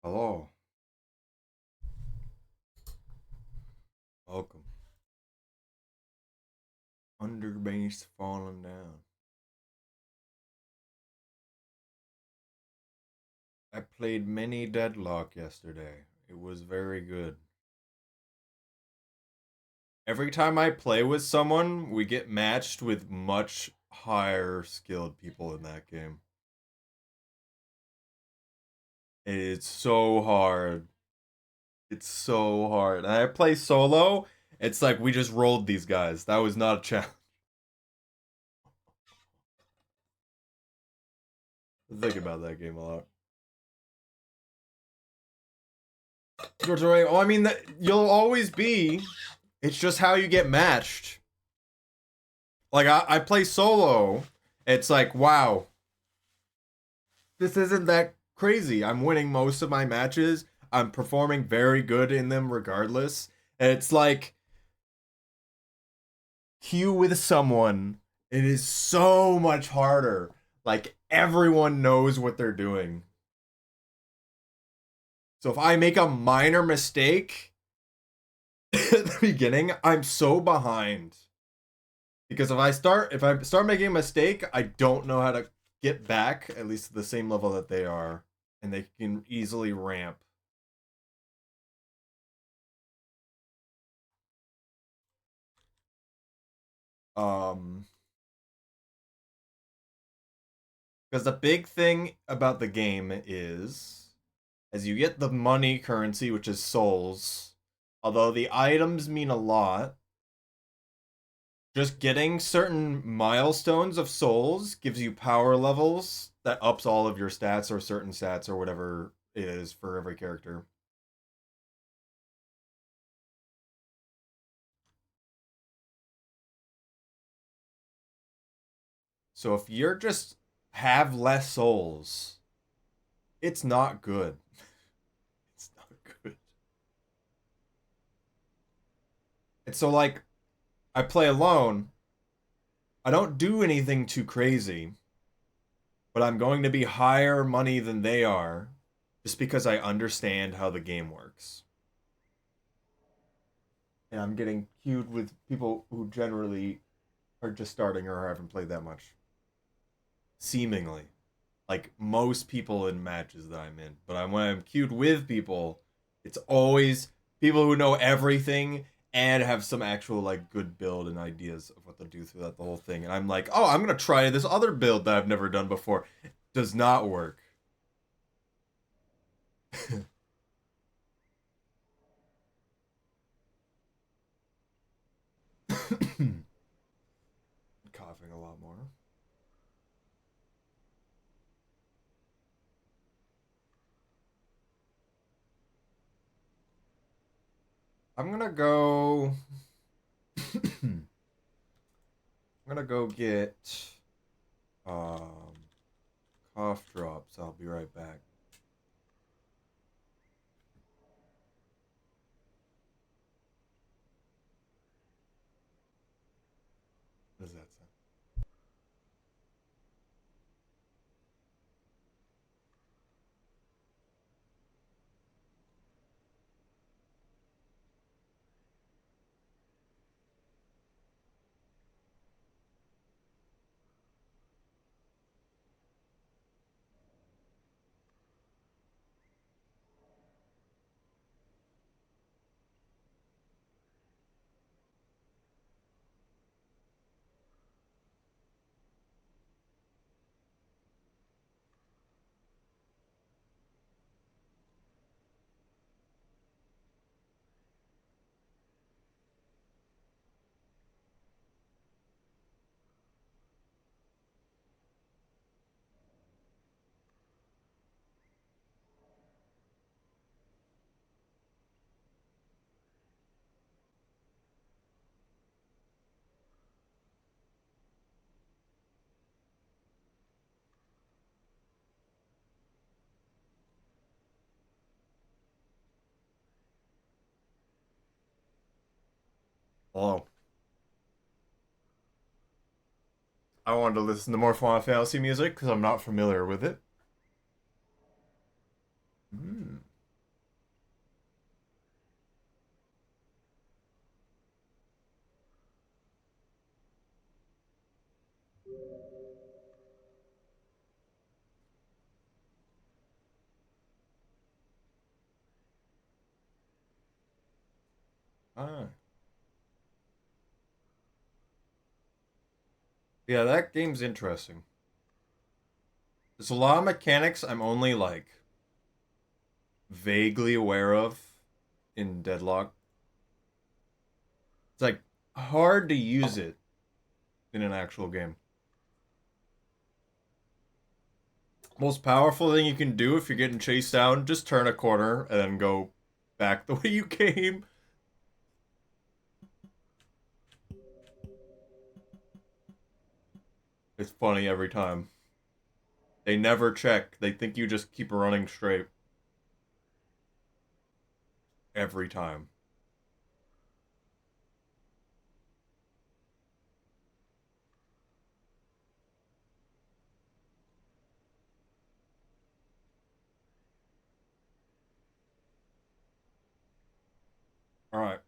Hello. Welcome. Underbase falling down. I played mini Deadlock yesterday. It was very good. Every time I play with someone, we get matched with much higher skilled people in that game. It's so hard. It's so hard. And I play solo. It's like we just rolled these guys. That was not a challenge. I think about that game a lot. George, oh, I mean, you'll always be. It's just how you get matched. Like I play solo. It's like, wow, this isn't that crazy. I'm winning most of my matches. I'm performing very good in them regardless. And it's like queue with someone. It is so much harder. Like everyone knows what they're doing. So if I make a minor mistake at the beginning, I'm so behind. Because if I start making a mistake, I don't know how to get back at least to the same level that they are, and they can easily ramp. Um, because the big thing about the game is, as you get the money currency, which is souls, although the items mean a lot, just getting certain milestones of souls gives you power levels that ups all of your stats or certain stats or whatever it is for every character. So if you're just have less souls, it's not good. It's not good. And so like I play alone, I don't do anything too crazy, but I'm going to be higher money than they are just because I understand how the game works. And I'm getting queued with people who generally are just starting or haven't played that much. Seemingly. Like most people in matches that I'm in. But when I'm queued with people, it's always people who know everything and have some actual like good build and ideas of what to do throughout the whole thing. And I'm like, oh, I'm gonna try this other build that I've never done before. Does not work. Coughing a lot more. I'm gonna go. I'm gonna go get um cough drops. I'll be right back. What does that sound? Hello. I wanted to listen to more Final Fantasy music because I'm not familiar with it. Hmm. Ah. Yeah, that game's interesting. There's a lot of mechanics I'm only like vaguely aware of in Deadlock. It's like hard to use it in an actual game. Most powerful thing you can do if you're getting chased down, just turn a corner and then go back the way you came. It's funny every time. They never check. They think you just keep running straight. Every time. Alright.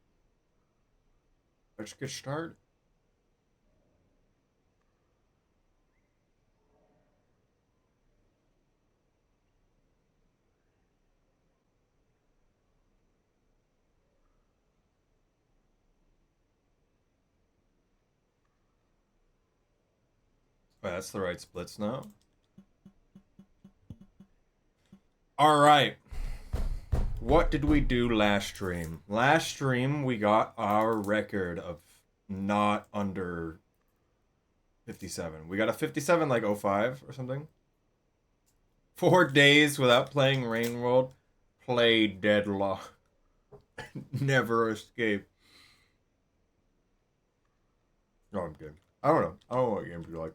Let's get started. Oh, that's the right splits now. Alright. What did we do last stream? Last stream, we got our record of not under 57. We got a 57 like 05 or something. 4 days without playing Rain World. Play Deadlock. Never escape. No, I'm kidding. I don't know. I don't know what games you like.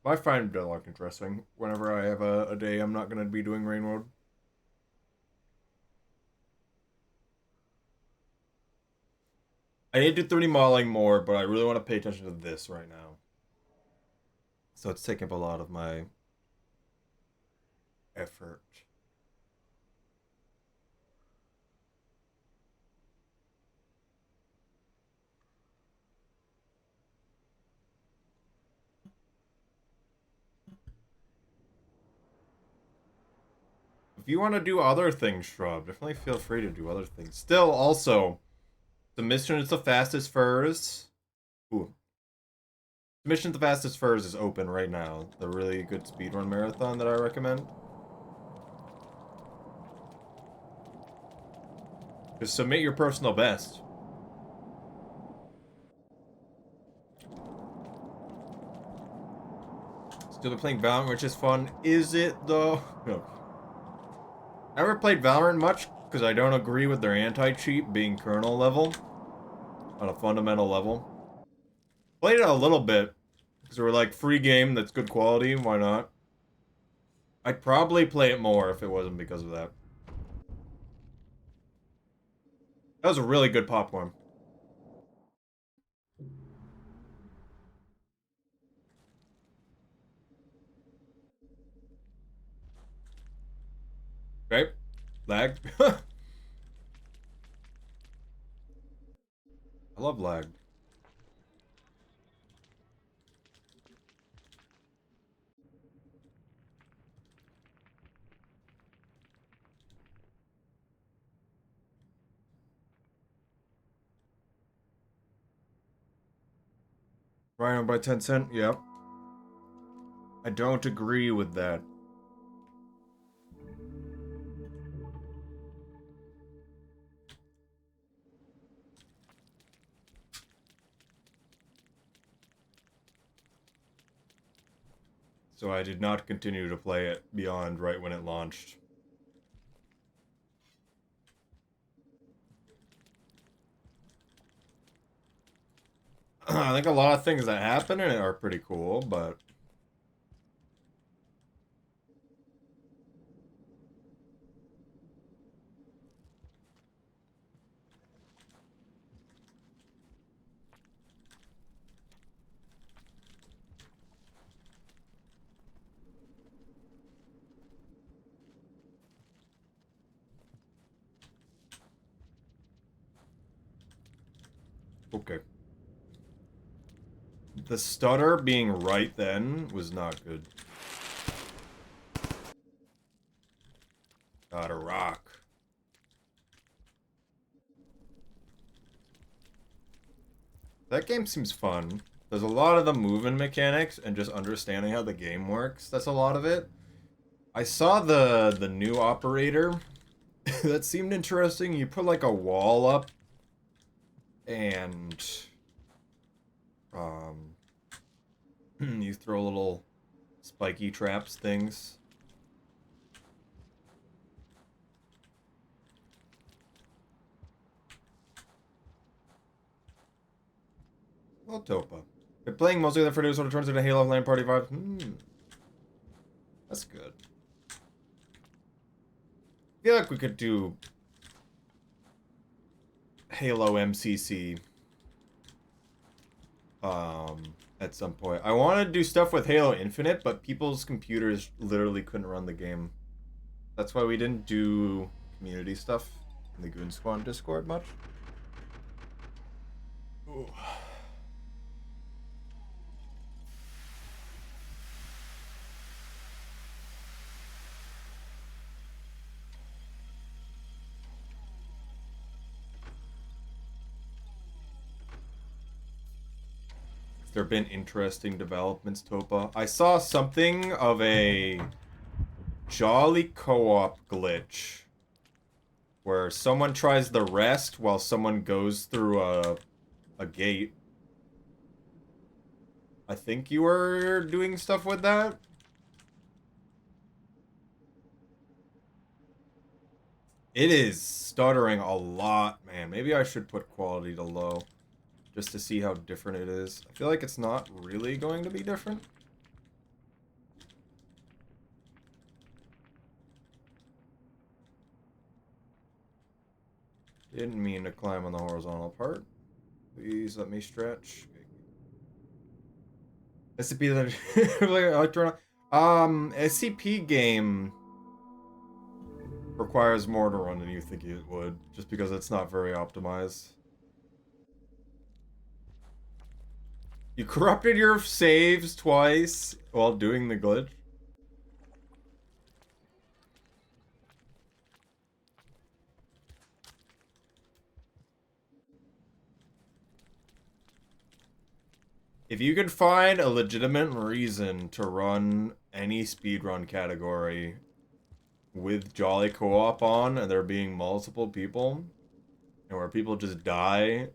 I find Deadlock interesting whenever I have a day I'm not going to be doing Rain World. I need to do 3D modeling more, but I really want to pay attention to this right now. So it's taking up a lot of my effort. If you want to do other things, Shrub, definitely feel free to do other things. Still, also, the mission is the fastest furs. Ooh. The mission to the fastest furs is open right now. The really good speedrun marathon that I recommend. Just submit your personal best. Still playing Valorant, which is fun. Is it though? No. I never played Valorant much because I don't agree with their anti-cheat being kernel level on a fundamental level. Played it a little bit because they were like free game that's good quality. Why not? I'd probably play it more if it wasn't because of that. That was a really good popcorn. Okay, lag. I love lag. Rhino by 10 cent. Yep. I don't agree with that. So I did not continue to play it beyond right when it launched. I think a lot of things that happen in it are pretty cool, but okay. The stutter being right then was not good. Got a rock. That game seems fun. There's a lot of the movement mechanics and just understanding how the game works. That's a lot of it. I saw the new operator. That seemed interesting. You put like a wall up and um you throw little spiky traps things. Well, Topa. Been playing mostly the Freddo sort of turns into Halo LAN party vibes. That's good. I feel like we could do Halo MCC at some point. I want to do stuff with Halo Infinite, but people's computers literally couldn't run the game. That's why we didn't do community stuff in the Goon Squad Discord much. Ooh. There been interesting developments, Topa? I saw something of a Jolly co-op glitch where someone tries the rest while someone goes through a gate. I think you were doing stuff with that? It is stuttering a lot, man. Maybe I should put quality to low just to see how different it is. I feel like it's not really going to be different. Didn't mean to climb on the horizontal part. Please let me stretch. SCP that SCP game requires more to run than you think it would, just because it's not very optimized. You corrupted your saves twice while doing the glitch? If you could find a legitimate reason to run any speedrun category with Jolly Co-op on and there being multiple people, and where people just die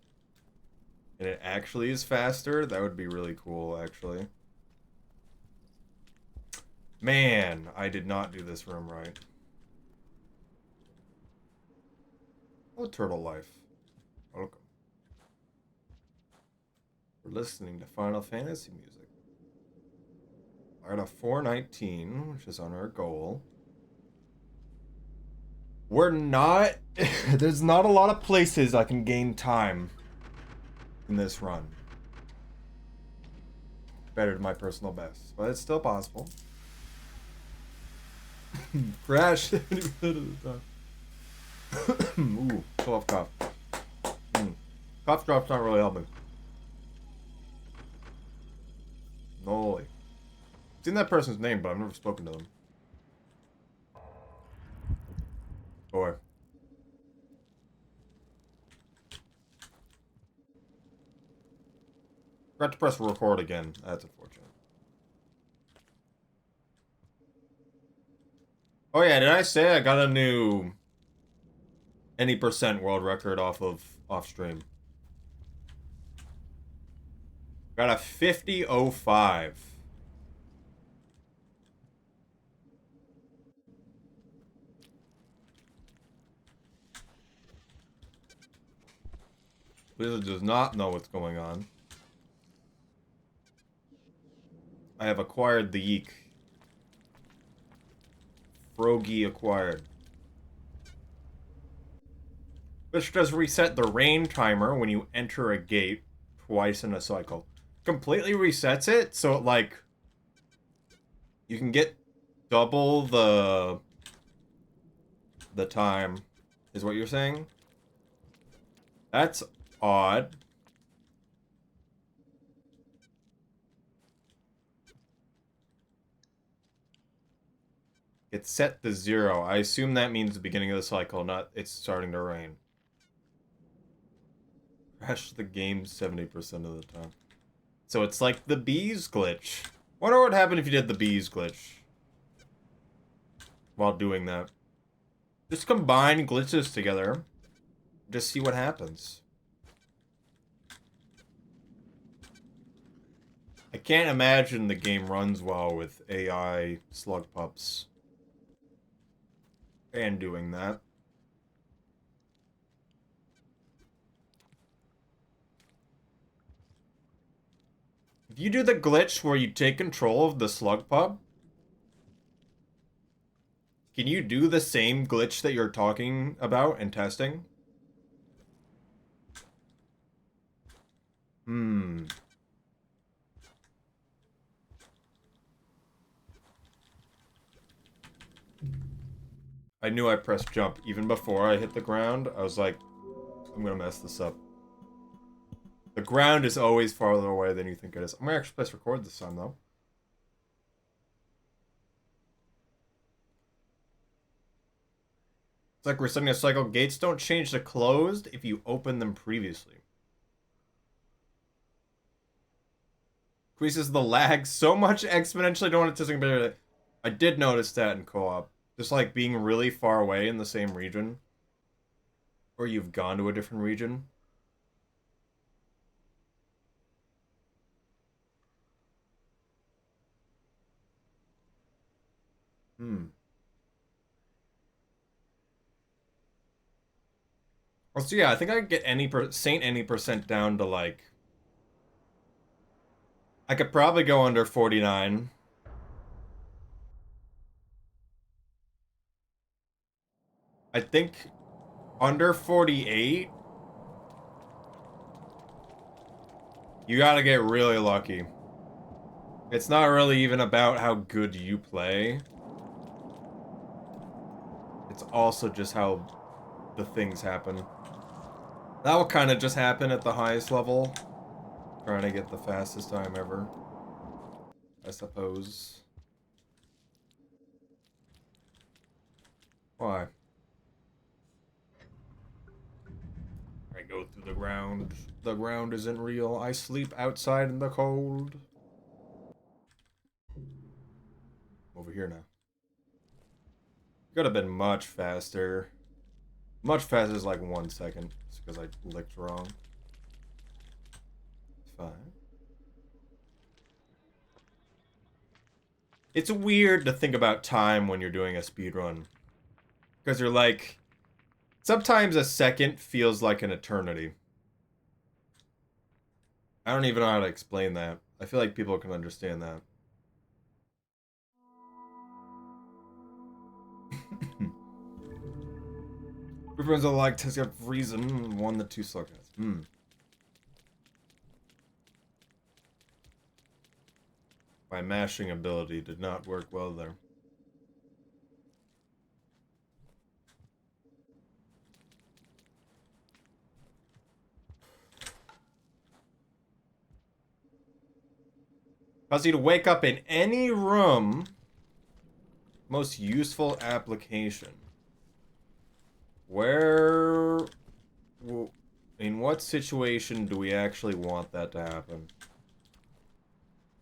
and it actually is faster, that would be really cool, actually. Man, I did not do this room right. Oh, Turtle Life. Welcome. We're listening to Final Fantasy music. We're at a 419, which is on our goal. We're not... There's not a lot of places I can gain time in this run. Better than my personal best, but it's still possible. Crash 70% of the time. Ooh, cough, cough. Cough drop's not really helping. No. I've seen that person's name, but I've never spoken to them. Boy. Forgot to press record again. That's unfortunate. Oh yeah, did I say I got a new any percent world record off stream? Got a 50.05. Blizzard does not know what's going on. I have acquired the Yeek. Frogy acquired. Which does reset the rain timer when you enter a gate twice in a cycle. Completely resets it, so it, like, you can get double the time, is what you're saying? That's odd. It's set to 0. I assume that means the beginning of the cycle, not it's starting to rain. crash the game 70% of the time. So it's like the bees glitch. Wonder what would happen if you did the bees glitch while doing that. Just combine glitches together. Just see what happens. I can't imagine the game runs well with AI slug pups. And doing that. If you do the glitch where you take control of the slug pup, can you do the same glitch that you're talking about and testing? Hmm. I knew I pressed jump even before I hit the ground. I was like, I'm gonna mess this up. The ground is always farther away than you think it is. I'm gonna actually press record this time though. It's like we're setting a cycle. Gates don't change to closed if you open them previously. Increases the lag so much exponentially. Don't want to compare it. I did notice that in co-op. Just like being really far away in the same region. Or you've gone to a different region. Hmm. Well, so yeah, I think I could get any percent down to like... I could probably go under 49. I think under 48, you gotta get really lucky. It's not really even about how good you play. It's also just how the things happen. That will kind of just happen at the highest level. Trying to get the fastest time ever, I suppose. Why? I go through the ground. The ground isn't real. I sleep outside in the cold. Over here now. Could have been much faster. Much faster is like 1 second. It's because I licked wrong. It's fine. It's weird to think about time when you're doing a speedrun. Because you're like... Sometimes a second feels like an eternity. I don't even know how to explain that. I feel like people can understand that. Everyone's like to have reason. 1 to 2 seconds. My mashing ability did not work well there. Cause you to wake up in any room. Most useful application. Where... In what situation do we actually want that to happen?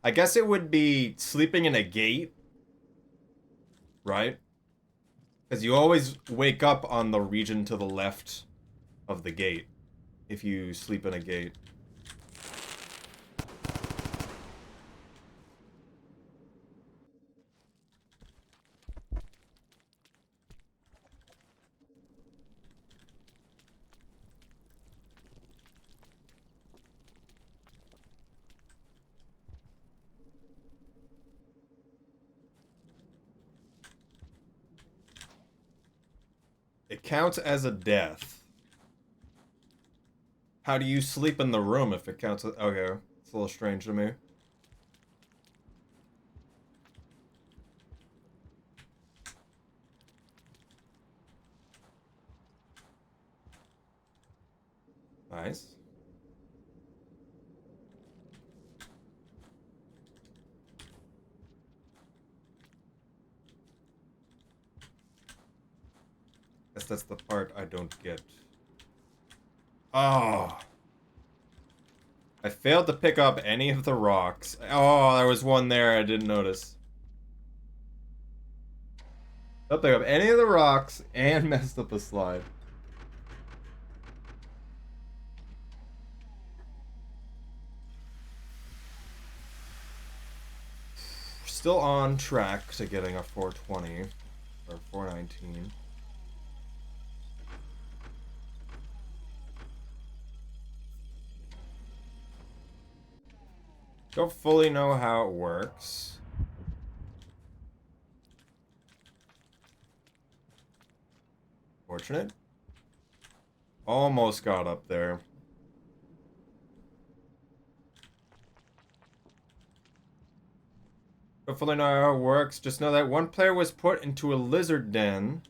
I guess it would be sleeping in a gate. Right? Because you always wake up on the region to the left of the gate. If you sleep in a gate. It counts as a death. How do you sleep in the room if it counts as... Okay, it's a little strange to me. Nice. Guess that's the part I don't get. Oh. I failed to pick up any of the rocks. Oh, there was one there I didn't notice. Don't pick up any of the rocks and messed up a slide. Still on track to getting a 420 or 419. Don't fully know how it works. Fortunate. Almost got up there. Don't fully know how it works. Just know that one player was put into a lizard den.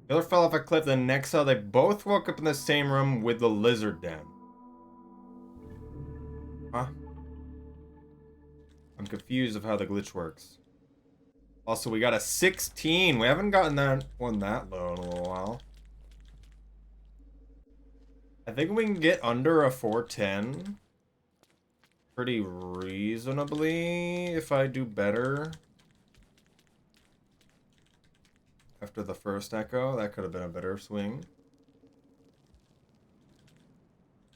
The other fell off a cliff, then next saw they both woke up in the same room with the lizard den. Huh? I'm confused of how the glitch works. Also, we got a 16. We haven't gotten that one that low in a little while. I think we can get under a 410 pretty reasonably if I do better. After the first echo, that could have been a better swing.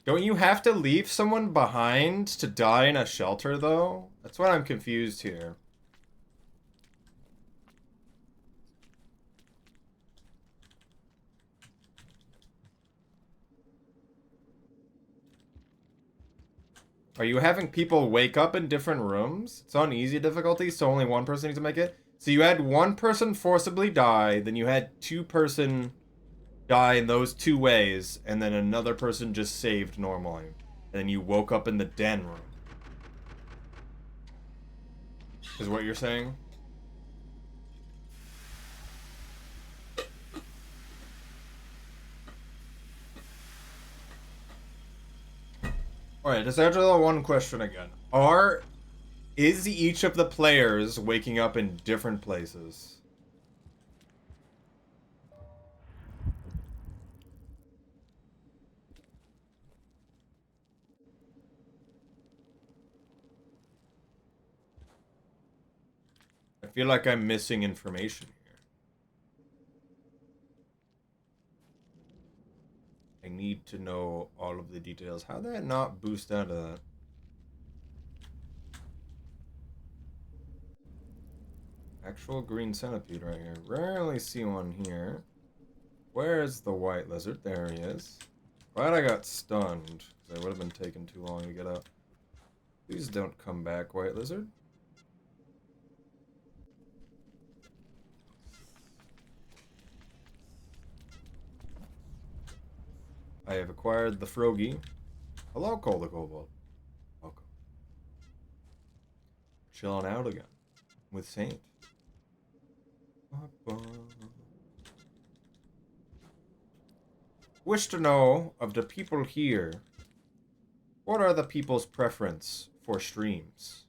Don't you have to leave someone behind to die in a shelter, though? That's what I'm confused here. Are you having people wake up in different rooms? It's on easy difficulty, so only one person needs to make it. So you had one person forcibly die, then you had two-person die in those two ways, and then another person just saved normally. And then you woke up in the den room. Is what you're saying? Alright, just answer the one question again. Is each of the players waking up in different places? I feel like I'm missing information here. I need to know all of the details. How'd that not boost out of that? Actual green centipede right here. Rarely see one here. Where's the white lizard? There he is. Glad I got stunned, because it would have been taking too long to get up. Please don't come back, white lizard. I have acquired the Frogie. Hello, Cole the Kobold. Welcome. Chilling out again with Saint. Wish to know of the people here, what are the people's preference for streams?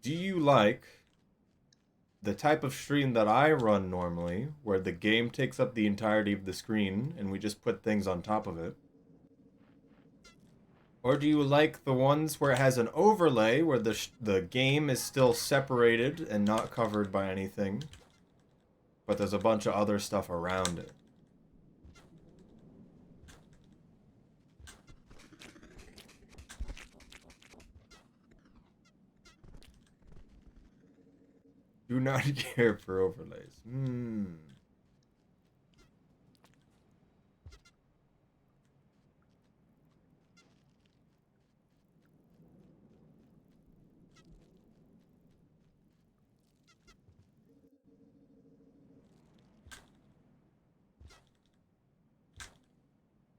Do you like the type of stream that I run normally, where the game takes up the entirety of the screen and we just put things on top of it? Or do you like the ones where it has an overlay, where the game is still separated and not covered by anything, but there's a bunch of other stuff around it? Do not care for overlays.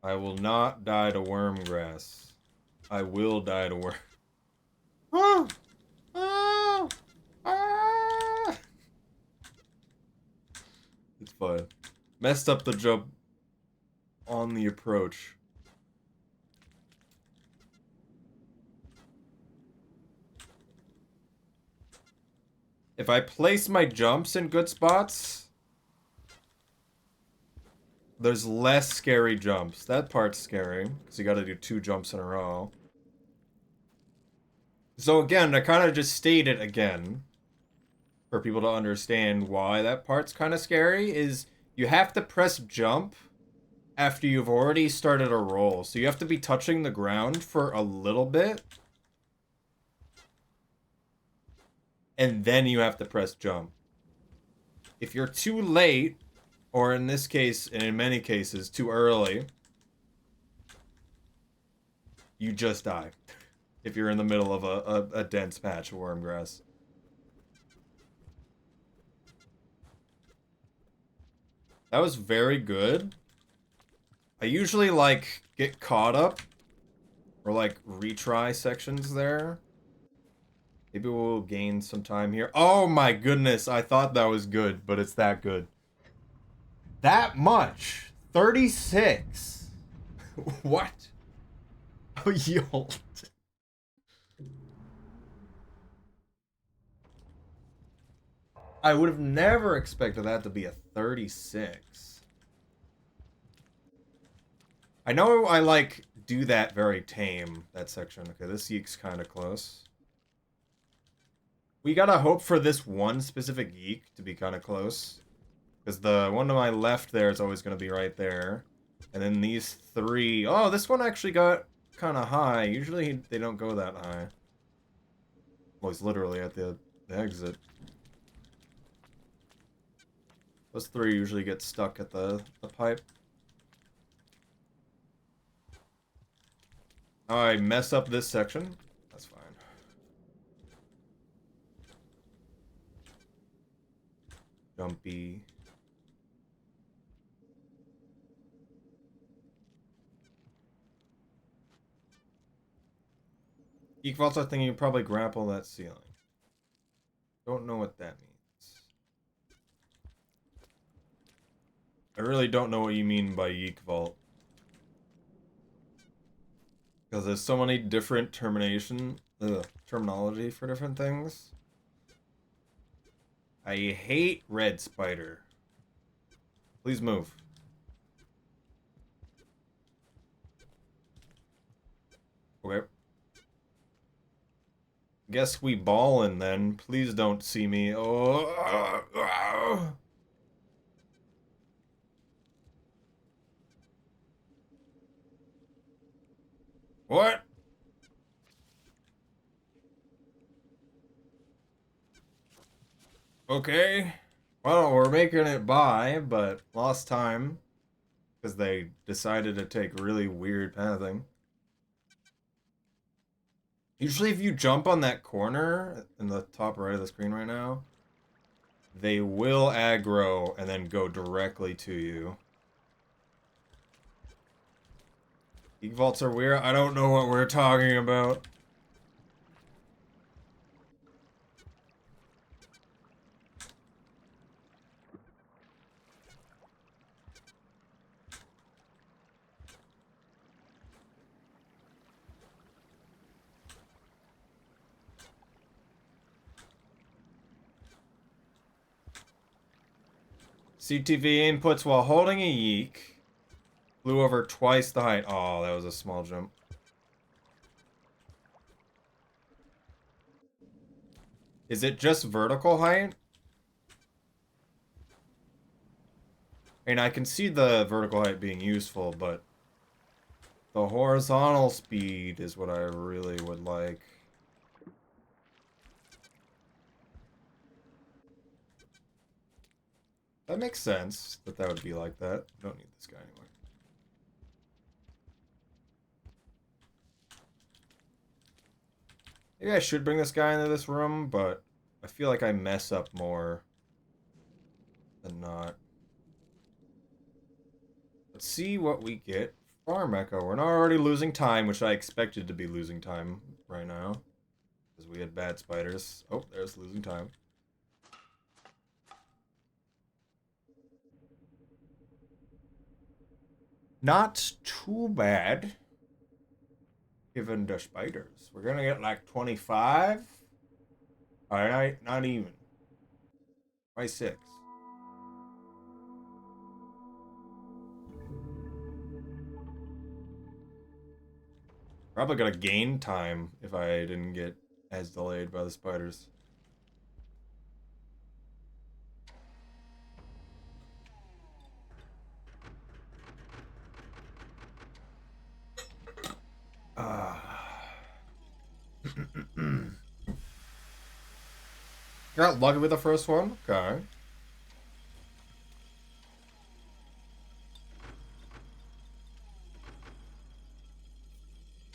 I will not die to worm grass. I will die to worm. Ah! Ah! Ah! It's fun. Messed up the jump on the approach. If I place my jumps in good spots, there's less scary jumps. That part's scary, because you gotta do 2 jumps in a row. So again, I kind of just stated again, for people to understand why that part's kind of scary, is you have to press jump after you've already started a roll. So you have to be touching the ground for a little bit, and then you have to press jump. If you're too late, or in this case, and in many cases, too early, you just die. If you're in the middle of a dense patch of worm grass. That was very good. I usually, like, get caught up, or, like, retry sections there. Maybe we'll gain some time here. Oh my goodness, I thought that was good, but it's that good. That much? 36? What? Oh, yo. I would have never expected that to be a 36. I know I, like, do that very tame, that section. Okay, this yeek's kind of close. We gotta hope for this one specific yeek to be kind of close. Because the one to my left there is always going to be right there. And then these 3... Oh, this one actually got kind of high. Usually they don't go that high. Well, he's literally at the exit. Those 3 usually get stuck at the pipe. Oh, I mess up this section. That's fine. Jumpy. Geek vaults are thinking you probably grapple that ceiling. Don't know what that means. I really don't know what you mean by Yeek Vault. Because there's so many different terminology for different things. I hate red spider. Please move. Okay. Guess we ballin' then. Please don't see me. Oh. What? Okay. Well, we're making it by, but lost time. Because they decided to take really weird pathing. Usually if you jump on that corner in the top right of the screen right now, they will aggro and then go directly to you. Geek vaults are weird. I don't know what we're talking about. CTV inputs while holding a yeek. Flew over twice the height. Oh, that was a small jump. Is it just vertical height? I mean, I can see the vertical height being useful, but the horizontal speed is what I really would like. That makes sense that that would be like that. Don't need this guy anymore. Maybe I should bring this guy into this room, but I feel like I mess up more than not. Let's see what we get. Farm Echo. We're not already losing time, which I expected to be losing time right now. Because we had bad spiders. Oh, there's losing time. Not too bad, given the spiders. We're gonna get like 25. Alright, not even. 26. Probably gonna gain time if I didn't get as delayed by the spiders. Got lucky with the first one? Okay.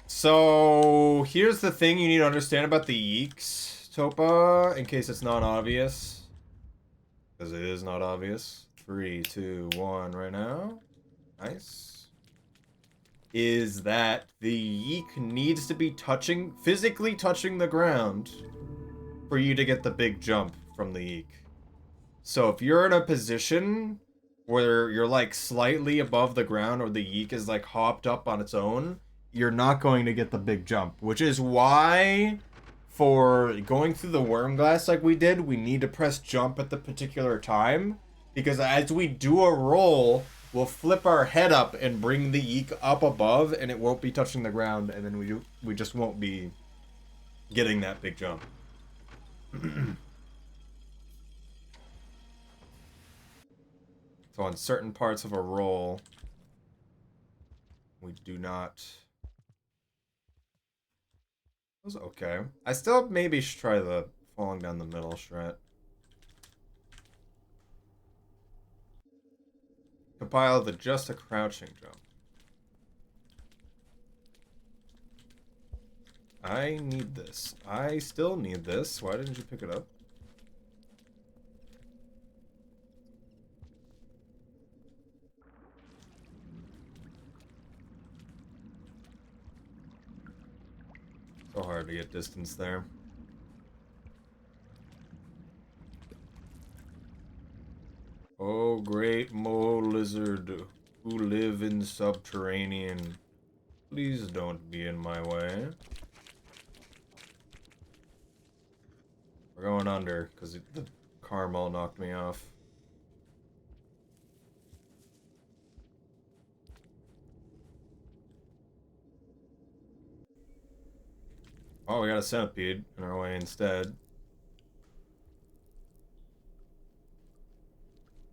So, here's the thing you need to understand about the yeeks, Topa, in case it's not obvious. Because it is not obvious. 3, 2, 1 right now. Nice. Is that the yeek needs to be physically touching the ground for you to get the big jump from the yeek. So if you're in a position where you're like slightly above the ground or the yeek is like hopped up on its own, you're not going to get the big jump, which is why for going through the worm glass like we did, we need to press jump at the particular time, because as we do a roll, we'll flip our head up and bring the yeek up above, and it won't be touching the ground, and then we just won't be getting that big jump. So on certain parts of a roll, we do not. That was okay. I still maybe should try the falling down the middle strat. Compile the just a crouching jump. I need this. I still need this. Why didn't you pick it up? So hard to get distance there. Oh, great mole lizard who live in subterranean. Please don't be in my way. We're going under, because the caramel knocked me off. Oh, we got a centipede in our way instead.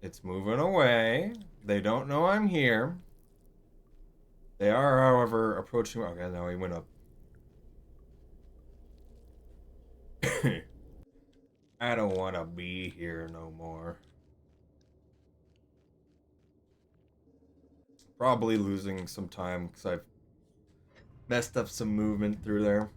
It's moving away. They don't know I'm here. They are, however, approaching. Okay, now he went up. I don't want to be here no more. Probably losing some time because I've messed up some movement through there.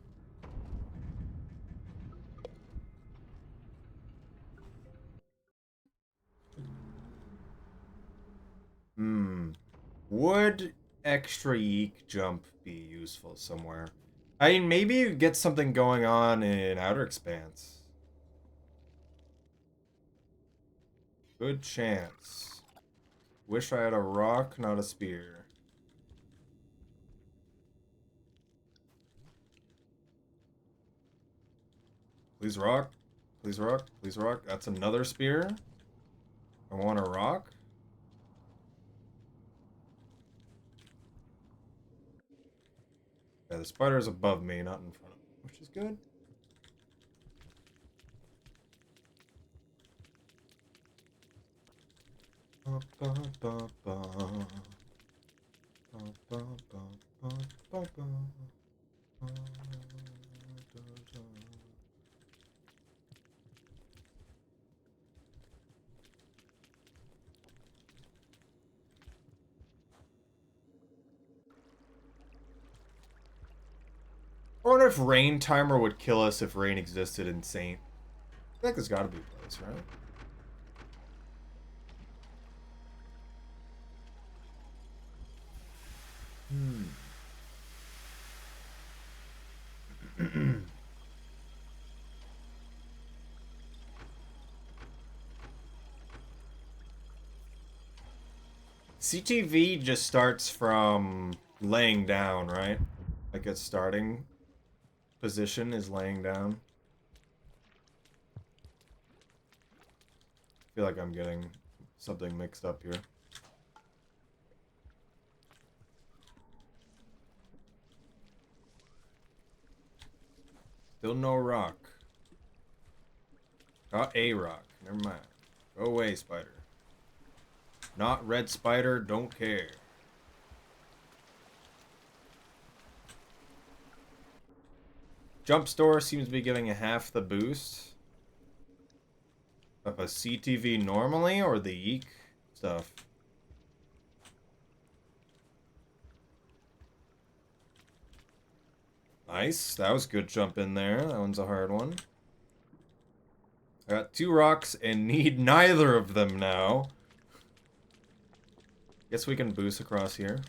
Would extra yeek jump be useful somewhere? I mean, maybe you get something going on in Outer Expanse. Good chance. Wish I had a rock, not a spear. Please rock. Please rock. Please rock. That's another spear. I want a rock. Yeah, the spider's above me, not in front of me, which is good. I wonder if rain timer would kill us if rain existed in Saint. I think there's gotta be a place, right? CTV just starts from laying down, right? Like its starting position is laying down. I feel like I'm getting something mixed up here. Still no rock. Got a rock. Never mind. Go away, spider. Not red spider, don't care. Jump store seems to be giving a half the boost of a CTV normally, or the Eek stuff. Nice. That was good jump in there. That one's a hard one. I got 2 rocks and need neither of them now. Guess we can boost across here.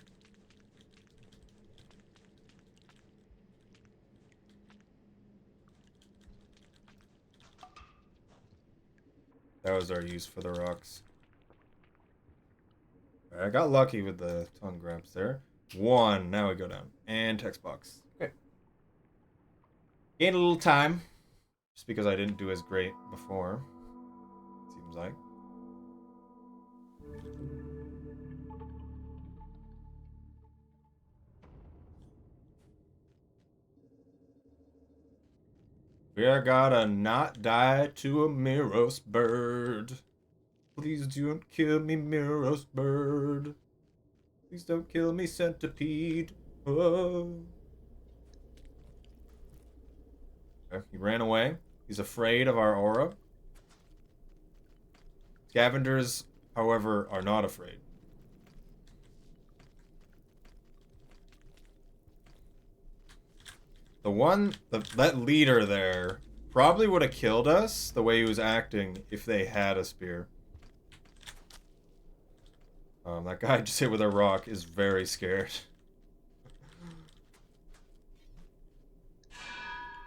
That was our use for the rocks. I got lucky with the tongue grabs there. 1. Now we go down. And text box. Okay. Gained a little time. Just because I didn't do as great before. Seems like. We are gotta not die to a Miros bird. Please don't kill me, Miros bird. Please don't kill me, centipede. Oh. Okay, he ran away. He's afraid of our aura. Scavengers, however, are not afraid. That leader there probably would have killed us the way he was acting if they had a spear. That guy just hit with a rock is very scared.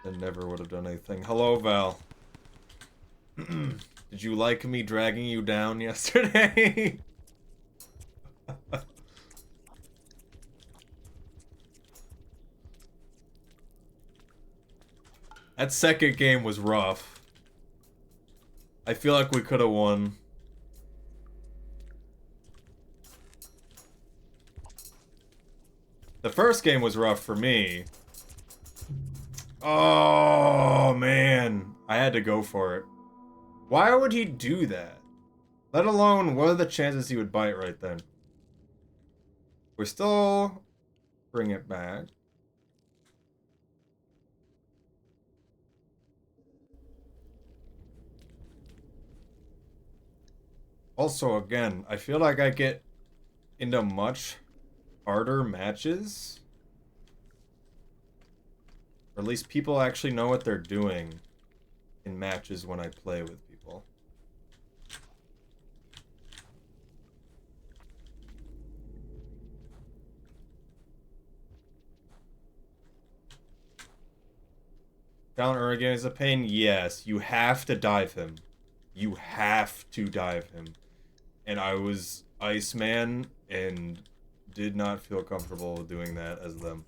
That never would have done anything. Hello, Val. Did you like me dragging you down yesterday? That second game was rough. I feel like we could have won. The first game was rough for me. Oh, man. I had to go for it. Why would he do that? Let alone, what are the chances he would bite right then? We still bring it back. Also, again, I feel like I get into much harder matches. Or at least people actually know what they're doing in matches when I play with people. Down Urigan is a pain? Yes, you have to dive him. You have to dive him. And I was Iceman and did not feel comfortable doing that as them.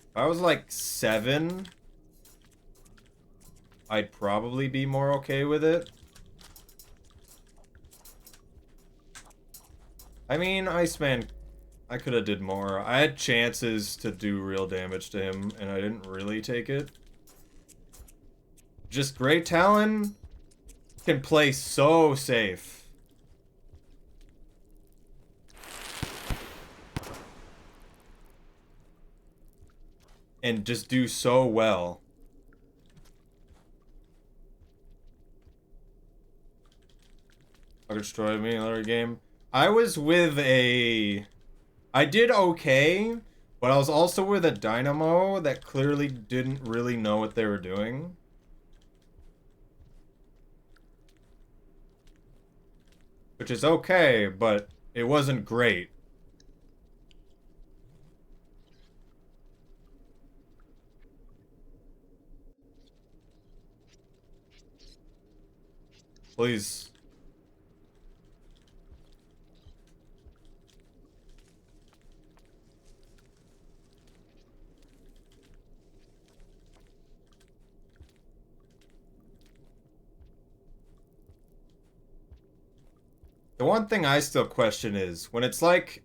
If I was like 7, I'd probably be more okay with it. I mean, Iceman, I could have did more. I had chances to do real damage to him, and I didn't really take it. Just Great Talon can play so safe. And just do so well. Destroyed me another game. I was with a... I did okay, but I was also with a Dynamo that clearly didn't really know what they were doing. Which is okay, but it wasn't great. Please. The one thing I still question is when it's like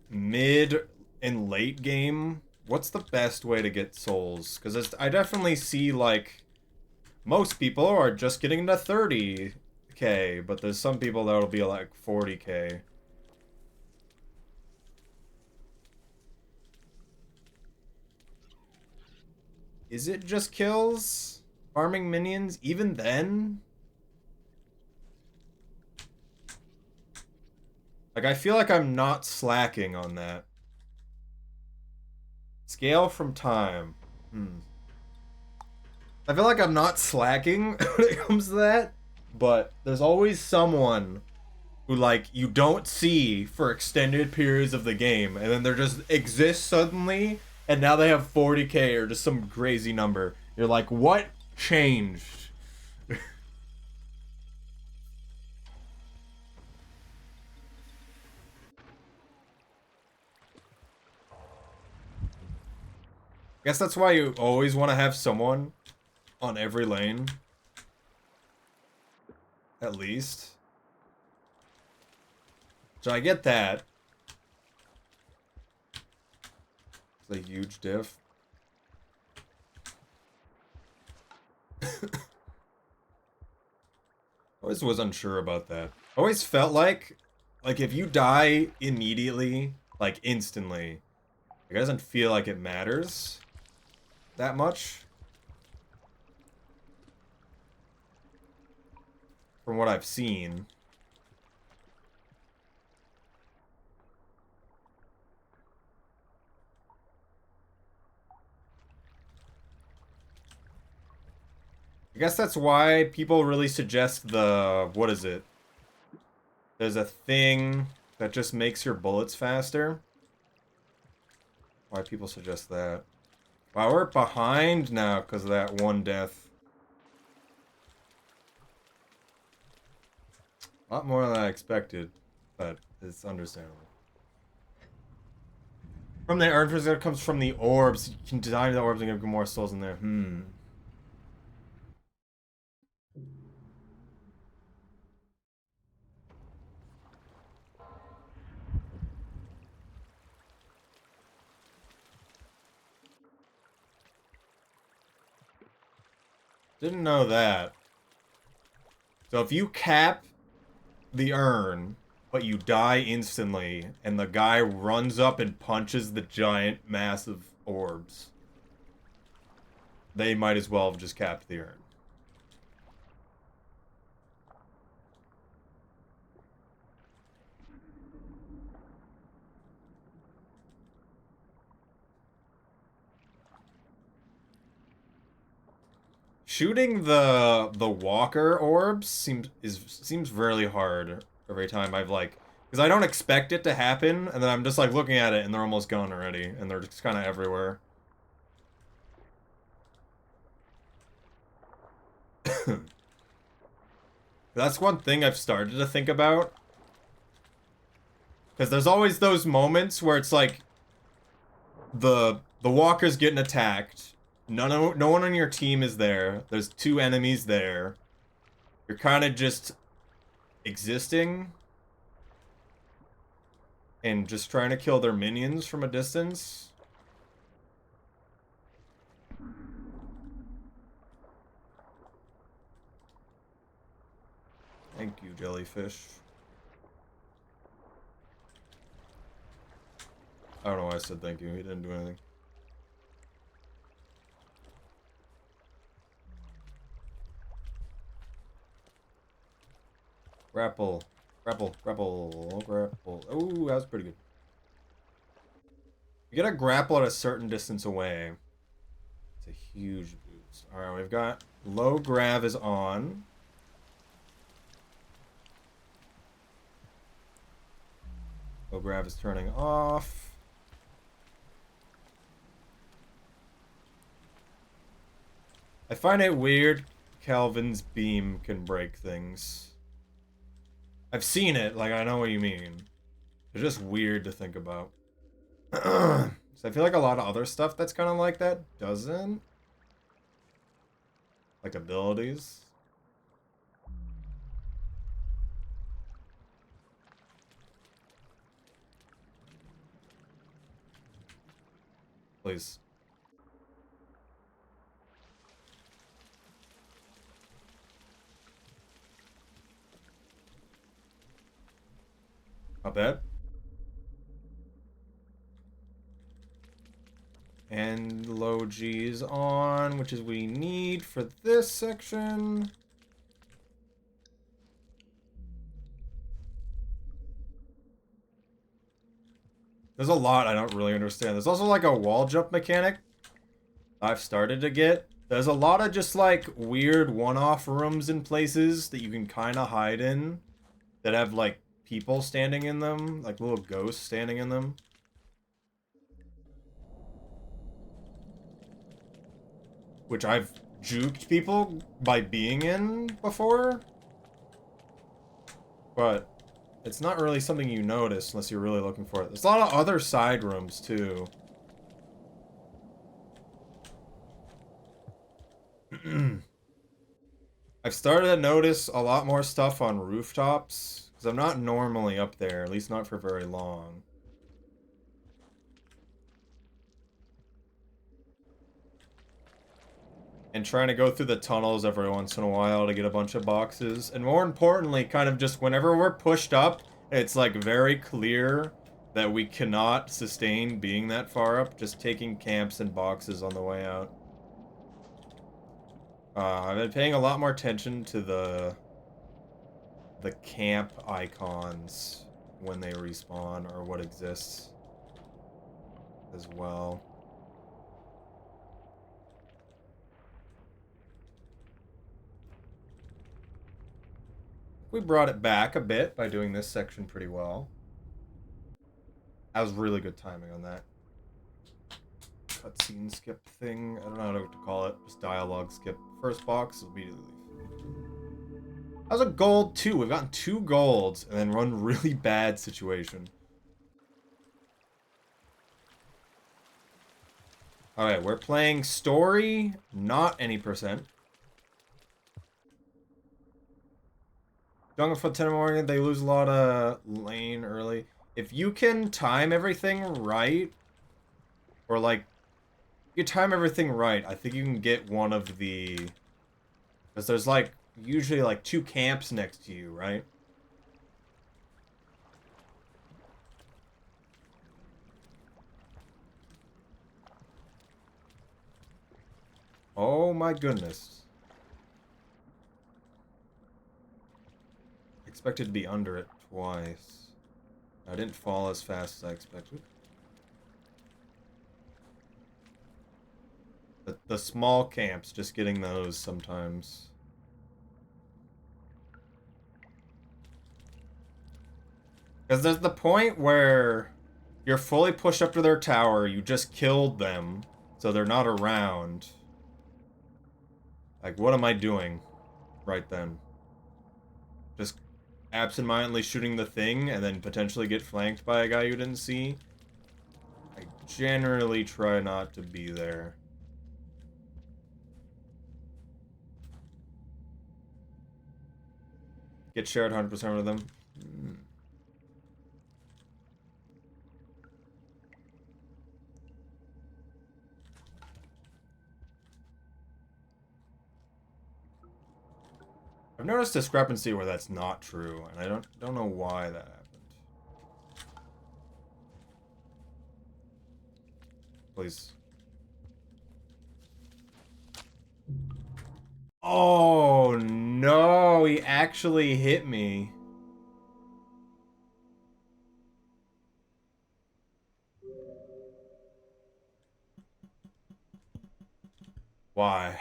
mid and late game, what's the best way to get souls? Because I definitely see like most people are just getting to 30k, but there's some people that'll be like 40k. Is it just kills? Farming minions? Even then? Like, I feel like I'm not slacking on that. Scale from time. I feel like I'm not slacking when it comes to that, but there's always someone who, like, you don't see for extended periods of the game, and then they just exist suddenly, and now they have 40k or just some crazy number. You're like, what changed? I guess that's why you always want to have someone on every lane. At least. So I get that. It's a huge diff. Always was unsure about that. Always felt like if you die immediately, like instantly, it doesn't feel like it matters that much. From what I've seen. I guess that's why people really suggest the, what is it? There's a thing that just makes your bullets faster. Why people suggest that. Wow, we're behind now because of that one death. A lot more than I expected, but it's understandable. From the earth that comes from the orbs. You can design the orbs and give more souls in there. Didn't know that. So if you cap the urn, but you die instantly, and the guy runs up and punches the giant, massive orbs, they might as well have just capped the urn. Shooting the walker orbs seems really hard every time I've like, because I don't expect it to happen, and then I'm just like looking at it and they're almost gone already, and they're just kind of everywhere. That's one thing I've started to think about, because there's always those moments where it's like the walker's getting attacked. No one on your team is there. There's two enemies there. You're kind of just existing and just trying to kill their minions from a distance. Thank you, jellyfish. I don't know why I said thank you. He didn't do anything. Grapple. Grapple. Grapple. Grapple. Ooh, that was pretty good. You gotta grapple at a certain distance away. It's a huge boost. Alright, we've got low grav is on. Low grav is turning off. I find it weird Calvin's beam can break things. I've seen it, like, I know what you mean. It's just weird to think about. So I feel like a lot of other stuff that's kind of like that doesn't. Like abilities. Please. Not bad. And low G's on, which is we need for this section. There's a lot I don't really understand. There's also like a wall jump mechanic I've started to get. There's a lot of just like weird one-off rooms and places that you can kind of hide in that have like people standing in them, like little ghosts standing in them. Which I've juked people by being in before. But it's not really something you notice unless you're really looking for it. There's a lot of other side rooms too. I've started to notice a lot more stuff on rooftops, because I'm not normally up there, at least not for very long. And trying to go through the tunnels every once in a while to get a bunch of boxes. And more importantly, kind of just whenever we're pushed up, it's like very clear that we cannot sustain being that far up, just taking camps and boxes on the way out. I've been paying a lot more attention to the camp icons when they respawn or what exists as well. We brought it back a bit by doing this section pretty well. That was really good timing on that cutscene skip thing. I don't know what to call it. Just dialogue skip. First box, immediately leave. That was a gold too. We've gotten 2 golds and then run really bad situation. Alright, we're playing story, not any percent. Jungle for 10 in the morning, they lose a lot of lane early. If you can time everything right, or like, you time everything right, I think you can get one of the... Because there's like, usually like 2 camps next to you, right? Oh my goodness. Expected to be under it twice. I didn't fall as fast as I expected. The small camps, just getting those sometimes. Because there's the point where you're fully pushed up to their tower, you just killed them, so they're not around. Like, what am I doing right then? Just absentmindedly shooting the thing and then potentially get flanked by a guy you didn't see? I generally try not to be there. Get shared 100% with them. I've noticed discrepancy where that's not true, and I don't know why that happened. Please. Oh no, he actually hit me. Why?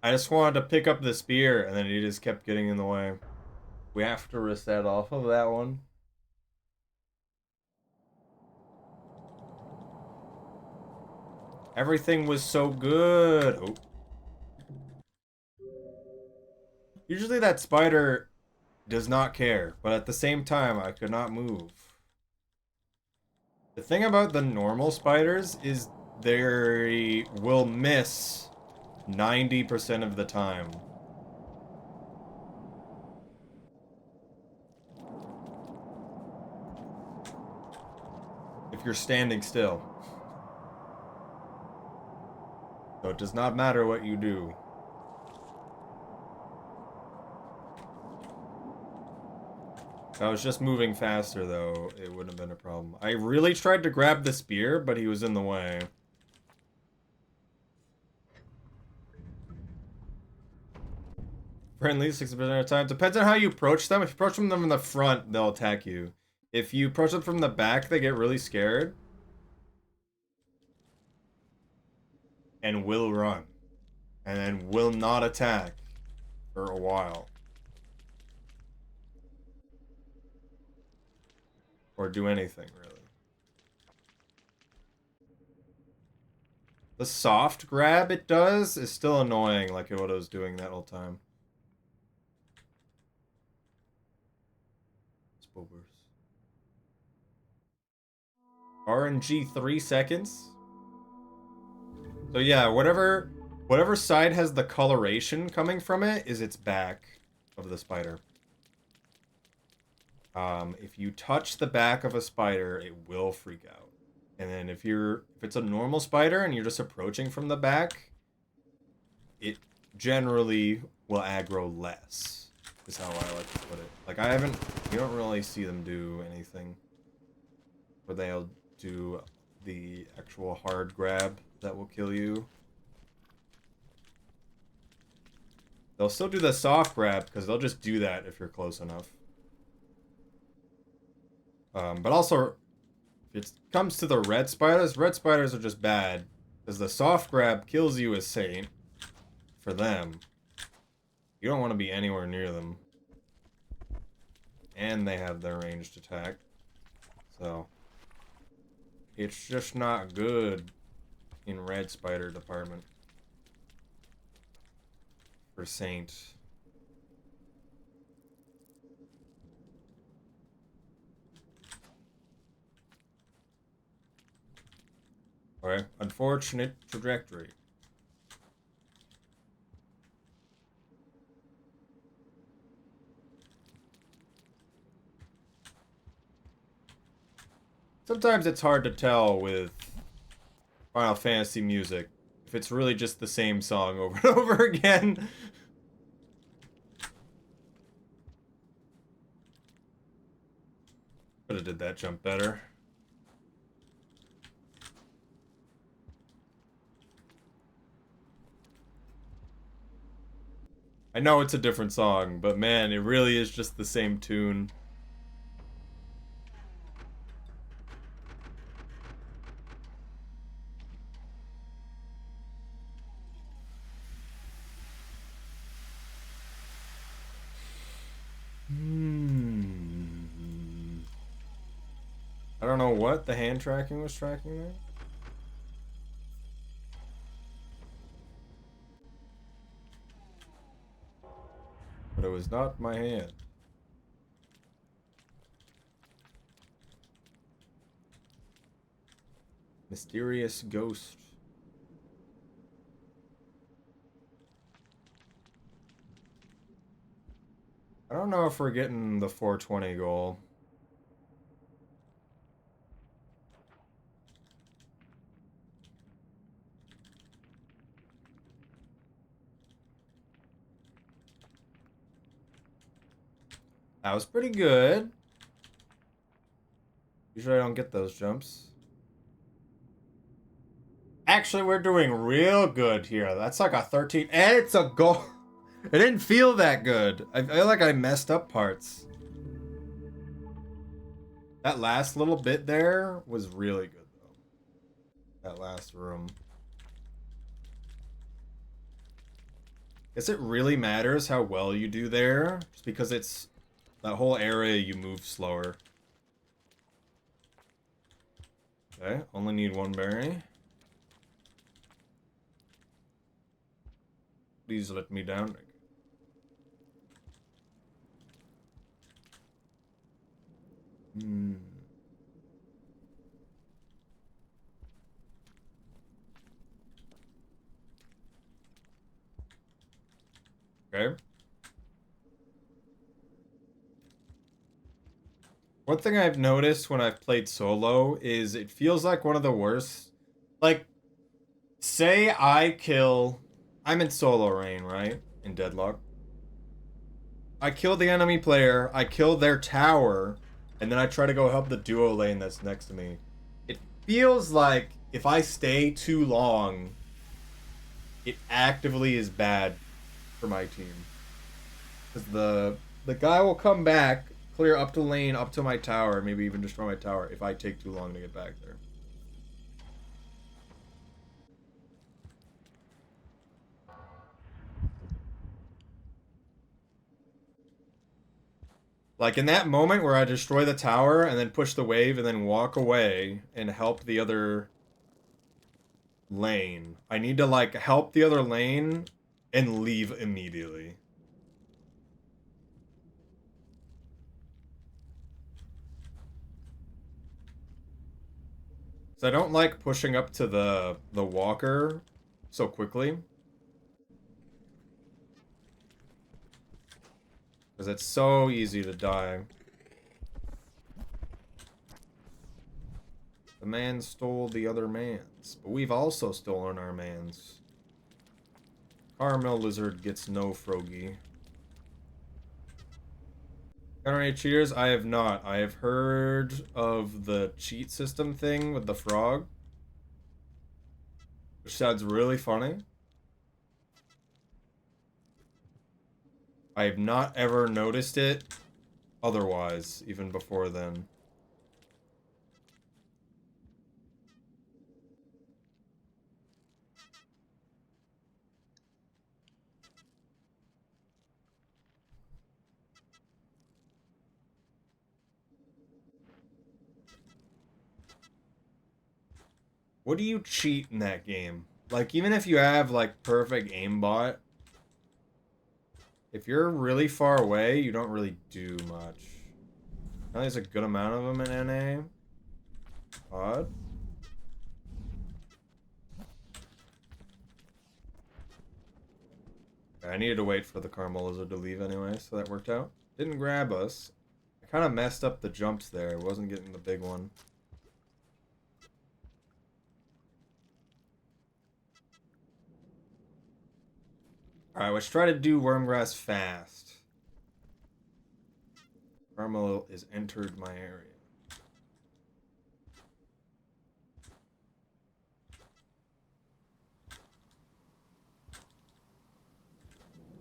I just wanted to pick up the spear, and then he just kept getting in the way. We have to reset off of that one. Everything was so good. Oh. Usually that spider does not care, but at the same time, I could not move. The thing about the normal spiders is they will miss 90% of the time. If you're standing still. So it does not matter what you do. If I was just moving faster, though, it wouldn't have been a problem. I really tried to grab the spear, but he was in the way. Friendly 60% of the time. Depends on how you approach them. If you approach them from the front, they'll attack you. If you approach them from the back, they get really scared. And will run. And then will not attack for a while. Or do anything, really. The soft grab it does is still annoying, like what I was doing that whole time. Spoilers. RNG 3 seconds. So yeah, whatever side has the coloration coming from it is its back of the spider. If you touch the back of a spider, it will freak out. And then if it's a normal spider and you're just approaching from the back, it generally will aggro less. Is how I like to put it. Like you don't really see them do anything where they'll do the actual hard grab that will kill you. They'll still do the soft grab because they'll just do that if you're close enough. But also, if it comes to the red spiders are just bad because the soft grab kills you as Saint. For them, you don't want to be anywhere near them, and they have their ranged attack, so it's just not good in red spider department for Saint. Okay, unfortunate trajectory. Sometimes it's hard to tell with Final Fantasy music if it's really just the same song over and over again. Could have did that jump better. I know it's a different song, but man, it really is just the same tune. I don't know what the hand tracking was tracking there. But it was not my hand. Mysterious ghost. I don't know if we're getting the 420 goal. That was pretty good. Usually I don't get those jumps. Actually, we're doing real good here. That's like a 13. And it's a goal. It didn't feel that good. I feel like I messed up parts. That last little bit there was really good, though. That last room. Guess it really matters how well you do there. Just because it's... that whole area you move slower. Okay, only need one berry. Please let me down. Hmm. Okay. One thing I've noticed when I've played solo is it feels like one of the worst. Like, say I kill. I'm in solo rain, right? In Deadlock. I kill the enemy player, I kill their tower, and then I try to go help the duo lane that's next to me. It feels like if I stay too long, it actively is bad for my team. Because the guy will come back, clear up to lane, up to my tower, maybe even destroy my tower if I take too long to get back there. Like in that moment where I destroy the tower and then push the wave and then walk away and help the other lane. I need to like help the other lane and leave immediately. So I don't like pushing up to the walker so quickly. Because it's so easy to die. The man stole the other man's, but we've also stolen our man's. Caramel Lizard gets no Frogie. Got any cheaters? I have not. I have heard of the cheat system thing with the frog, which sounds really funny. I have not ever noticed it otherwise, even before then. What do you cheat in that game? Like, even if you have, like, perfect aimbot, if you're really far away, you don't really do much. Now there's a good amount of them in NA. Odd. I needed to wait for the Caramel Lizard to leave anyway, so that worked out. Didn't grab us. I kind of messed up the jumps there. Wasn't getting the big one. Alright, let's try to do Wormgrass fast. Caramel is entered my area.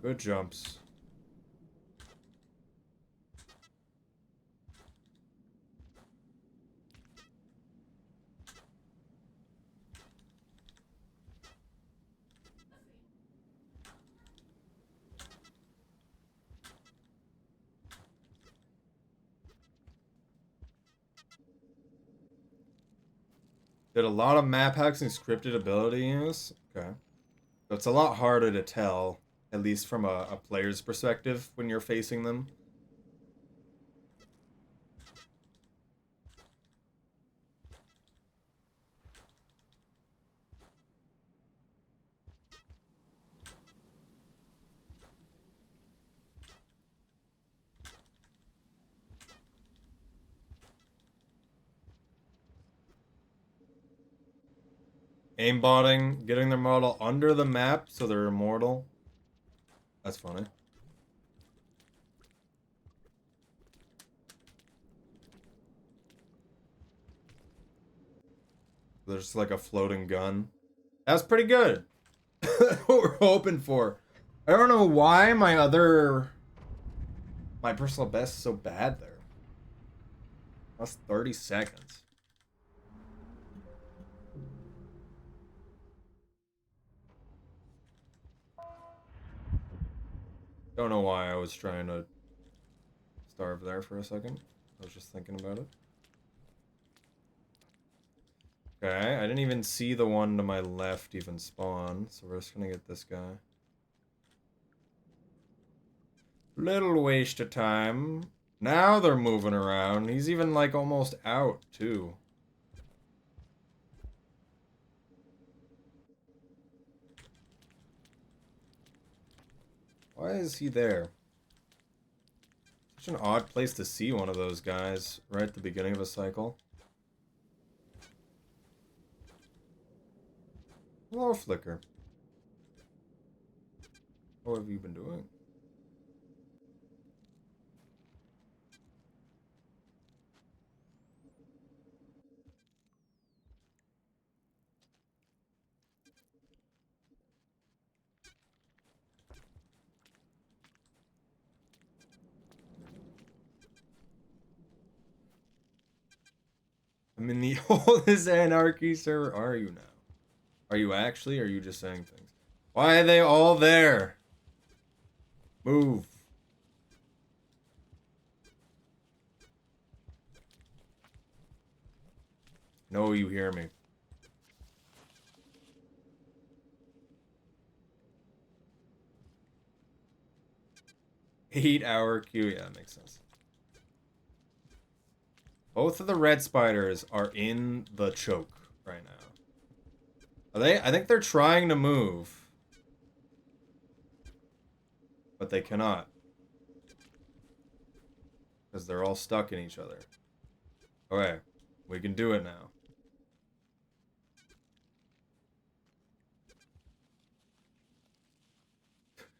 Good jumps. Did a lot of map hacks and scripted abilities. Okay. So it's a lot harder to tell, at least from a player's perspective, when you're facing them. Aimbotting, getting their model under the map so they're immortal. That's funny. There's like a floating gun. That's pretty good. What we're hoping for. I don't know why my personal best is so bad there. That's 30 seconds. Don't know why I was trying to starve there for a second. I was just thinking about it. Okay, I didn't even see the one to my left even spawn, so we're just gonna get this guy. Little waste of time. Now they're moving around. He's even like almost out too. Why is he there? Such an odd place to see one of those guys right at the beginning of a cycle. Hello, Flicker. What have you been doing? I'm in the oldest anarchy server. Are you now? Are you actually? Or are you just saying things? Why are they all there? Move. No, you hear me. 8-hour queue. Yeah, that makes sense. Both of the red spiders are in the choke right now. Are they? I think they're trying to move. But they cannot. Because they're all stuck in each other. Okay. We can do it now.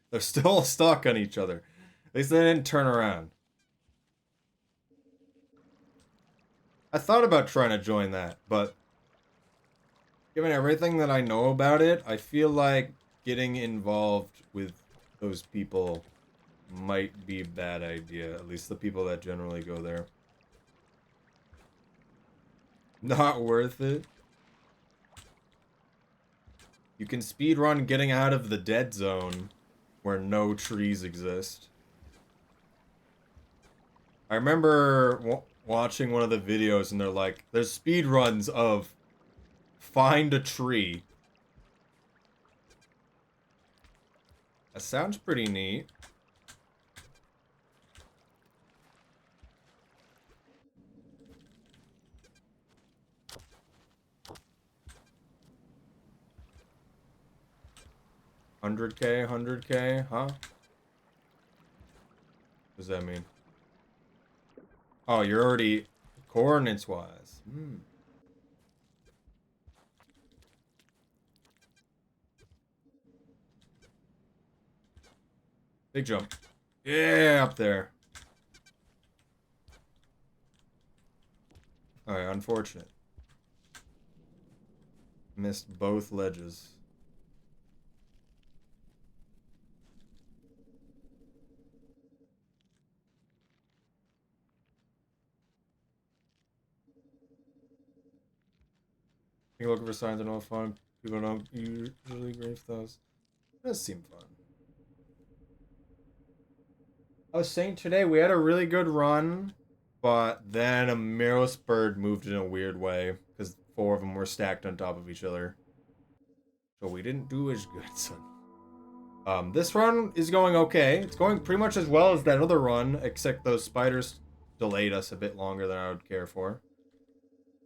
They're still stuck on each other. At least they didn't turn around. I thought about trying to join that, but given everything that I know about it, I feel like getting involved with those people might be a bad idea. At least the people that generally go there. Not worth it. You can speedrun getting out of the dead zone where no trees exist. I remember watching one of the videos and they're like, there's speedruns of find a tree. That sounds pretty neat. $100K, $100K, huh? What does that mean? Oh, you're already coordinates-wise. Big jump. Yeah, up there. Alright, unfortunate. Missed both ledges. You're looking for signs of no fun. People don't usually grief those. It does seem fun. I was saying today we had a really good run, but then a Miros bird moved in a weird way because 4 of them were stacked on top of each other. So we didn't do as good, son. This run is going okay. It's going pretty much as well as that other run, except those spiders delayed us a bit longer than I would care for.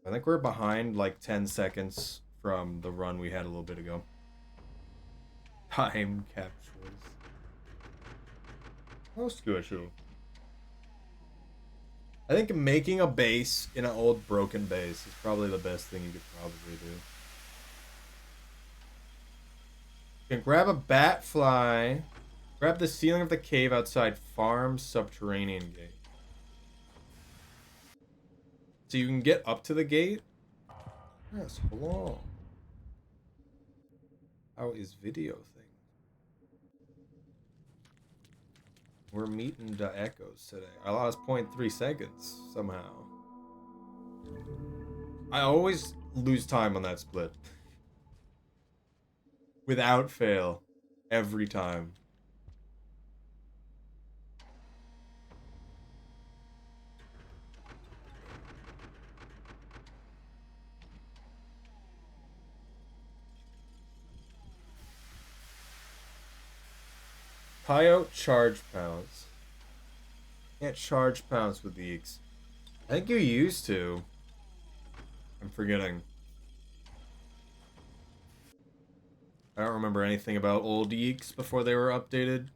I think we're behind like 10 seconds from the run we had a little bit ago. Time capsules. Most good, too. I think making a base in an old broken base is probably the best thing you could probably do. You can grab a bat fly. Grab the ceiling of the cave outside farm subterranean gate. So you can get up to the gate? Yes, hello. How is video thing? We're meeting the echoes today. I lost 0.3 seconds somehow. I always lose time on that split. Without fail. Every time. Coyote charge pounds. Can't charge pounce with the Eeks. I think you used to. I'm forgetting. I don't remember anything about old Eeks before they were updated.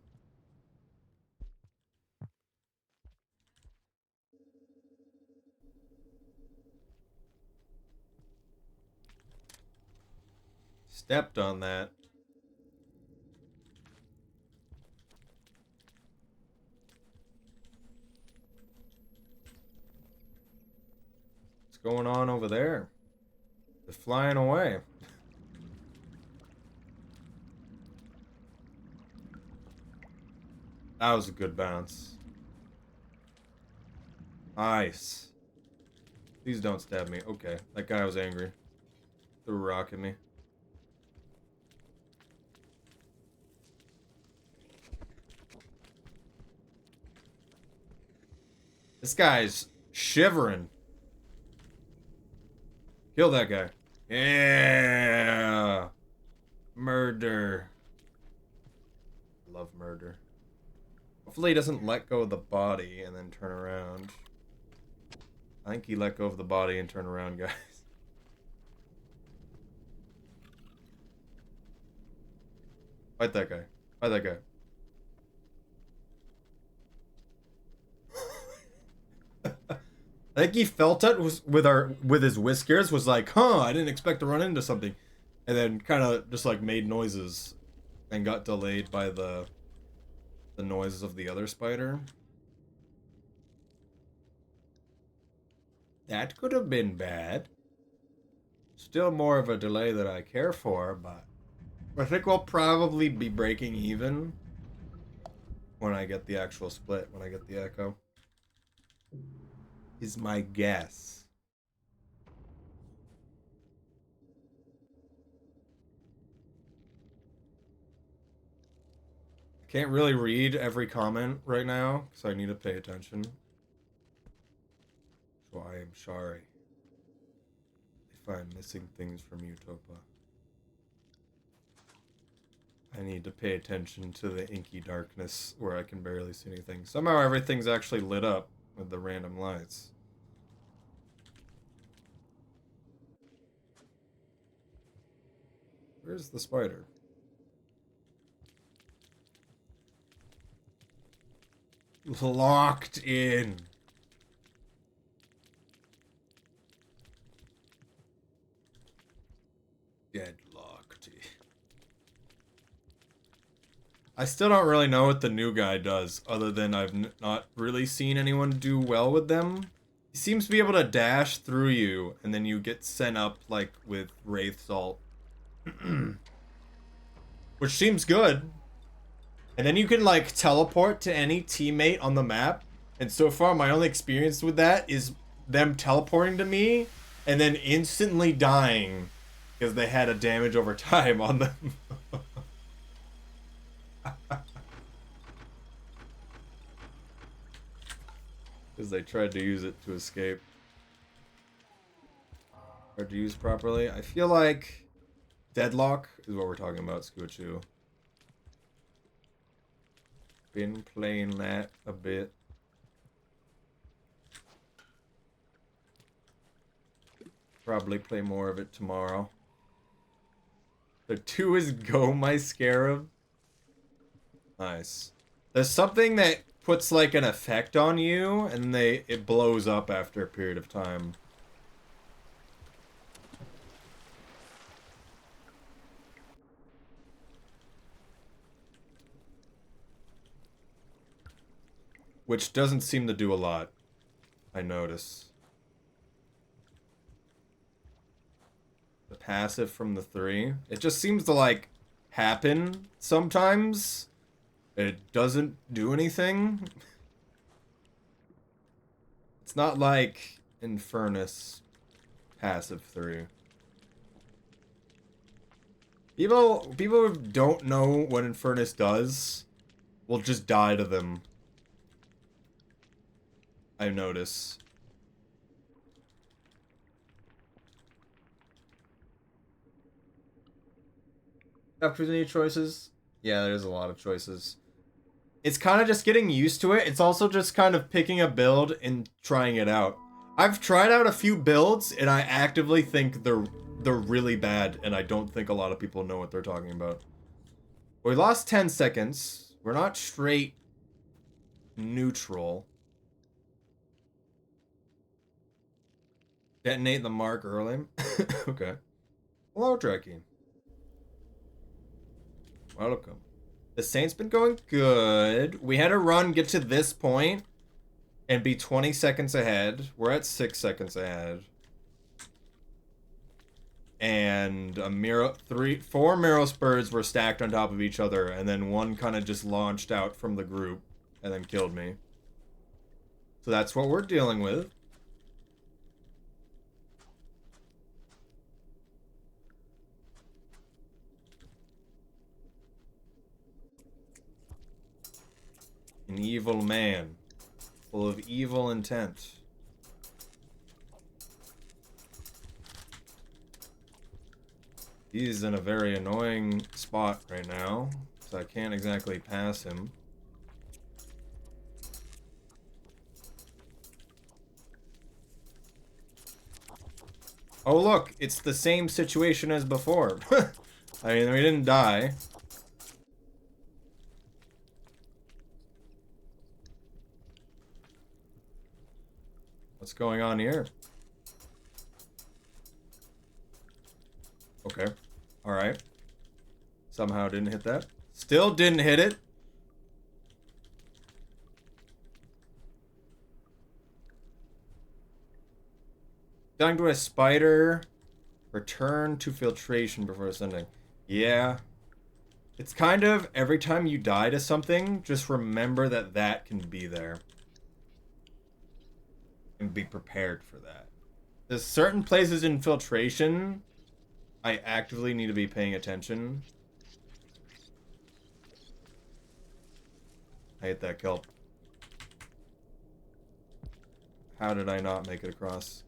Stepped on that. What's going on over there? They're flying away. That was a good bounce. Nice. Please don't stab me. Okay, that guy was angry. Threw a rock at me. This guy's shivering. Kill that guy. Yeah. Murder. Love murder. Hopefully he doesn't let go of the body and then turn around. I think he let go of the body and turn around, guys. Fight that guy. Fight that guy. I think he felt it was with his whiskers, was like, huh, I didn't expect to run into something. And then kind of just like made noises and got delayed by the noises of the other spider. That could have been bad. Still more of a delay that I care for, but I think we'll probably be breaking even when I get the actual split, when I get the echo. Is my guess. Can't really read every comment right now, so I need to pay attention. So I am sorry if I'm missing things from Utopa. I need to pay attention to the inky darkness where I can barely see anything. Somehow everything's actually lit up with the random lights. Where's the spider? Locked in. Deadlocked. I still don't really know what the new guy does, other than I've not really seen anyone do well with them. He seems to be able to dash through you, and then you get sent up, like, with Wraith Salt. Which seems good. And then you can, like, teleport to any teammate on the map. And so far, my only experience with that is them teleporting to me, and then instantly dying, because they had a damage over time on them. Because they tried to use it to escape. Hard to use properly. I feel like deadlock is what we're talking about, Squidchu. Been playing that a bit. Probably play more of it tomorrow. The 2 is Go My Scarab. Nice. There's something that puts like an effect on you, and it blows up after a period of time. Which doesn't seem to do a lot, I notice. The passive from the 3. It just seems to like happen sometimes. It doesn't do anything. It's not like Infernus passive 3. People who don't know what Infernus does will just die to them. I notice. After the new choices? Yeah, there's a lot of choices. It's kind of just getting used to it. It's also just kind of picking a build and trying it out. I've tried out a few builds, and I actively think they're really bad, and I don't think a lot of people know what they're talking about. We lost 10 seconds. We're not straight neutral. Detonate the mark early. Okay. Hello, Trekkie. Welcome. The Saints been going good. We had a run get to this point and be 20 seconds ahead. We're at 6 seconds ahead. And four Miro Spurs were stacked on top of each other, and then one kind of just launched out from the group and then killed me. So that's what we're dealing with. An evil man, full of evil intent. He's in a very annoying spot right now, so I can't exactly pass him. Oh look, it's the same situation as before. I mean, we didn't die. What's going on here? Okay. Alright. Somehow didn't hit that. Still didn't hit it. Dying to a spider. Return to filtration before ascending. Yeah. It's kind of, every time you die to something, just remember that that can be there. And be prepared for that. There's certain places in filtration I actively need to be paying attention. I hate that kelp. How did I not make it across?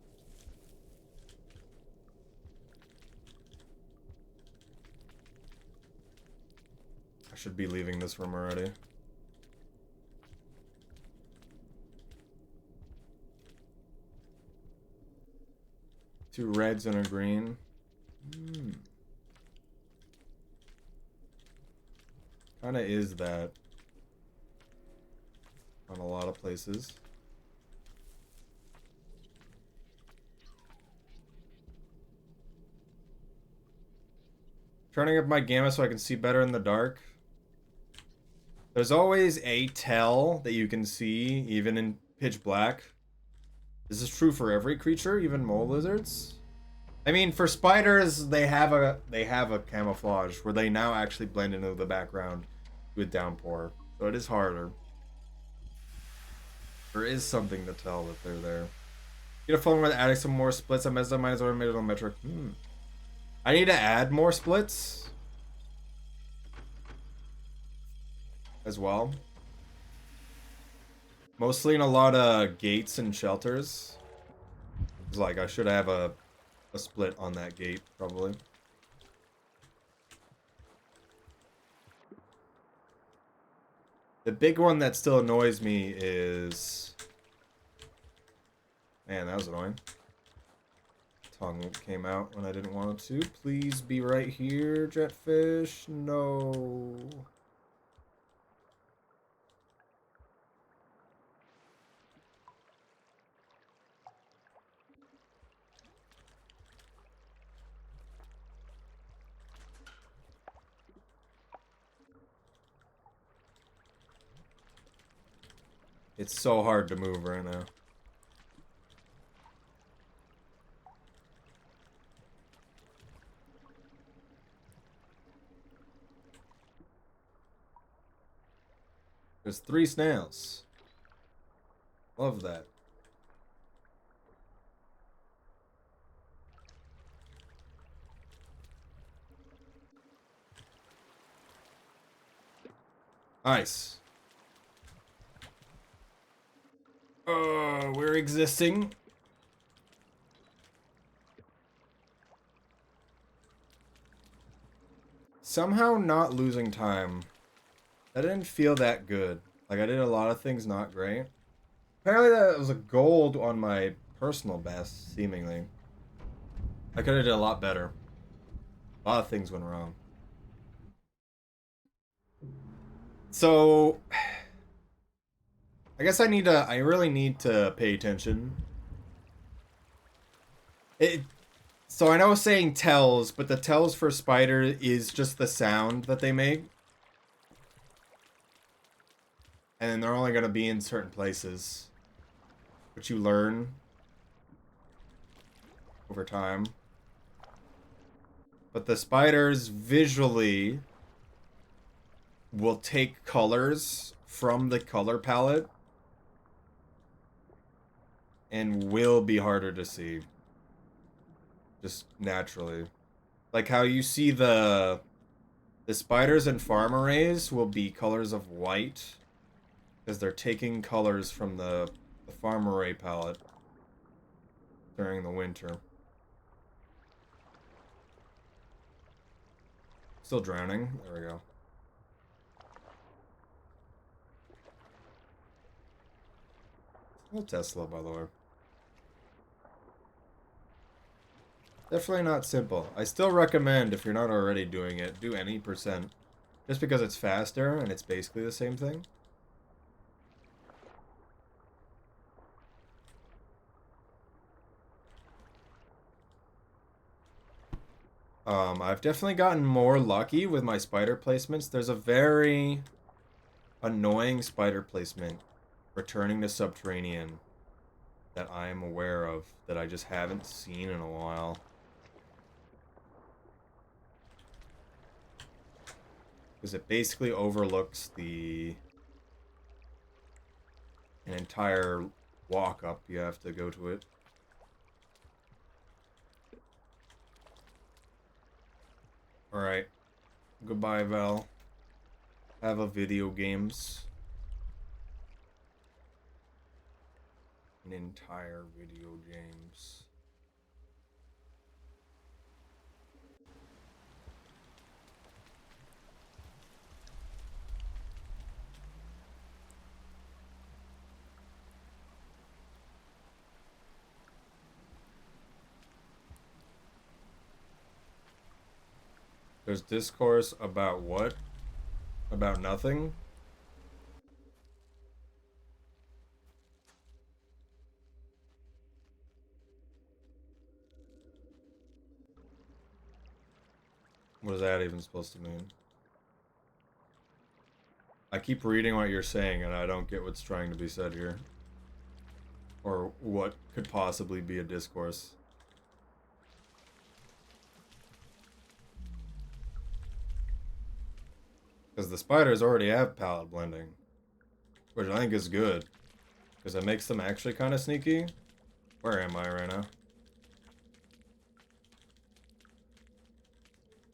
I should be leaving this room already. Two reds and a green. Kinda is that on a lot of places. Turning up my gamma so I can see better in the dark. There's always a tell that you can see, even in pitch black. This is true for every creature, even mole lizards. I mean, for spiders, they have a camouflage where they now actually blend into the background with downpour, so it is harder. There is something to tell that they're there. Get a phone with adding some more splits. I messed up mine as already made it on metric. I need to add more splits as well. Mostly in a lot of gates and shelters. It's like I should have a split on that gate, probably. The big one that still annoys me is... Man, that was annoying. Tongue came out when I didn't want it to. Please be right here, Jetfish. No. It's so hard to move right now. There's 3 snails. Love that. Nice. We're existing. Somehow not losing time That didn't feel that good. Like, I did a lot of things not great. Apparently that was a gold on my personal best, seemingly. I could have did a lot better. A lot of things went wrong. So, I guess I really need to pay attention. It, so I know saying tells, but the tells for spider is just the sound that they make. And they're only going to be in certain places. Which you learn over time. But the spiders visually will take colors from the color palette and will be harder to see. Just naturally. Like how you see the spiders in farm arrays will be colors of white because they're taking colors from the farm array palette during the winter. Still drowning. There we go. Well, Tesla, by the way. Definitely not simple. I still recommend, if you're not already doing it, do any percent. Just because it's faster and it's basically the same thing. I've definitely gotten more lucky with my spider placements. There's a very annoying spider placement returning to Subterranean that I am aware of that I just haven't seen in a while. Because it basically overlooks an entire walk up. You have to go to it. Alright. Goodbye, Val. Have a video games. An entire video games. There's discourse about what? About nothing? What is that even supposed to mean? I keep reading what you're saying and I don't get what's trying to be said here. Or what could possibly be a discourse. Because the spiders already have palette blending. Which I think is good. Because it makes them actually kind of sneaky. Where am I right now?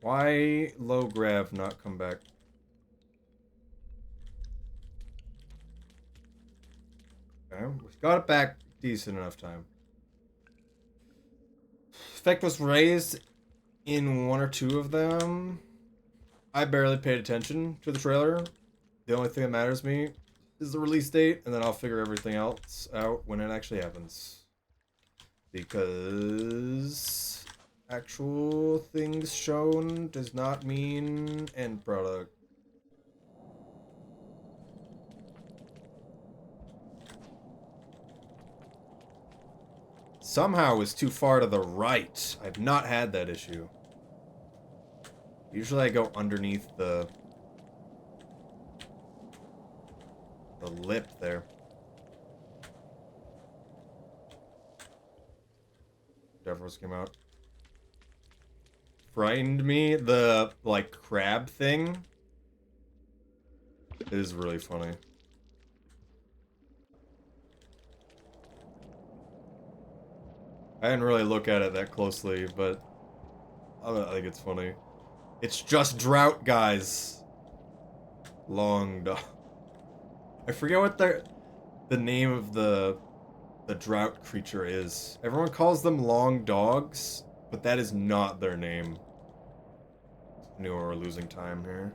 Why low grav not come back? Okay, we've got it back decent enough time. Effect was raised in one or two of them. I barely paid attention to the trailer. The only thing that matters to me is the release date, and then I'll figure everything else out when it actually happens. Because actual things shown does not mean end product. Somehow it's too far to the right. I've not had that issue. Usually I go underneath the lip there. Devils came out. Frightened me. The, like, crab thing is really funny. I didn't really look at it that closely, but I think it's funny. It's just drought, guys. Long dog. I forget what the name of the drought creature is. Everyone calls them long dogs, but that is not their name. I knew we were losing time here.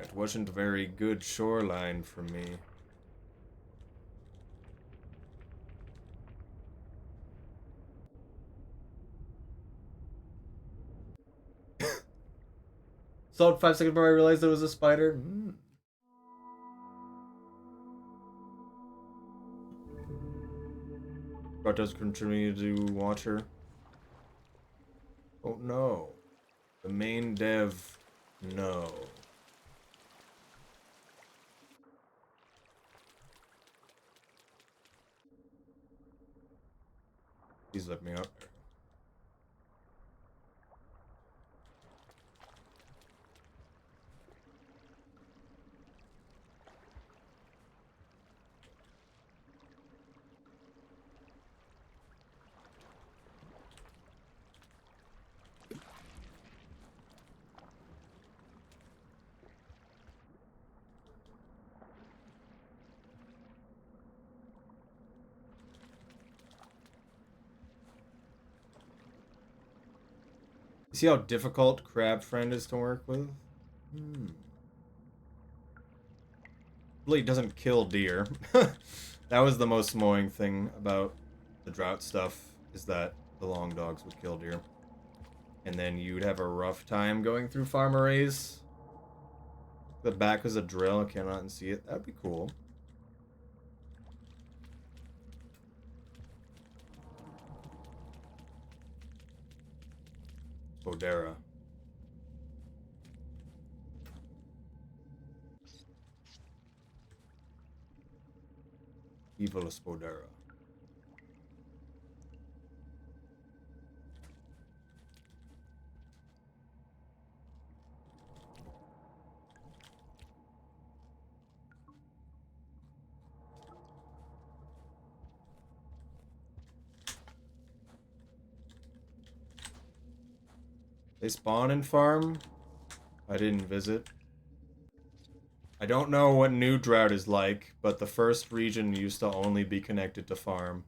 It wasn't a very good shoreline for me. Saw it 5 seconds before I realized it was a spider. But does continue to water. Oh no. The main dev, no. Please let me up. See how difficult Crab Friend is to work with? Really doesn't kill deer. That was the most annoying thing about the drought stuff, is that the long dogs would kill deer. And then you'd have a rough time going through farm arrays. The back was a drill, I cannot see it. That'd be cool. Spodera. Evil Spodera. They spawn in farm? I didn't visit. I don't know what new drought is like, but the first region used to only be connected to farm.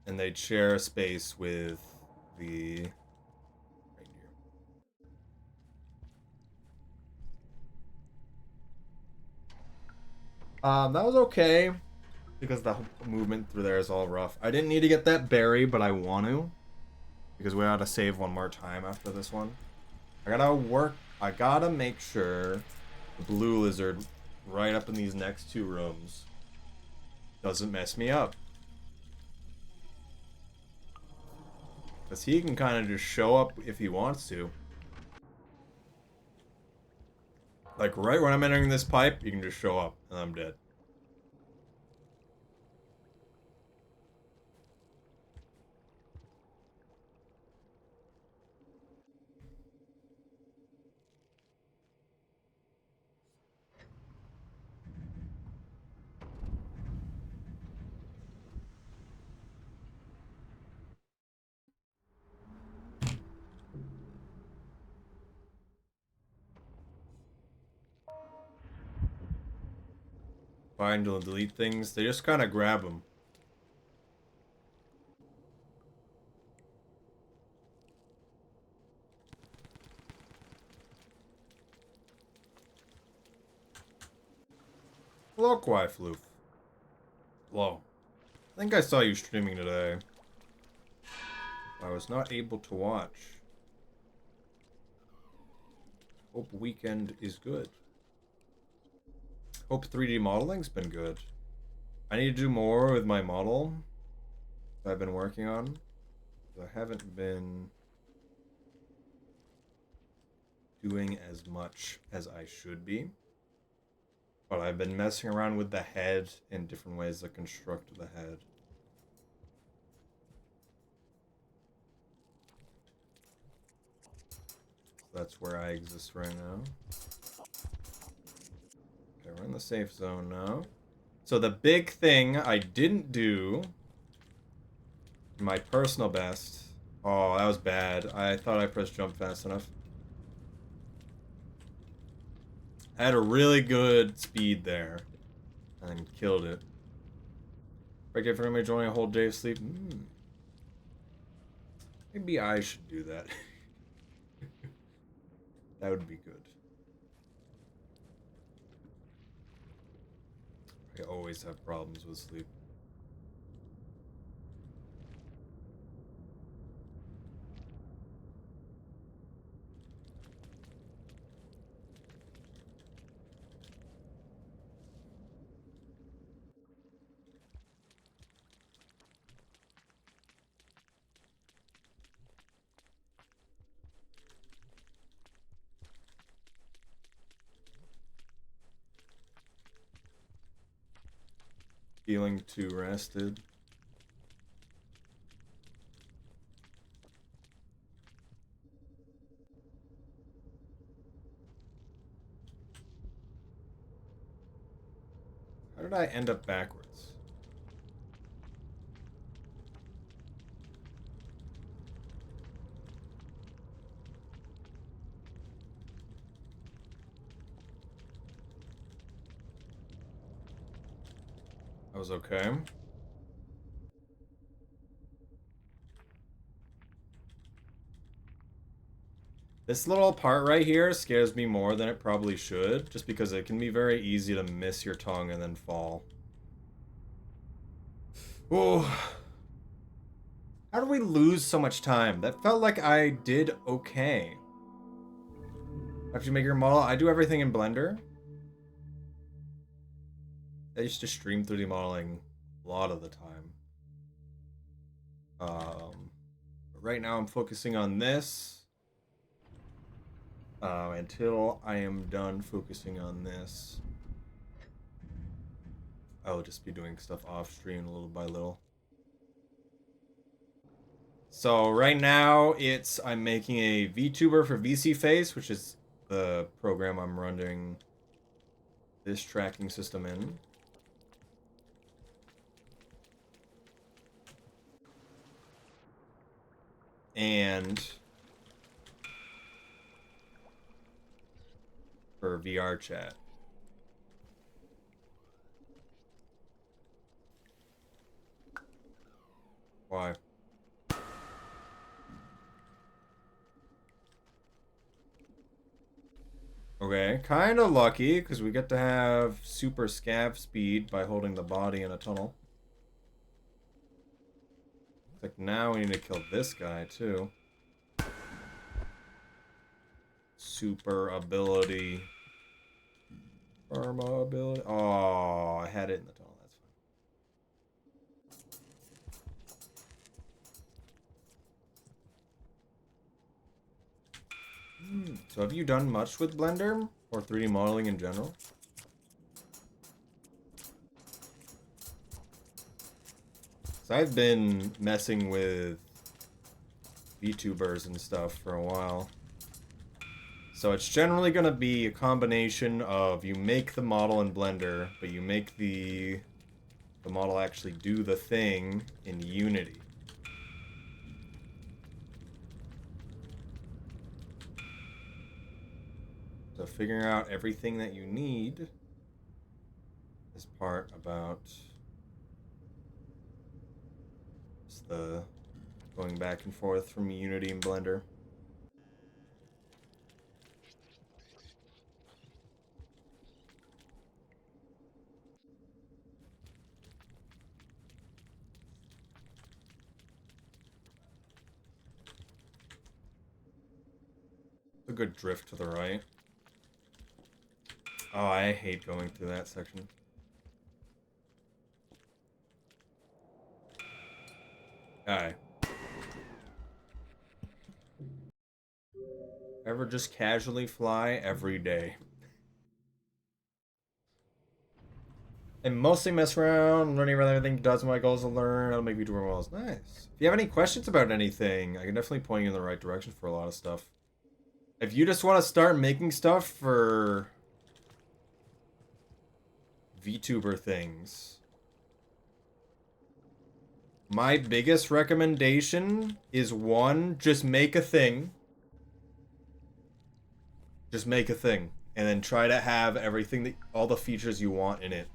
And they'd share a space with the reindeer. That was okay, because the movement through there is all rough. I didn't need to get that berry, but I want to, because we gotta save one more time after this one. I gotta make sure the blue lizard right up in these next 2 rooms doesn't mess me up. Because he can kind of just show up if he wants to. Like, right when I'm entering this pipe, he can just show up, and I'm dead. Find and delete things, they just kind of grab them. Hello, Floof. Hello. I think I saw you streaming today. I was not able to watch. Hope weekend is good. Hope 3D modeling's been good. I need to do more with my model that I've been working on. I haven't been doing as much as I should be. But I've been messing around with the head in different ways to construct the head. That's where I exist right now. Okay, we're in the safe zone now. So the big thing I didn't do, my personal best. Oh, that was bad. I thought I pressed jump fast enough. I had a really good speed there. And killed it. Break it for me enjoying a whole day of sleep. Maybe I should do that. That would be good. I always have problems with sleep. Feeling too rested. How did I end up backwards? That was okay. This little part right here scares me more than it probably should, just because it can be very easy to miss your tongue and then fall. Oh. How do we lose so much time? That felt like I did okay. After you make your model, I do everything in Blender. I used to stream 3D modeling a lot of the time. But right now I'm focusing on this. Until I am done focusing on this, I'll just be doing stuff off stream little by little. So right now I'm making a VTuber for VC Face, which is the program I'm running this tracking system in. And for VR chat. Why? Okay, kind of lucky, because we get to have super scav speed by holding the body in a tunnel. Like now we need to kill this guy, too. Super ability. Pharma ability. Oh, I had it in the tunnel. That's fine. So have you done much with Blender? Or 3D modeling in general? So I've been messing with VTubers and stuff for a while. So it's generally going to be a combination of you make the model in Blender, but you make the model actually do the thing in Unity. So figuring out everything that you need is part about the going back and forth from Unity and Blender. A good drift to the right. Oh, I hate going through that section. Alright. Ever just casually fly every day. And mostly mess around, learning about everything, does my goals to learn, how to make VTuber models. Nice. If you have any questions about anything, I can definitely point you in the right direction for a lot of stuff. If you just want to start making stuff for VTuber things, my biggest recommendation is one, just make a thing. Just make a thing. And then try to have everything, all the features you want in it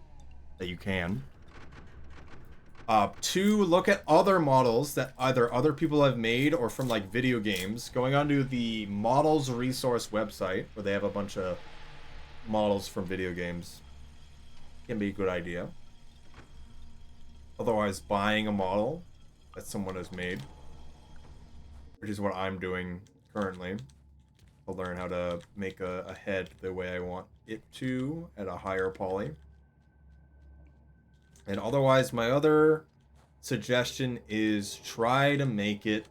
that you can. Two, look at other models that either other people have made or from like video games. Going onto the models resource website where they have a bunch of models from video games can be a good idea. Otherwise, buying a model that someone has made, which is what I'm doing currently. I'll learn how to make a head the way I want it to at a higher poly. And otherwise, my other suggestion is try to make it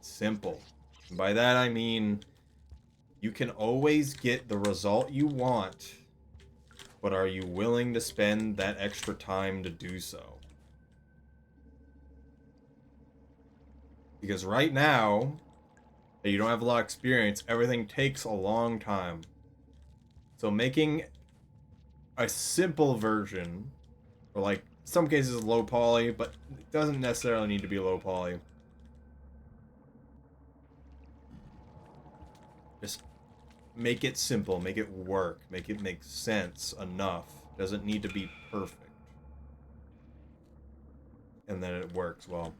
simple. And by that I mean you can always get the result you want, but are you willing to spend that extra time to do so? Because right now, you don't have a lot of experience, everything takes a long time. So making a simple version, or like some cases low poly, but it doesn't necessarily need to be low poly. Just make it simple, make it work, make it make sense enough. Doesn't need to be perfect. And then it works well.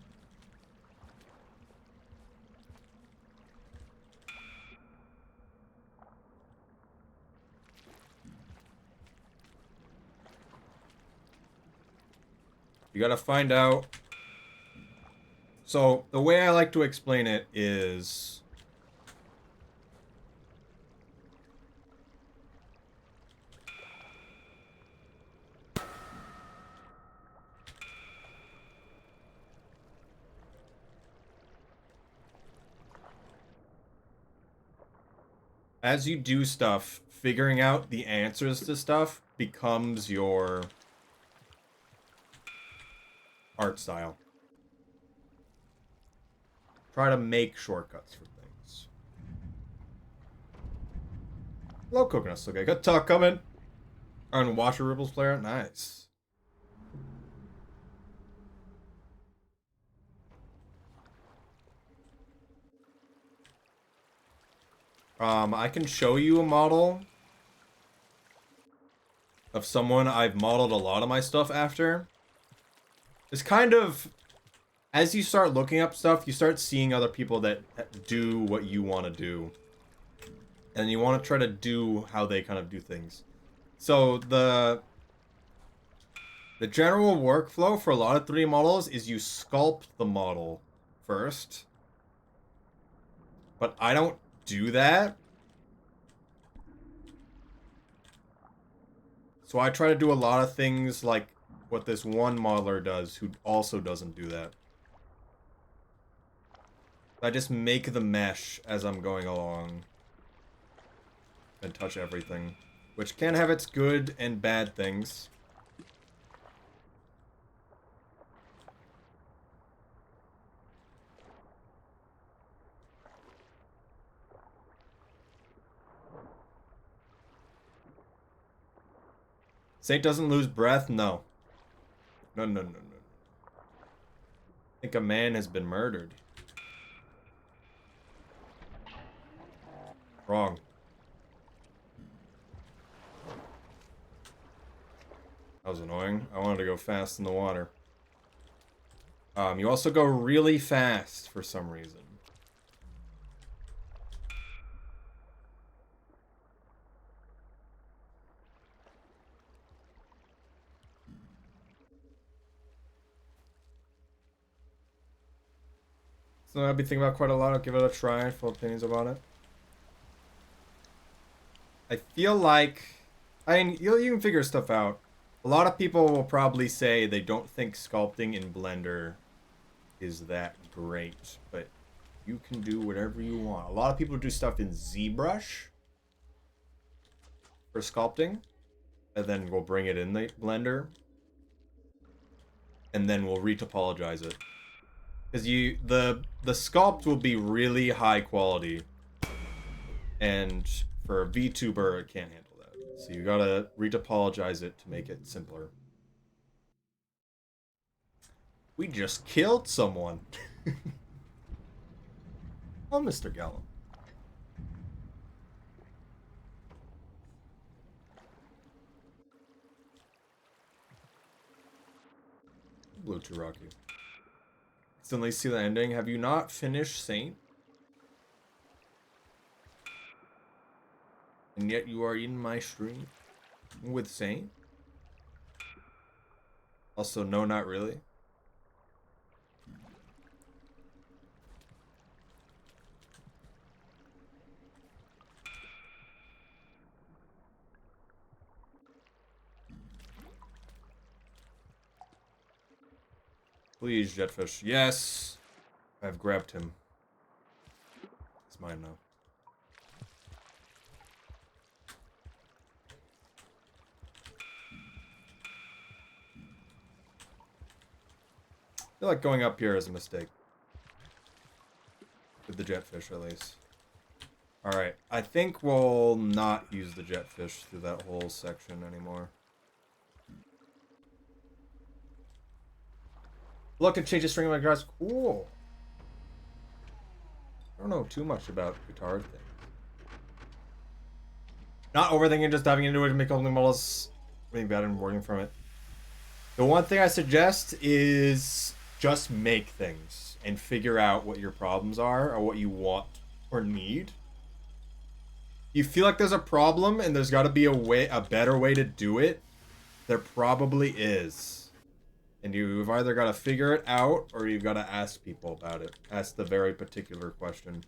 You gotta find out. So, the way I like to explain it is as you do stuff, figuring out the answers to stuff becomes your art style. Try to make shortcuts for things. Hello, Coconuts. Okay, got talk coming. On Washer Ripples player. Nice. I can show you a model of someone I've modeled a lot of my stuff after. It's kind of, as you start looking up stuff, you start seeing other people that do what you want to do. And you want to try to do how they kind of do things. So the general workflow for a lot of 3D models is you sculpt the model first. But I don't do that. So I try to do a lot of things like what this one modeler does who also doesn't do that. I just make the mesh as I'm going along. And touch everything. Which can have its good and bad things. Saint doesn't lose breath? No. No, no, no, no. I think a man has been murdered. Wrong. That was annoying. I wanted to go fast in the water. You also go really fast for some reason. So I'll be thinking about quite a lot. I'll give it a try. Full opinions about it. I feel like, I mean, you can figure stuff out. A lot of people will probably say they don't think sculpting in Blender is that great, but you can do whatever you want. A lot of people do stuff in ZBrush for sculpting, and then we'll bring it in the Blender, and then we'll retopologize it. Because the sculpt will be really high quality, and for a VTuber, it can't handle that. So you gotta retopologize it to make it simpler. We just killed someone. Oh, Mr. Gallum. Blue too rocky. Instantly see the ending. Have you not finished Saint? And yet you are in my stream with Saint? Also, no, not really. Please, Jetfish. Yes! I've grabbed him. It's mine now. I feel like going up here is a mistake. With the Jetfish, at least. Alright, I think we'll not use the Jetfish through that whole section anymore. Look and change the string of my guitars. Cool. I don't know too much about guitar things. Not overthinking, just diving into it and make only models. Being bad and working from it. The one thing I suggest is just make things and figure out what your problems are or what you want or need. You feel like there's a problem and there's got to be a better way to do it. There probably is. And you've either got to figure it out or you've got to ask people about it. Ask the very particular question.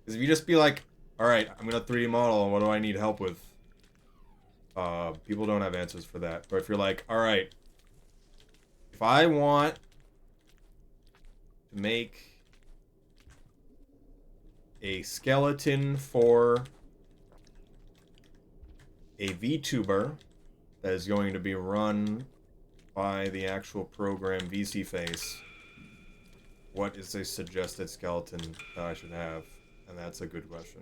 Because if you just be like, alright, I'm going to 3D model and what do I need help with? People don't have answers for that. But if you're like, alright, if I want to make a skeleton for a VTuber that is going to be run by the actual program VC Face, what is a suggested skeleton that I should have? And that's a good question.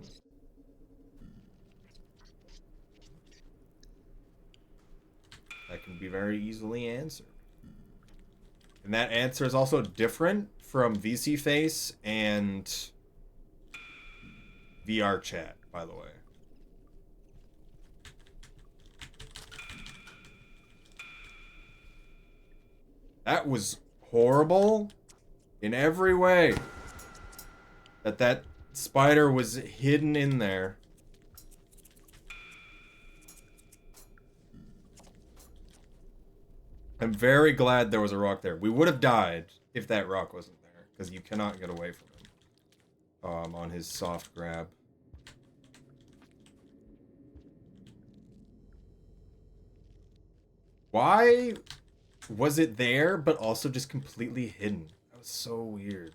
That can be very easily answered. And that answer is also different from VC Face and VR Chat, by the way. That was horrible in every way. That spider was hidden in there. I'm very glad there was a rock there. We would have died if that rock wasn't there, because you cannot get away from him on his soft grab. Why was it there, but also just completely hidden? That was so weird.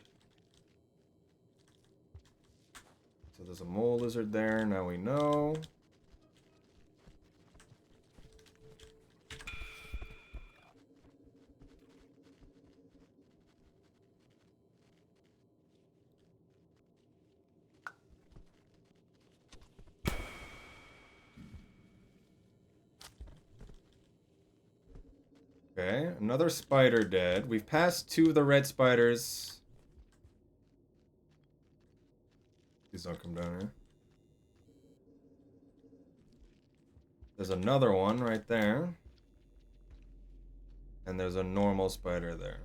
So there's a mole lizard there, now we know. Okay, another spider dead. We've passed 2 of the red spiders. Please don't come down here. There's another one right there. And there's a normal spider there.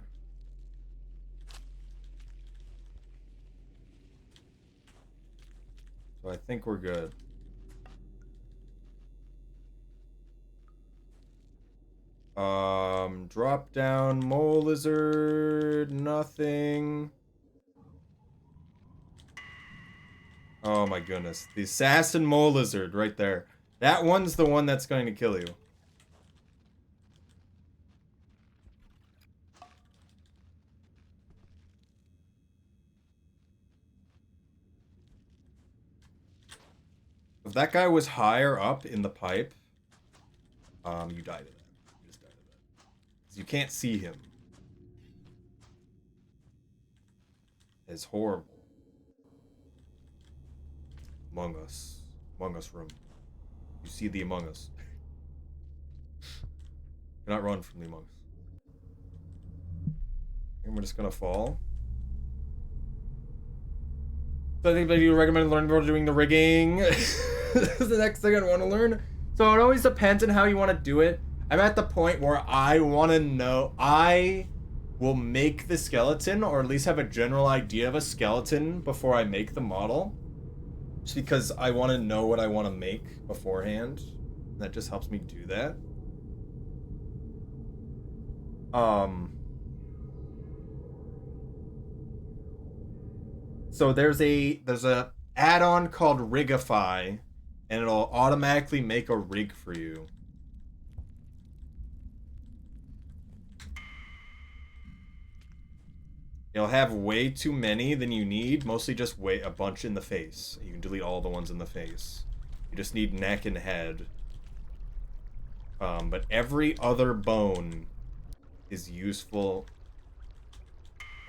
So I think we're good. Drop down, mole lizard, nothing. Oh my goodness. The assassin mole lizard right there. That one's the one that's going to kill you. If that guy was higher up in the pipe, you died of that. You can't see him. It's horrible. Among Us. Among Us room. You see the Among Us. Do not run from the Among Us. And we're just gonna fall. So I think that you recommend learning about doing the rigging. This is the next thing I'd want to learn. So it always depends on how you want to do it. I'm at the point where I want to know, I will make the skeleton, or at least have a general idea of a skeleton before I make the model. Just because I want to know what I want to make beforehand. That just helps me do that. So there's a add-on called Rigify, and it'll automatically make a rig for you. You'll have way too many than you need, mostly just a bunch in the face. You can delete all the ones in the face. You just need neck and head. But every other bone is useful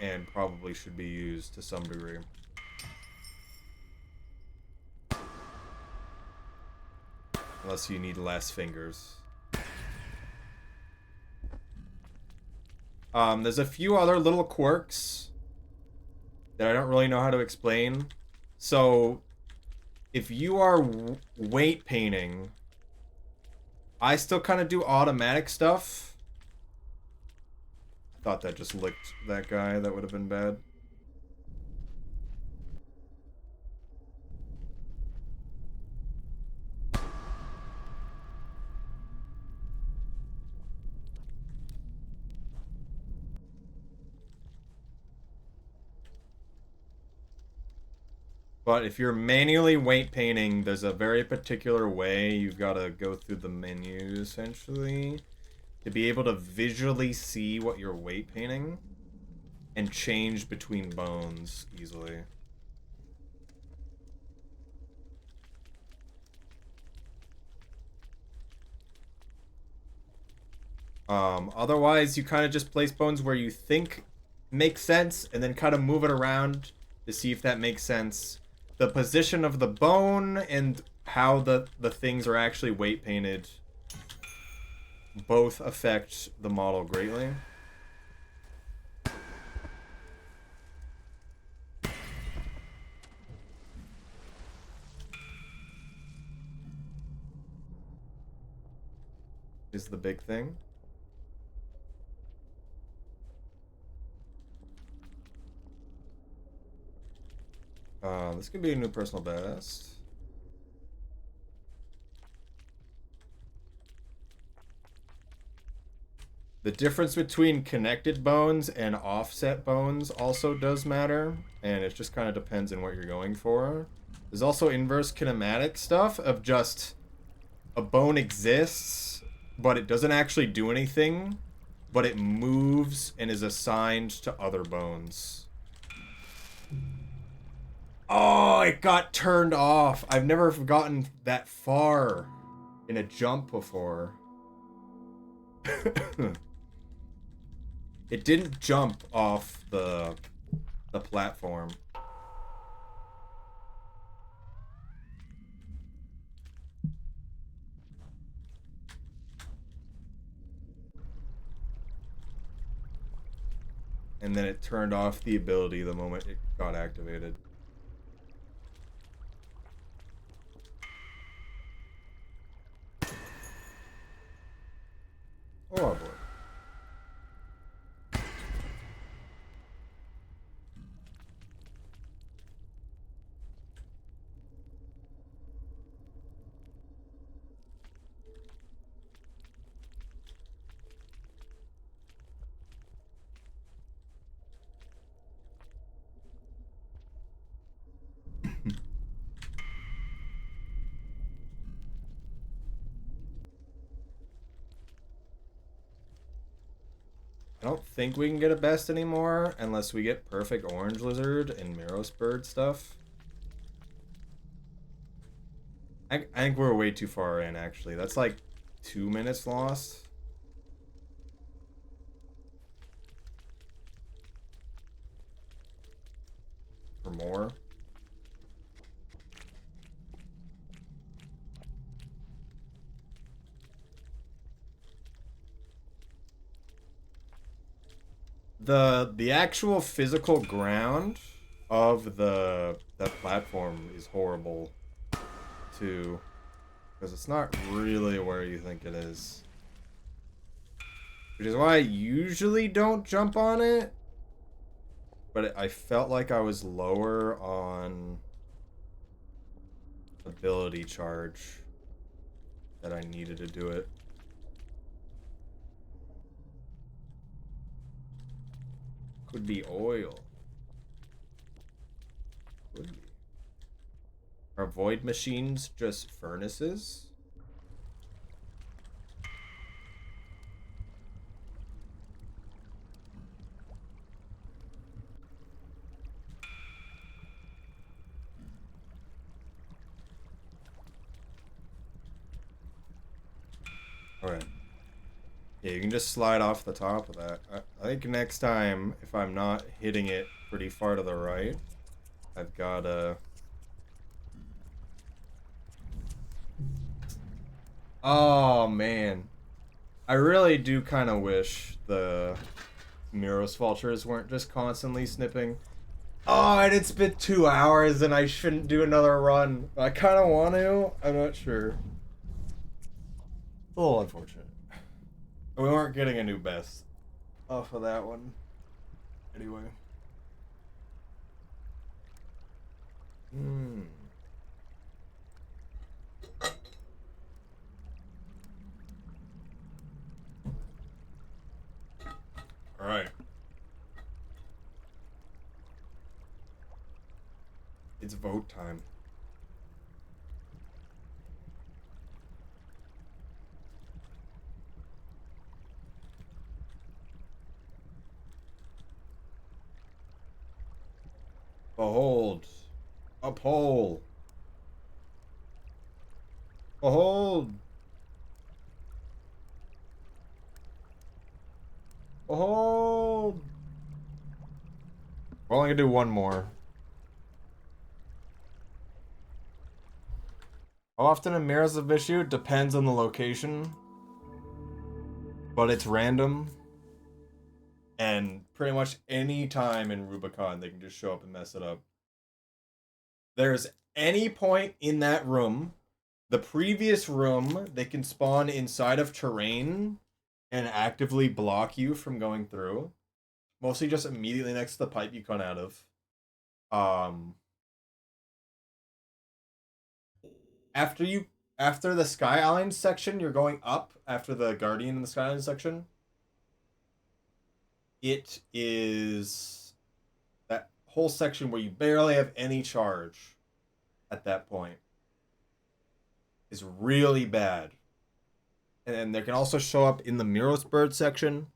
and probably should be used to some degree. Unless you need less fingers. There's a few other little quirks that I don't really know how to explain. So, if you are weight painting, I still kind of do automatic stuff. I thought that just licked that guy. That would have been bad. But if you're manually weight painting, there's a very particular way you've got to go through the menu, essentially, to be able to visually see what you're weight painting and change between bones easily. Otherwise, you kind of just place bones where you think makes sense and then kind of move it around to see if that makes sense. The position of the bone and how the things are actually weight painted both affect the model greatly. Is the big thing. This could be a new personal best. The difference between connected bones and offset bones also does matter, and it just kind of depends on what you're going for. There's also inverse kinematic stuff of just a bone exists, but it doesn't actually do anything, but it moves and is assigned to other bones. Oh, it got turned off. I've never gotten that far in a jump before. It didn't jump off the platform. And then it turned off the ability the moment it got activated. Oh boy. I don't think we can get a best anymore unless we get perfect orange lizard and Miros bird stuff. I think we're way too far in, actually. That's like 2 minutes lost. Or more. The actual physical ground of the platform is horrible too, because it's not really where you think it is. which is why I usually don't jump on it. But I felt like I was lower on ability charge that I needed to do it. Could be oil. Could be. Are void machines just furnaces? Alright. Yeah, you can just slide off the top of that. I think next time, if I'm not hitting it pretty far to the right, I've got a... Oh, man. I really do kind of wish the Miros vultures weren't just constantly snipping. Oh, and it's been 2 hours and I shouldn't do another run. I kind of want to. I'm not sure. A little unfortunate. We weren't getting a new best off of that one. Anyway. Hmm. Alright. It's vote time. Behold. Uphold. Behold. Behold. We're only gonna do one more. How often in Mirrors of Issue depends on the location, but it's random. And pretty much any time in Rubicon, they can just show up and mess it up. There's any point in that room, the previous room, they can spawn inside of terrain and actively block you from going through. Mostly just immediately next to the pipe you come out of. Um, after the Sky Island section, you're going up after the Guardian in the Sky Island section. It is that whole section where you barely have any charge at that point is really bad. And then they can also show up in the Miros Bird section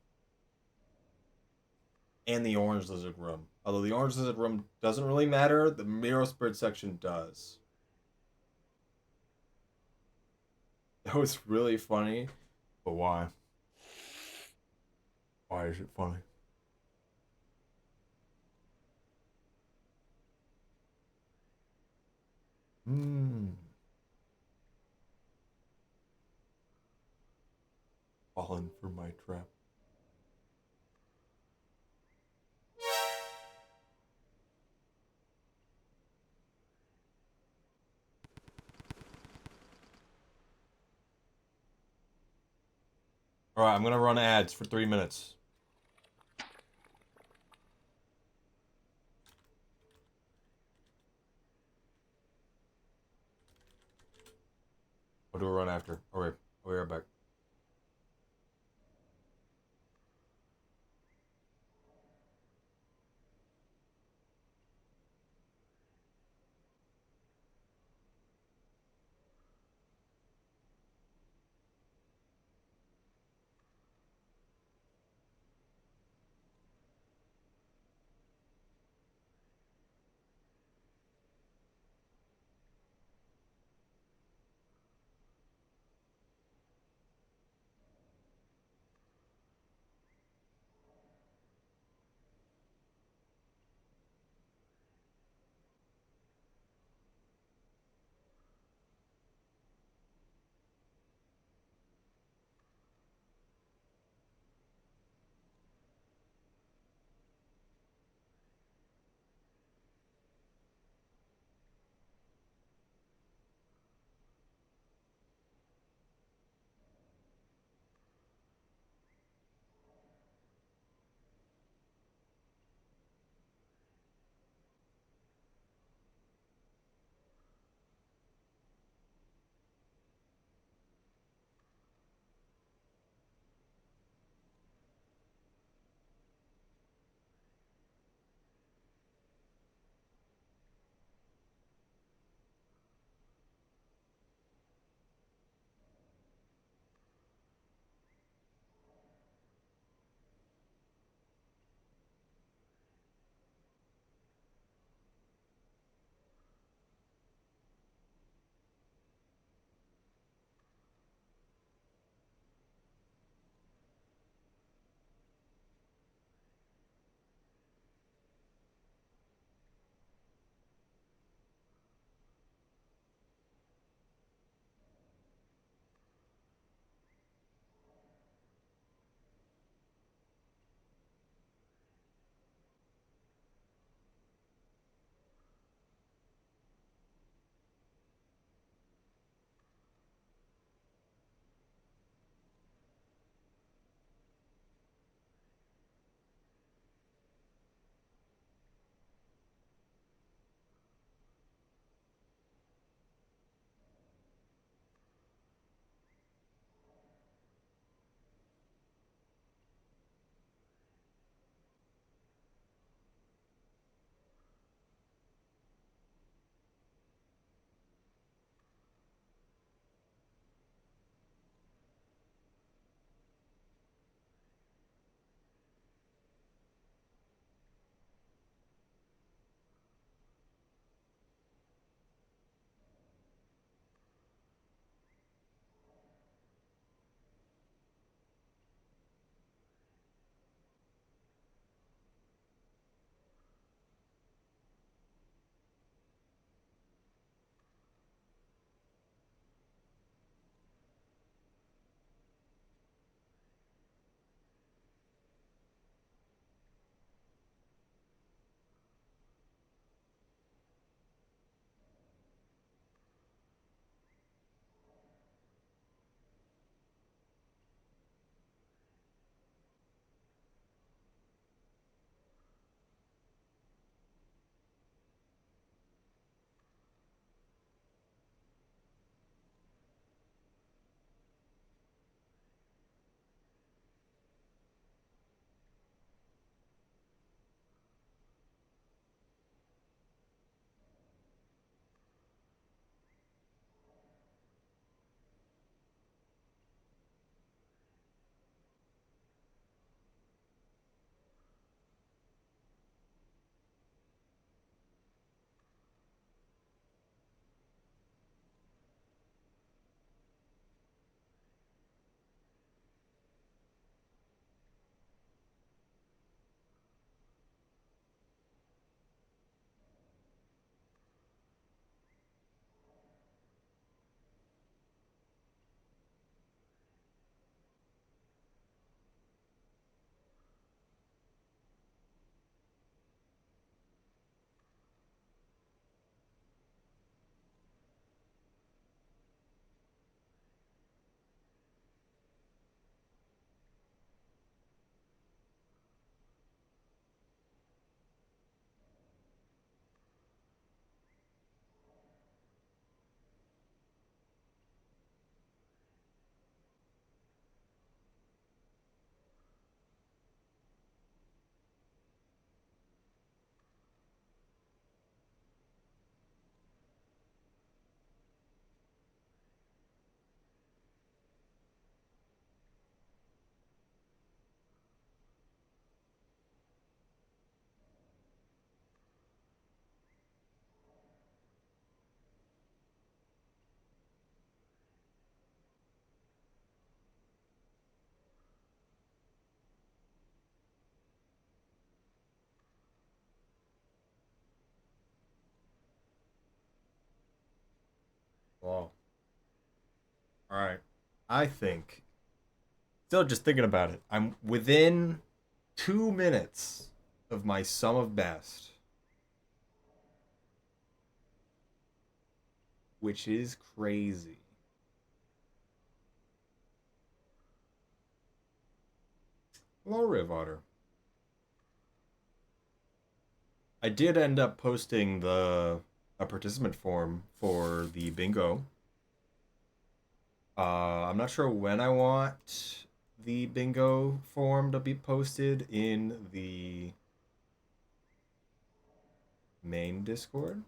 and the Orange Lizard room. Although the Orange Lizard room doesn't really matter, the Miros Bird section does. That was really funny. But why? Why is it funny? Hmm. Fallen for my trap. Alright, I'm gonna run ads for 3 minutes. What do we run after? Alright, I'll be right back. I think, still just thinking about it, I'm within 2 minutes of my sum of best, which is crazy. Hello, Riv Otter. I did end up posting a participant form for the bingo. I'm not sure when I want the bingo form to be posted in the main Discord,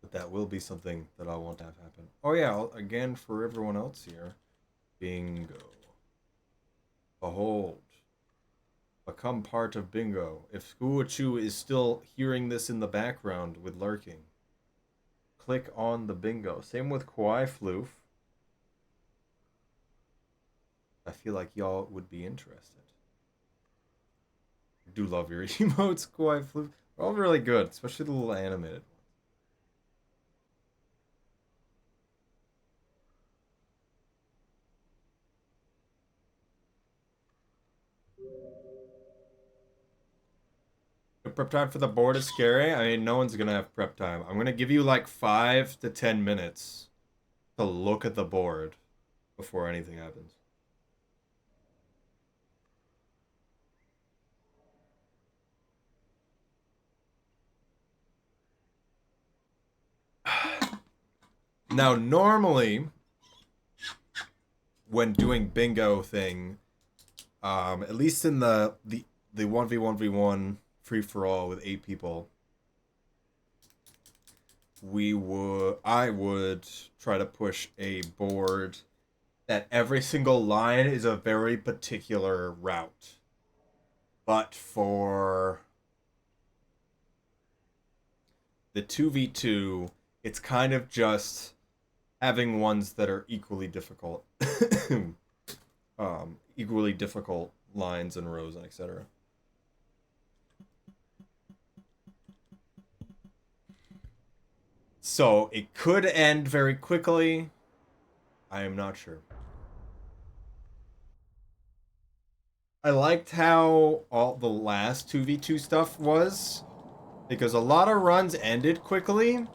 but that will be something that I'll want to have happen. Oh yeah, again for everyone else here, bingo. Behold, become part of bingo. If Skuachu is still hearing this in the background with lurking, click on the bingo. Same with Kawaii Floof. I feel like y'all would be interested. I do love your emotes, Kawaii Floof. They're all really good, especially the little animated ones. Prep time for the board is scary. I mean, no one's gonna have prep time. I'm gonna give you like 5 to 10 minutes to look at the board before anything happens. Now, normally, when doing bingo thing, at least in the 1v1v1 free for all with 8 people, I would try to push a board that every single line is a very particular route. But for the 2v2, it's kind of just having ones that are equally difficult. Equally difficult lines and rows and etc. So it could end very quickly. I am not sure. I liked how all the last 2v2 stuff was, because a lot of runs ended quickly,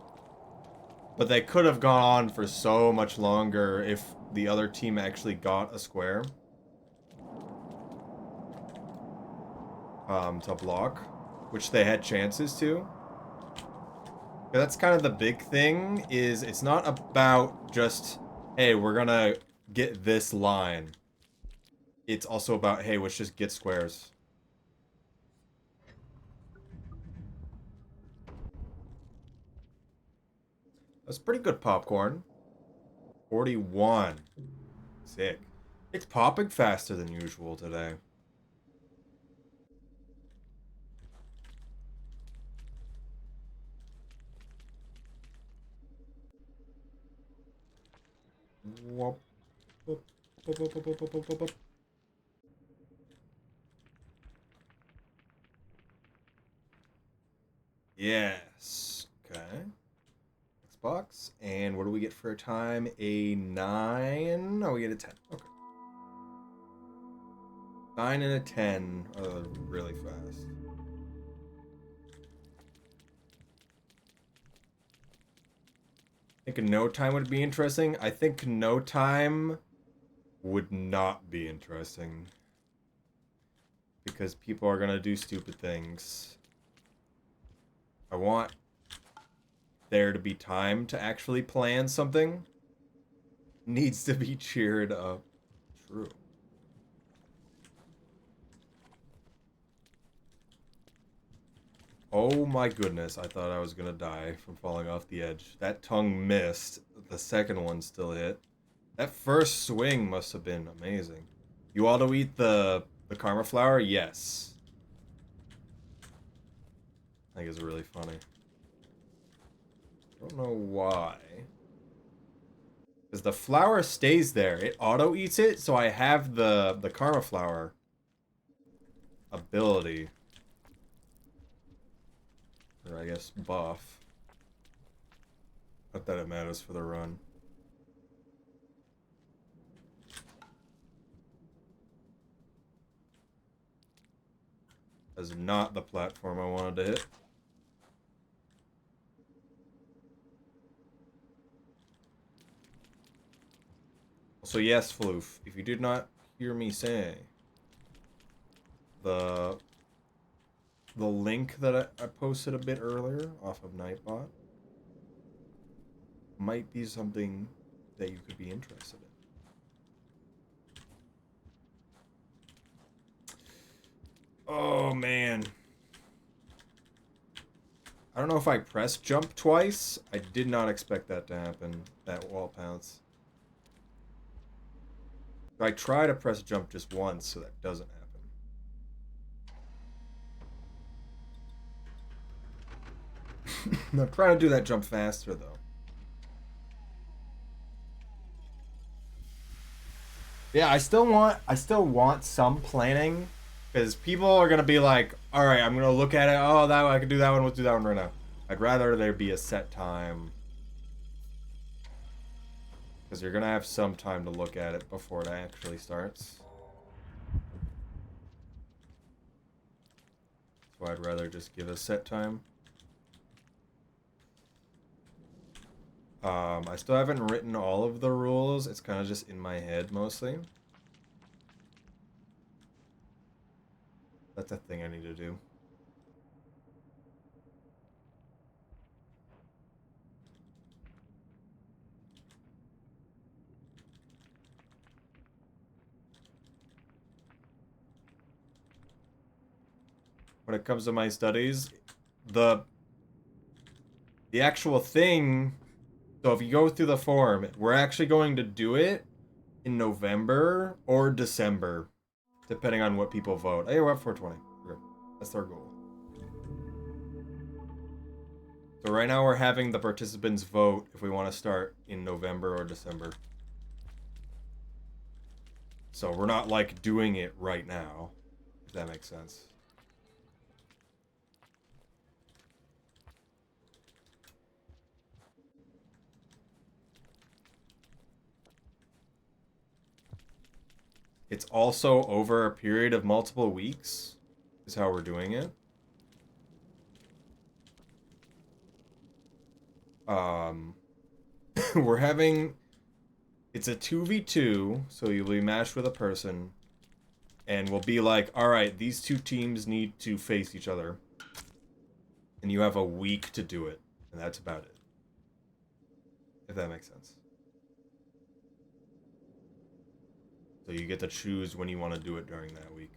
but they could have gone on for so much longer if the other team actually got a square to block, which they had chances to. That's kind of the big thing, is it's not about just, hey, we're gonna get this line. It's also about, hey, let's just get squares. That's pretty good popcorn. 41. Sick. It's popping faster than usual today. Whoop. Whoop. Whoop, whoop, whoop, whoop, whoop, whoop. Yes. Okay. Xbox. And what do we get for a time? A 9? Oh, we get a 10. Okay. 9 and a 10 are really fast. I think no time would be interesting. I think no time would not be interesting. Because people are gonna do stupid things. I want there to be time to actually plan something. Needs to be cheered up. True. Oh my goodness, I thought I was gonna die from falling off the edge. That tongue missed. The second one still hit. That first swing must have been amazing. You auto eat the karma flower? Yes. I think it's really funny. I don't know why. Because the flower stays there. It auto eats it, so I have the karma flower ability. Or I guess buff. Not that it matters for the run. is not the platform I wanted to hit. So yes, Floof, if you did not hear me say, the link that I posted a bit earlier off of Nightbot might be something that you could be interested in. Oh man. I don't know if I pressed jump twice. I did not expect that to happen, that wall pounce. I try to press jump just once so that doesn't happen. I'm trying to do that jump faster though. Yeah, I still want some planning, because people are gonna be like, all right, I'm gonna look at it. Oh, that I can do that one. Let's do that one right now. I'd rather there be a set time, because you're gonna have some time to look at it before it actually starts. So I'd rather just give a set time. I still haven't written all of the rules. It's kind of just in my head mostly. That's a thing I need to do. When it comes to my studies, the actual thing, so if you go through the form, we're actually going to do it in November or December, depending on what people vote. Hey, we're up 420. That's our goal. So right now we're having the participants vote if we want to start in November or December. So we're not like doing it right now, if that makes sense. It's also over a period of multiple weeks, is how we're doing it. We're having, it's a 2v2, so you'll be matched with a person, and we'll be like, all right, these two teams need to face each other, and you have a week to do it, and that's about it. If that makes sense. So you get to choose when you want to do it during that week.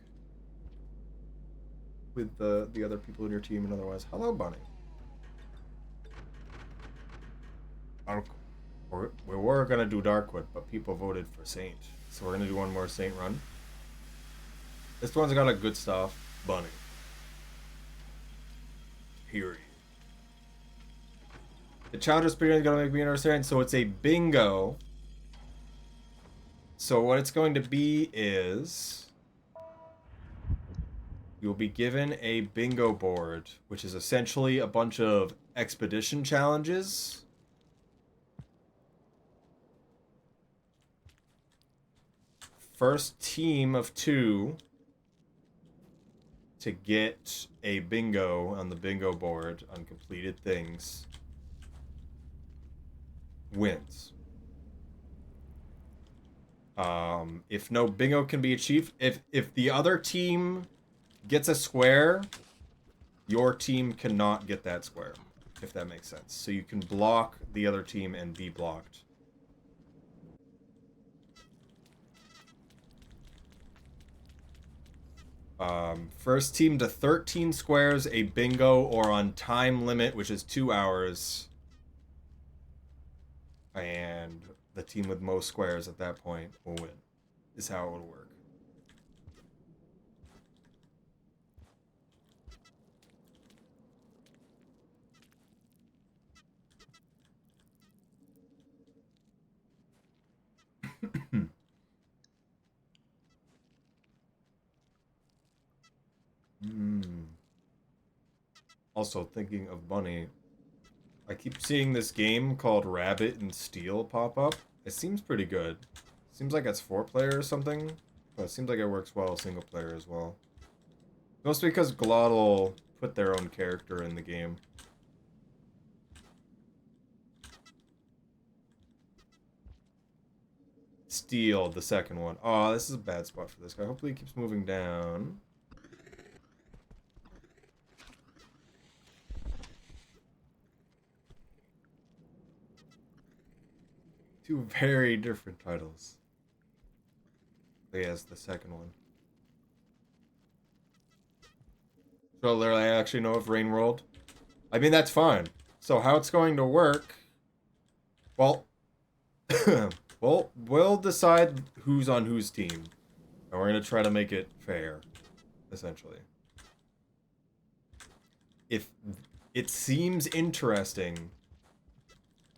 With the other people in your team and otherwise. Hello, Bunny. We were gonna do Darkwood, but people voted for Saint. So we're gonna do one more Saint run. This one's got a good stuff. Bunny. Period. The challenge is pretty gonna make me understand. So it's a bingo. So what it's going to be is you'll be given a bingo board, which is essentially a bunch of expedition challenges. First team of 2 to get a bingo on the bingo board on completed things wins. If no bingo can be achieved, if the other team gets a square, your team cannot get that square, if that makes sense. So you can block the other team and be blocked. First team to 13 squares, a bingo, or on time limit, which is 2 hours. And the team with most squares at that point will win, is how it would work. Also, thinking of Bunny, I keep seeing this game called Rabbit and Steel pop up. It seems pretty good. Seems like it's 4-player or something, but it seems like it works well single player as well. Mostly because Glottal put their own character in the game. Steel, the second one. Oh, this is a bad spot for this guy. Hopefully he keeps moving down. Two very different titles. But yeah, it's the second one. So literally, I actually know of Rain World. I mean, that's fine. So how it's going to work... Well... well, we'll decide who's on whose team. And we're going to try to make it fair, essentially. If it seems interesting,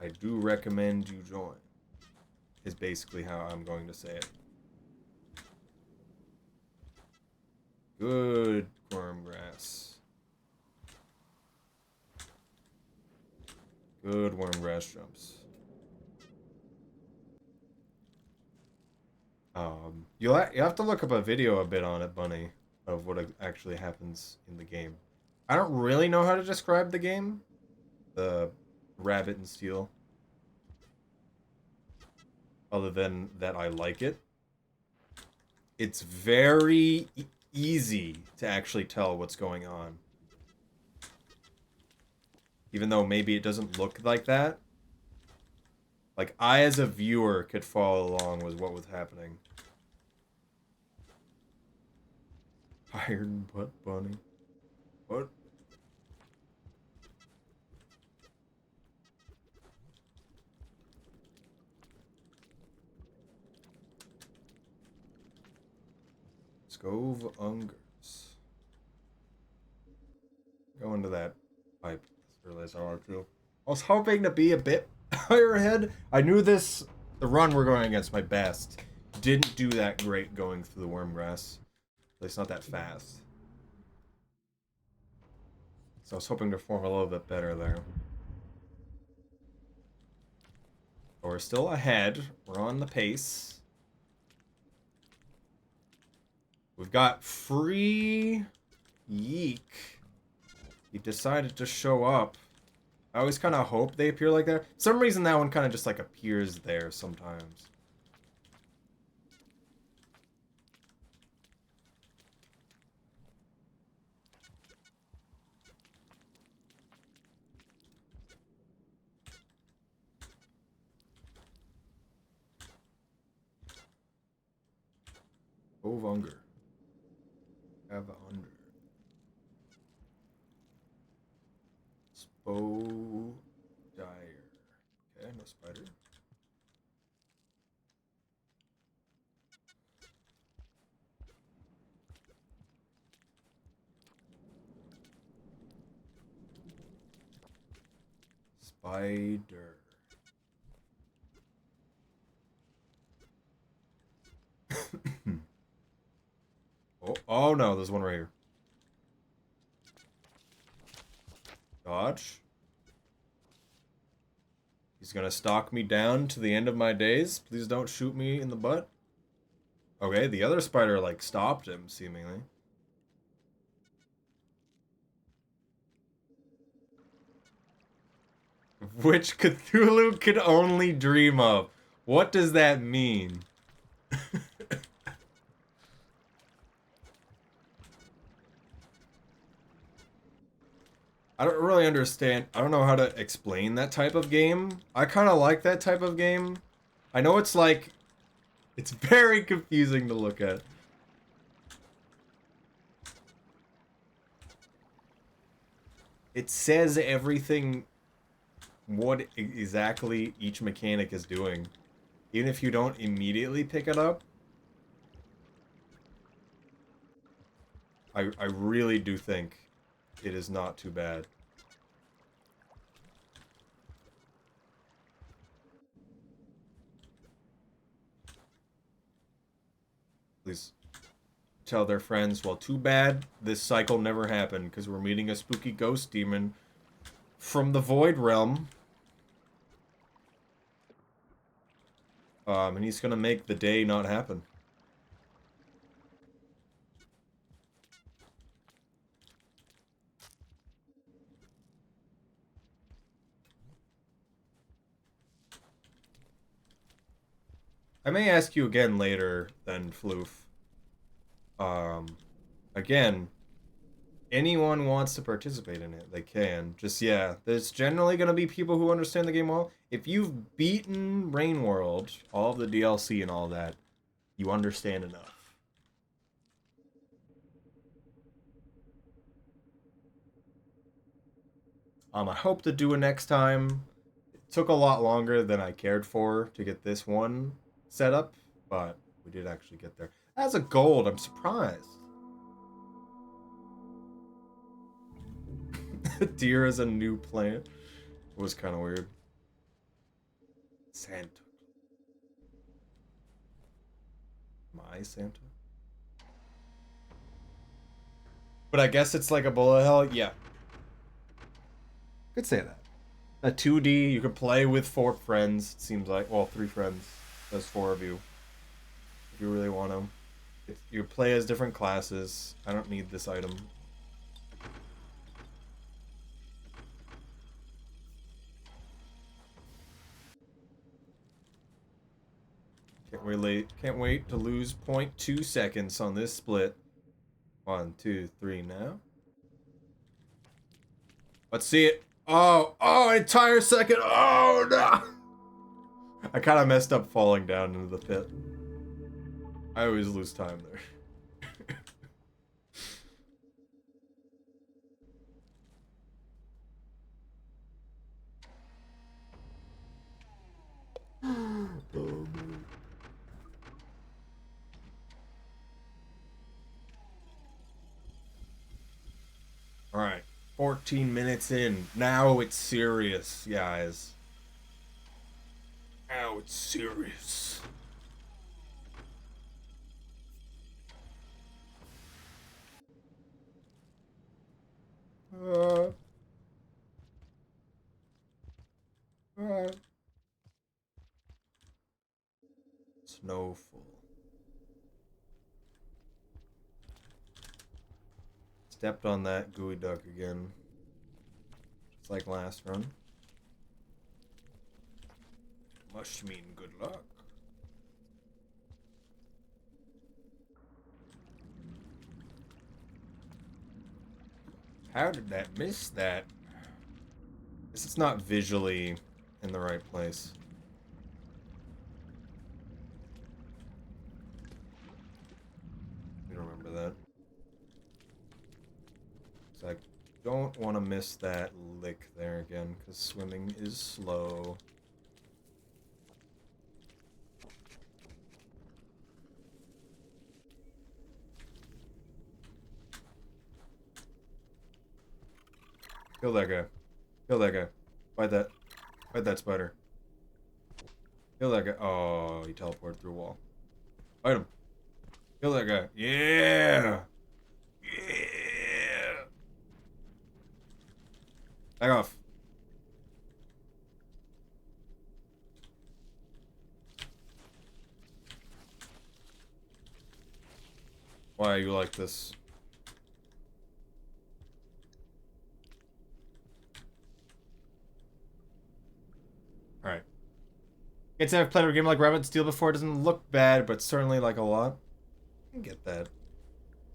I do recommend you join. Is basically how I'm going to say it. Good wormgrass. Good wormgrass jumps. You have to look up a video a bit on it, Bunny, of what actually happens in the game. I don't really know how to describe the game. The Rabbit and Steel. Other than that I like it. It's very easy to actually tell what's going on. Even though maybe it doesn't look like that. Like, I as a viewer could follow along with what was happening. Iron butt bunny. What? Scove Ungers. Go into that pipe. I realized I wanted to. I was hoping to be a bit higher ahead. I knew the run we're going against, my best, didn't do that great going through the wormgrass. At least not that fast. So I was hoping to form a little bit better there. But we're still ahead. We're on the pace. We've got free Yeek. He decided to show up. I always kind of hope they appear like that. For some reason that one kind of just like appears there sometimes. Ove Unger. Have under. Spo Dyer. Okay, no spider. Spider. Oh no, there's one right here. Dodge. He's gonna stalk me down to the end of my days. Please don't shoot me in the butt. Okay, the other spider, like, stopped him, seemingly. Which Cthulhu could only dream of. What does that mean? I don't really understand. I don't know how to explain that type of game. I kind of like that type of game. I know it's like... It's very confusing to look at. It says everything... What exactly each mechanic is doing. Even if you don't immediately pick it up. I really do think it is not too bad. Please tell their friends, well, too bad this cycle never happened because we're meeting a spooky ghost demon from the Void Realm. And he's gonna make the day not happen. I may ask you again later, then, Floof. Um, again, anyone wants to participate in it, they can. Just, yeah, there's generally going to be people who understand the game well. If you've beaten Rain World, all of the DLC and all that, you understand enough. I hope to do it next time. It took a lot longer than I cared for to get this one set up, but we did actually get there. That's a gold, I'm surprised. Deer is a new plant. It was kind of weird. Santa. My Santa? But I guess it's like a bullet hell. Yeah. Could say that. A 2D, you could play with 4 friends, it seems like. Well, 3 friends. There's 4 of you. If you really want to. If you play as different classes. I don't need this item. Can't wait to lose 0.2 seconds on this split. 1, 2, 3 now. Let's see it. Oh, entire second. Oh, no. I kind of messed up falling down into the pit. I always lose time there. Oh, man. All right, 14 minutes in. Now it's serious, guys. Now it's serious. Uh, Snowfall. Stepped on that gooey duck again. It's like last run. Must mean good luck. How did that miss that? Guess it's not visually in the right place. You remember that. So I don't want to miss that lick there again, because swimming is slow. Kill that guy. Kill that guy. Fight that. Fight that spider. Kill that guy. Oh, he teleported through a wall. Fight him. Kill that guy. Yeah! Yeah! Back off. Why are you like this? Alright. Can't say I've played a game like Rabbit Steel before. It doesn't look bad, but certainly like a lot. I can get that.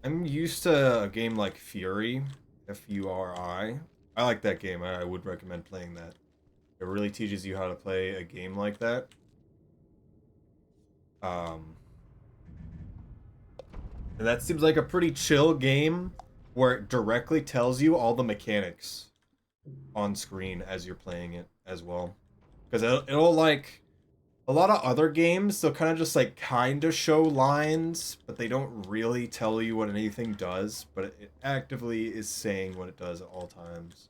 I'm used to a game like Fury, F-U-R-I. I like that game. I would recommend playing that. It really teaches you how to play a game like that. And that seems like a pretty chill game where it directly tells you all the mechanics on screen as you're playing it as well. Because it'll like a lot of other games, they'll kind of just like kind of show lines, but they don't really tell you what anything does, but it actively is saying what it does at all times.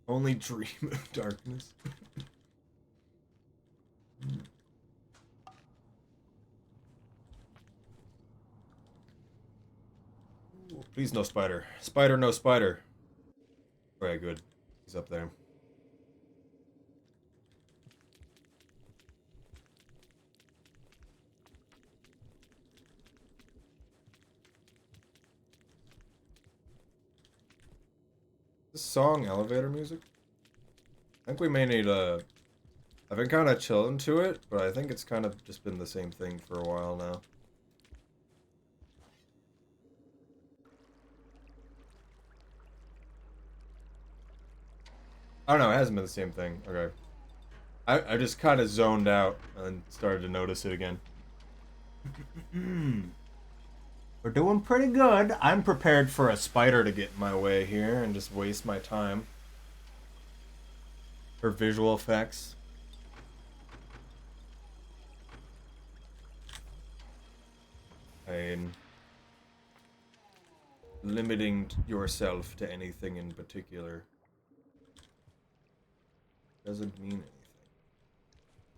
Only dream of darkness. Please no spider. Spider, no spider. Alright, good. He's up there. This song elevator music? I think we may need a... I've been kind of chilling to it, but I think it's kind of just been the same thing for a while now. I don't know, it hasn't been the same thing. Okay. I just kind of zoned out and started to notice it again. We're doing pretty good. I'm prepared for a spider to get in my way here and just waste my time. For visual effects. And limiting yourself to anything in particular doesn't mean anything.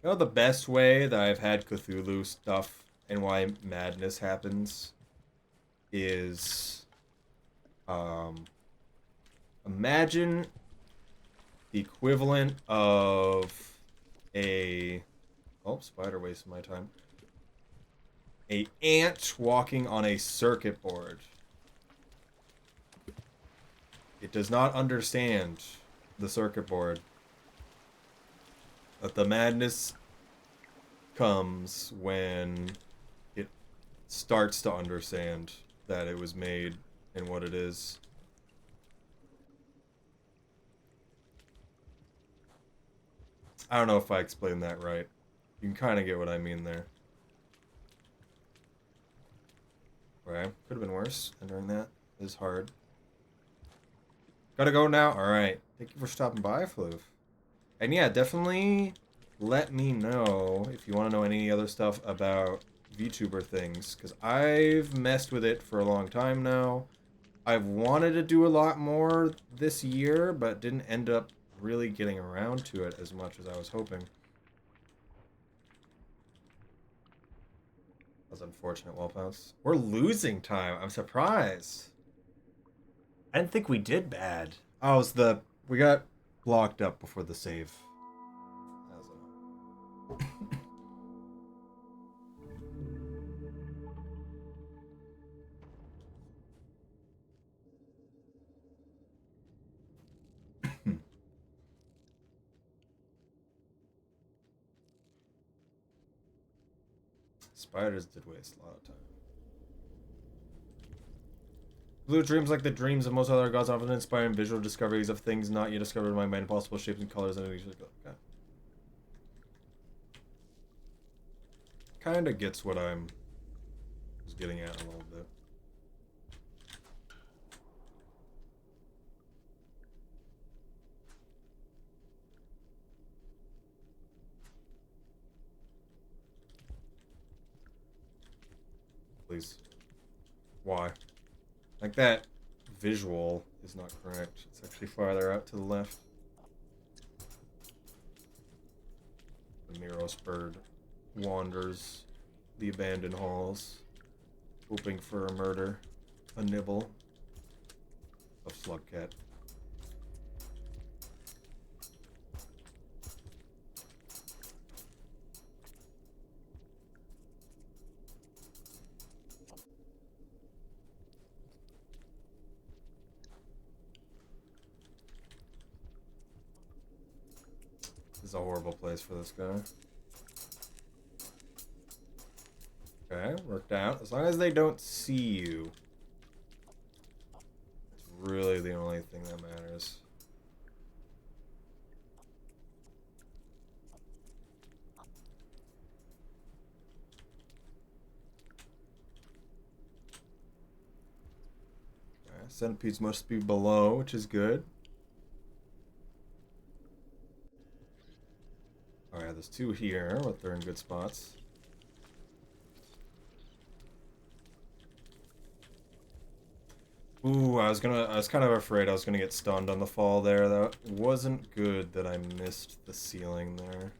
You know the best way that I've had Cthulhu stuff and why madness happens is imagine the equivalent of a spider wasting my time. A ant walking on a circuit board. It does not understand the circuit board. But the madness comes when it starts to understand that it was made and what it is. I don't know if I explained that right. You can kind of get what I mean there. Right, could have been worse. Entering that is hard. Gotta go now? Alright. Thank you for stopping by, Floof. And yeah, definitely let me know if you want to know any other stuff about VTuber things, because I've messed with it for a long time now. I've wanted to do a lot more this year, but didn't end up really getting around to it as much as I was hoping. That's unfortunate, Wellpounce. We're losing time. I'm surprised. I didn't think we did bad. Oh, it was the... We got blocked up before the save. That was Spiders did waste a lot of time. Blue dreams, like the dreams of most other gods, often inspiring visual discoveries of things not yet discovered in my mind, possible shapes and colors. And okay. Kind of gets what I'm just getting at a little bit. Please. Why? Like that visual is not correct. It's actually farther out to the left. The Miros bird wanders the abandoned halls, hoping for a murder, a nibble of Slugcat. This is a horrible place for this guy. Okay, worked out. As long as they don't see you. It's really the only thing that matters. Okay, centipedes must be below, which is good. Alright, there's two here, but they're in good spots. Ooh, I was kind of afraid I was gonna get stunned on the fall there. That wasn't good that I missed the ceiling there.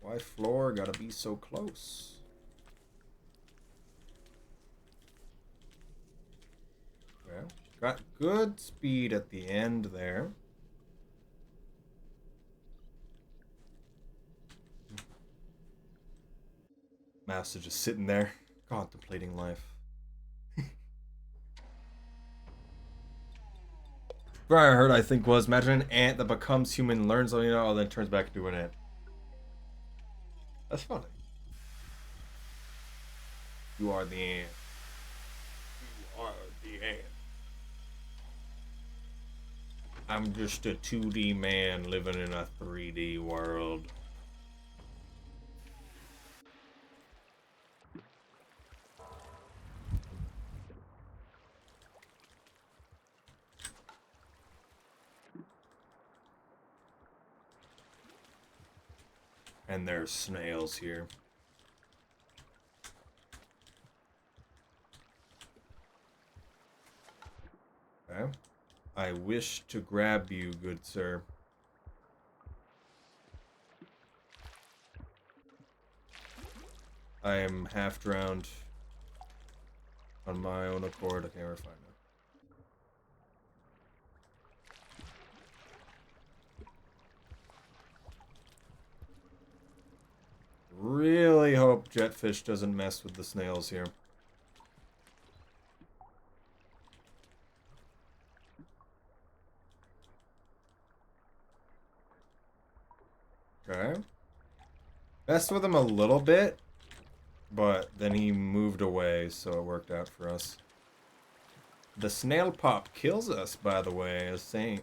Why floor gotta be so close? Okay, got good speed at the end there. Master just sitting there, contemplating life. What I heard, I think, was imagine an ant that becomes human, learns something, then turns back into an ant. That's funny. You are the ant. You are the ant. I'm just a 2D man living in a 3D world. And there's snails here. Okay. I wish to grab you, good sir. I am half drowned on my own accord. Okay, we're fine now. Really hope Jetfish doesn't mess with the snails here. Okay. Messed with him a little bit, but then he moved away, so it worked out for us. The snail pop kills us, by the way, as Saint.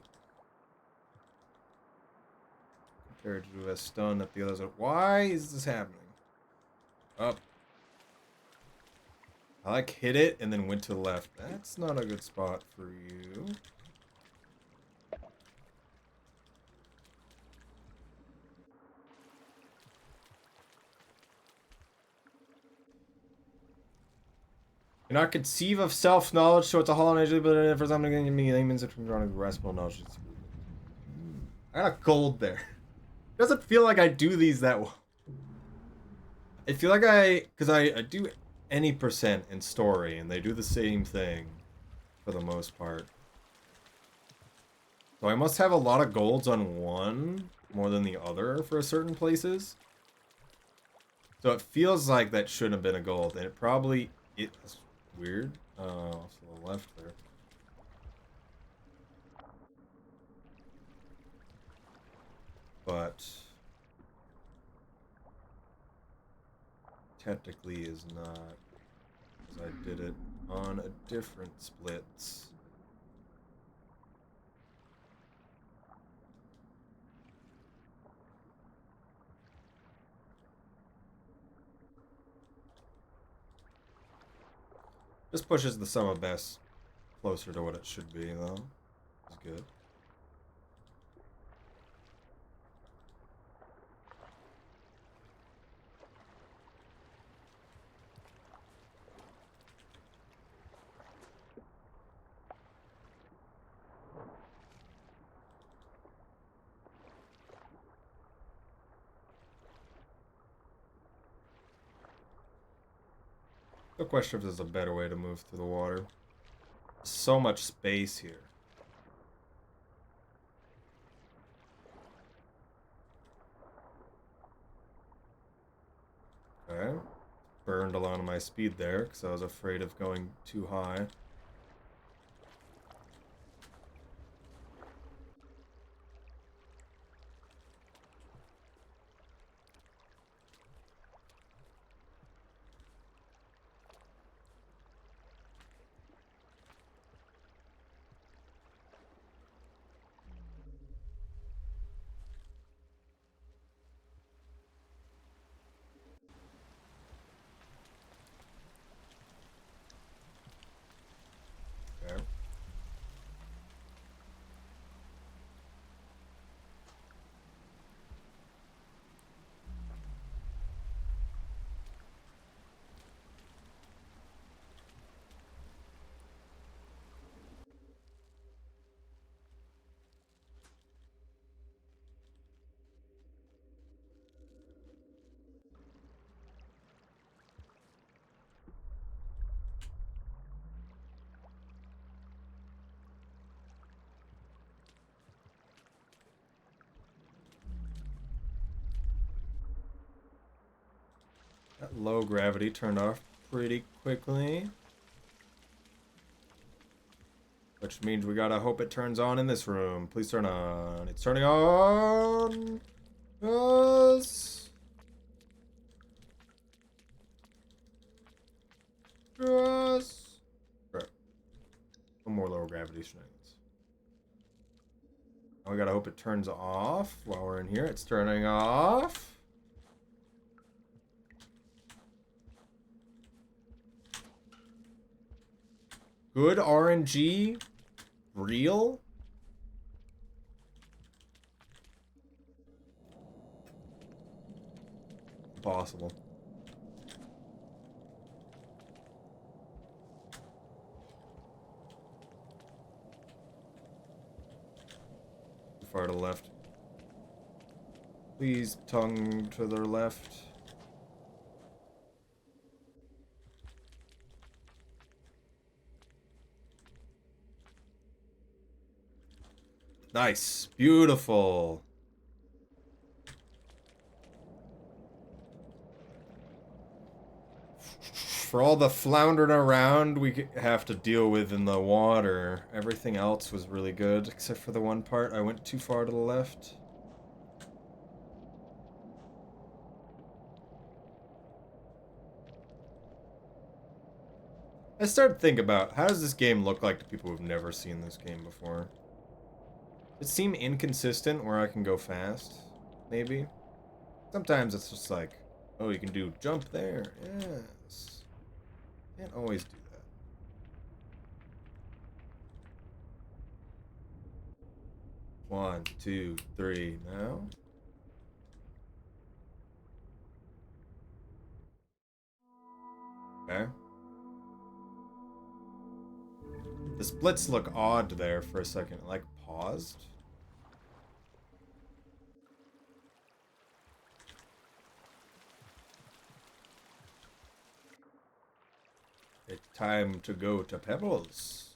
Compared to a stun that the others are. Why is this happening? Up. I like hit it and then went to the left. That's not a good spot for you. Cannot conceive of self-knowledge, so it's a hollow nature, but for something in me, layman's from drawing graspable knowledge. I got a gold there. Doesn't feel like I do these that well. I feel like because I do any percent in story, and they do the same thing for the most part. So I must have a lot of golds on one more than the other for certain places. So it feels like that shouldn't have been a gold, and it probably is weird. Off to the left there. But technically is not, because I did it on a different splits. This pushes the sum of best closer to what it should be, though. It's good. The question if there's a better way to move through the water. So much space here. Okay. Burned a lot of my speed there because I was afraid of going too high. That low gravity turned off pretty quickly. Which means we gotta hope it turns on in this room. Please turn on. It's turning on. Yes. Yes. Right. No more low gravity shenanigans. Now we gotta hope it turns off while we're in here. It's turning off. Good RNG. Real? Impossible. Too far to the left. Please tongue to the left. Nice. Beautiful. For all the floundering around we have to deal with in the water, everything else was really good, except for the one part I went too far to the left. I started to think about, how does this game look like to people who've never seen this game before? It seemed inconsistent where I can go fast, maybe. Sometimes it's just like, oh, you can do jump there, yes. Can't always do that. One, two, three, now. Okay. The splits look odd there for a second, like paused. It's time to go to Pebbles.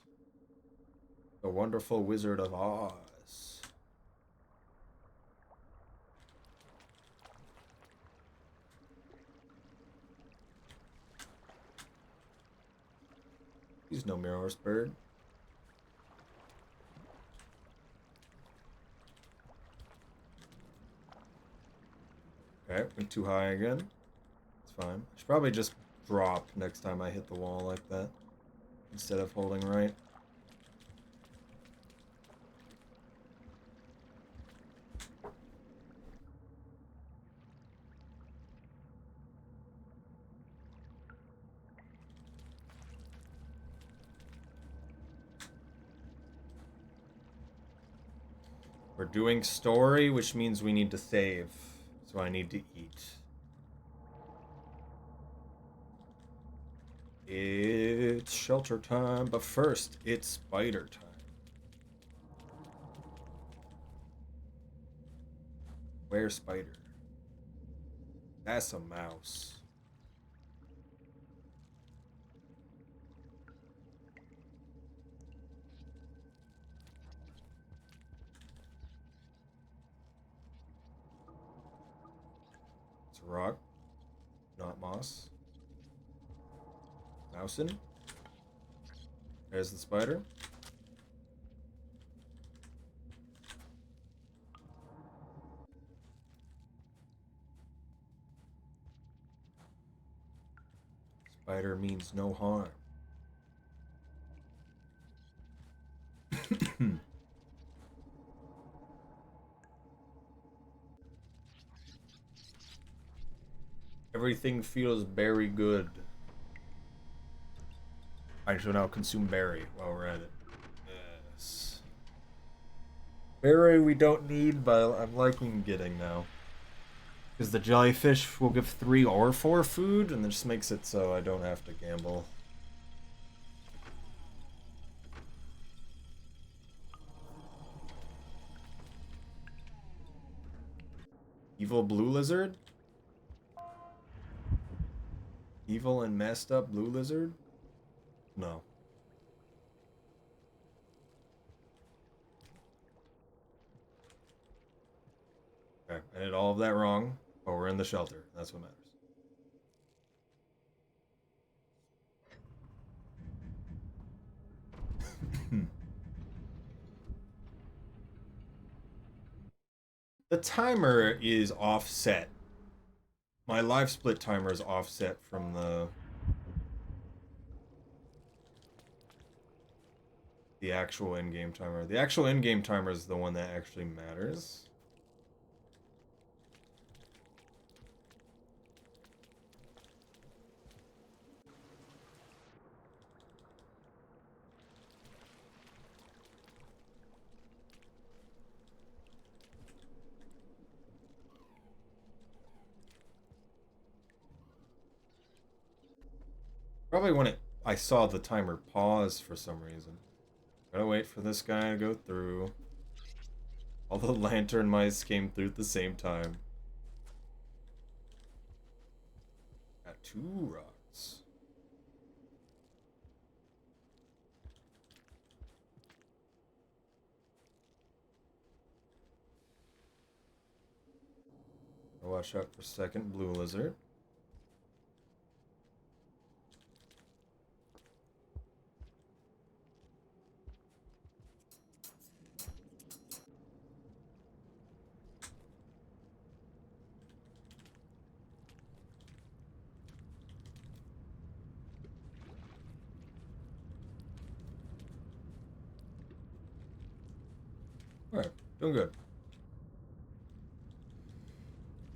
The wonderful Wizard of Oz. He's no mirrorless bird. Okay, went too high again. It's fine. I should probably just drop next time I hit the wall like that, instead of holding right. We're doing story, which means we need to save. So I need to eat. It's shelter time, but first, it's spider time. Where's spider? That's a mouse. It's a rock, not moss. Mousin. There's the spider. Spider means no harm. Everything feels very good. I shall now consume berry while we're at it. Yes. Berry we don't need, but I'm liking getting now. Because the jellyfish will give 3 or 4 food, and it just makes it so I don't have to gamble. Evil blue lizard? Evil and messed up blue lizard? No. Okay, I did all of that wrong, but we're in the shelter. That's what matters. The timer is offset. My live split timer is offset from the actual in-game timer. The actual in-game timer is the one that actually matters. Probably when I saw the timer pause for some reason. Gotta wait for this guy to go through. All the lantern mice came through at the same time. Got 2 rocks. Watch out for second blue lizard. Alright, doing good.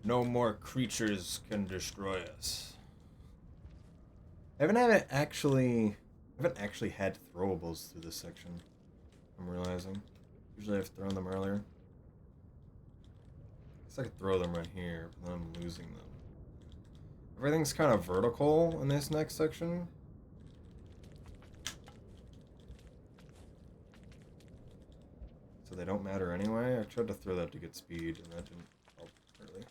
No more creatures can destroy us. I haven't actually had throwables through this section. I'm realizing. Usually I've thrown them earlier. I guess I could throw them right here, but then I'm losing them. Everything's kind of vertical in this next section. So they don't matter anyway. I tried to throw that to get speed, and that didn't help really.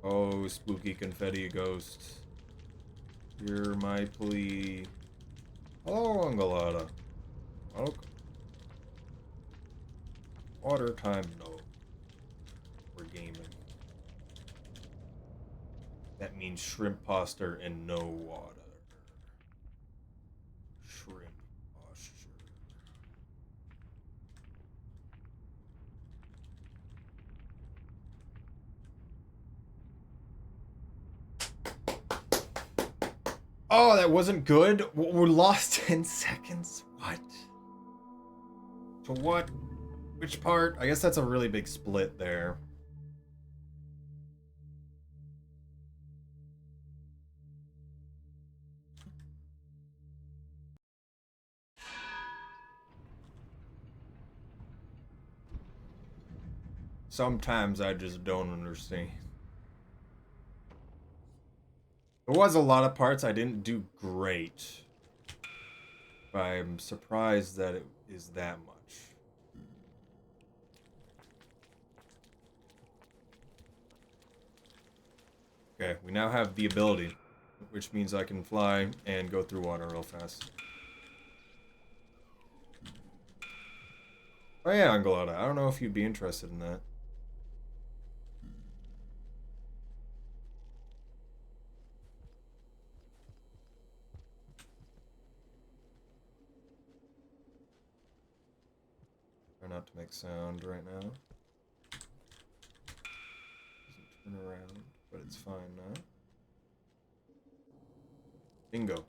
Oh, spooky confetti ghost. Hear my plea. Hello, Angelada. Okay. Water time, no. We're gaming. That means shrimp pasta and no water. Shrimp posture. Oh, that wasn't good? We lost 10 seconds? What? To what? Which part? I guess that's a really big split there. Sometimes I just don't understand. There was a lot of parts I didn't do great. But I'm surprised that it is that much. Okay, we now have the ability, which means I can fly and go through water real fast. Oh yeah, Angelada, I don't know if you'd be interested in that. Try not to make sound right now. Doesn't turn around, but it's fine now. Bingo.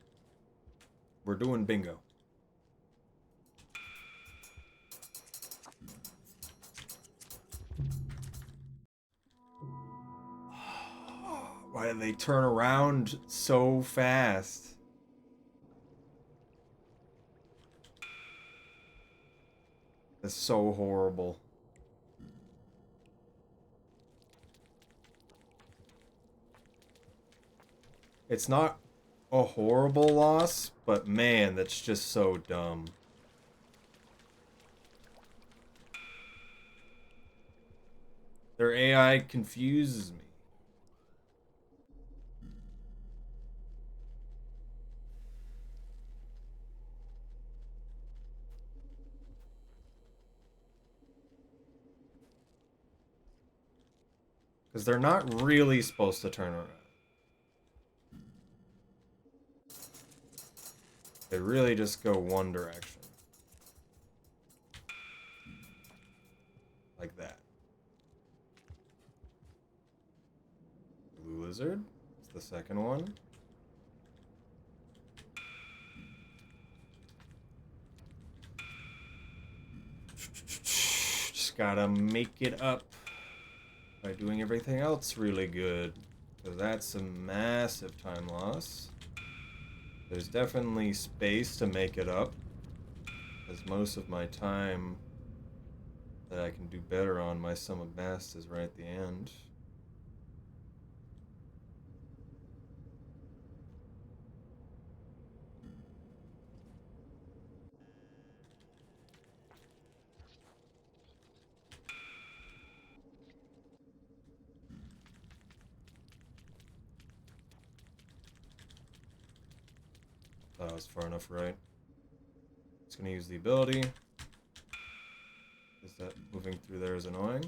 We're doing bingo. Why did they turn around so fast? That's so horrible. It's not a horrible loss, but man, that's just so dumb. Their AI confuses me. Because they're not really supposed to turn around. They really just go one direction. Like that. Blue lizard. It's the second one. Just gotta make it up by doing everything else really good. Because that's a massive time loss. There's definitely space to make it up. Because most of my time that I can do better on my sum of best is right at the end. That was far enough right. Just gonna use the ability. Is that moving through there is annoying?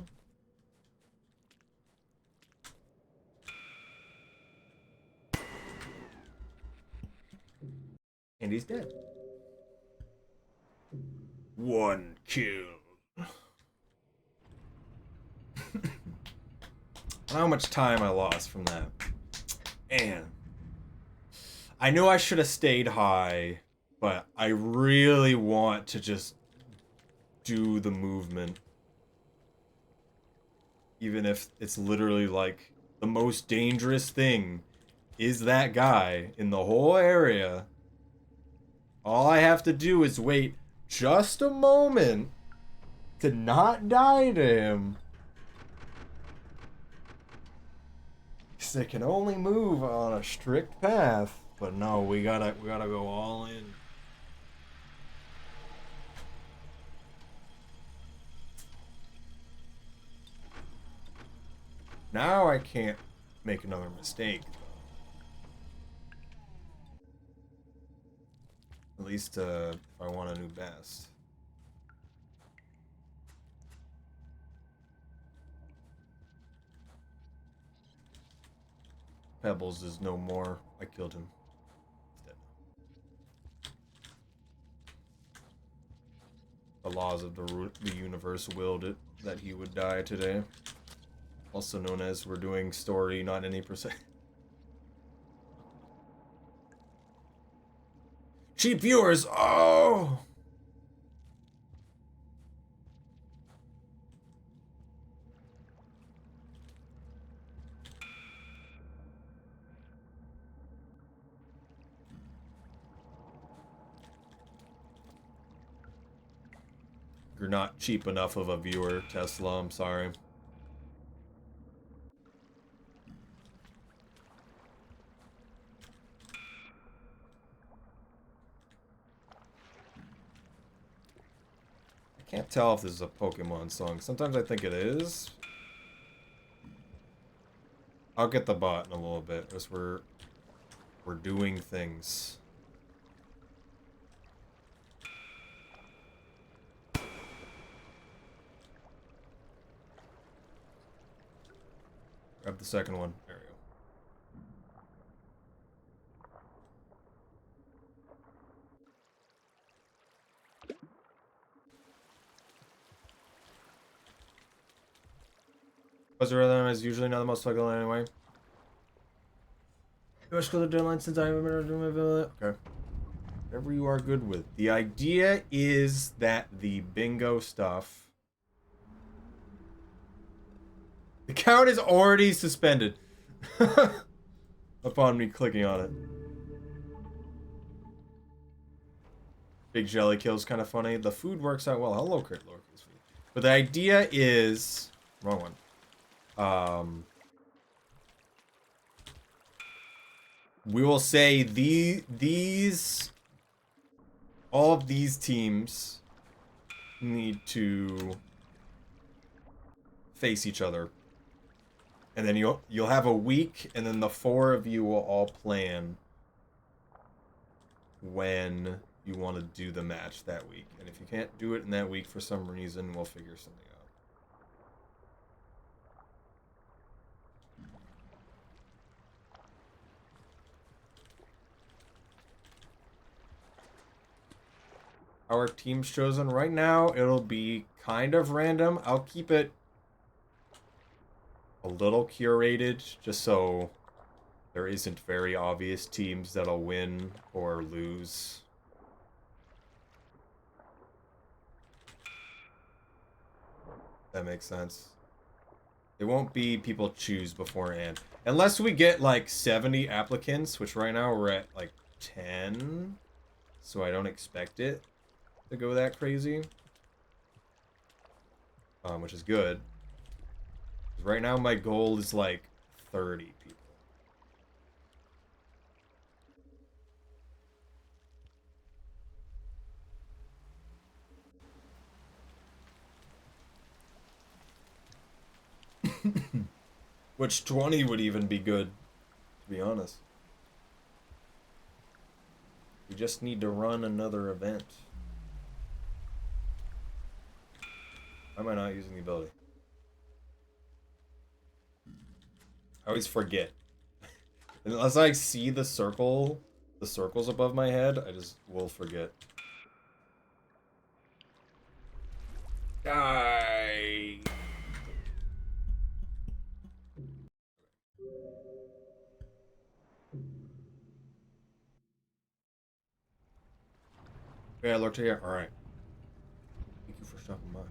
And he's dead. One kill. I don't know how much time I lost from that. And I know I should have stayed high, but I really want to just do the movement. Even if it's literally like the most dangerous thing is that guy in the whole area. All I have to do is wait just a moment to not die to him. Because they can only move on a strict path. But no, we gotta go all in. Now I can't make another mistake. At least if I want a new best. Pebbles is no more. I killed him. He's dead. The laws of the universe willed it that he would die today. Also known as we're doing story, not any percent. Cheap viewers! Oh! You're not cheap enough of a viewer, Tesla, I'm sorry. I can't tell if this is a Pokemon song. Sometimes I think it is. I'll get the bot in a little bit, as we're doing things. Grab the second one. There we go. Buzzer rhythm is usually not the most flexible anyway. US color deadline since I haven't been doing my villa. Okay. Whatever you are good with. The idea is that the bingo stuff. The count is already suspended. Upon me clicking on it. Big jelly kill's kind of funny. The food works out well. Hello, Crit Lorca's food. But the idea is... Wrong one. We will say all of these teams need to face each other. And then you'll have a week, and then the four of you will all plan when you want to do the match that week. And if you can't do it in that week for some reason, we'll figure something out. our team's chosen. Right now, it'll be kind of random. I'll keep it a little curated, just so there isn't very obvious teams that'll win or lose. That makes sense. It won't be people choose beforehand. Unless we get like 70 applicants, which right now we're at like 10. So I don't expect it to go that crazy. Which is good. Right now my goal is like 30 people. Which 20 would even be good, to be honest. We just need to run another event. Why am I not using the ability? I always forget. Unless I see the circles above my head, I just will forget. Die! Yeah, look to here. Alright. Thank you for stopping by.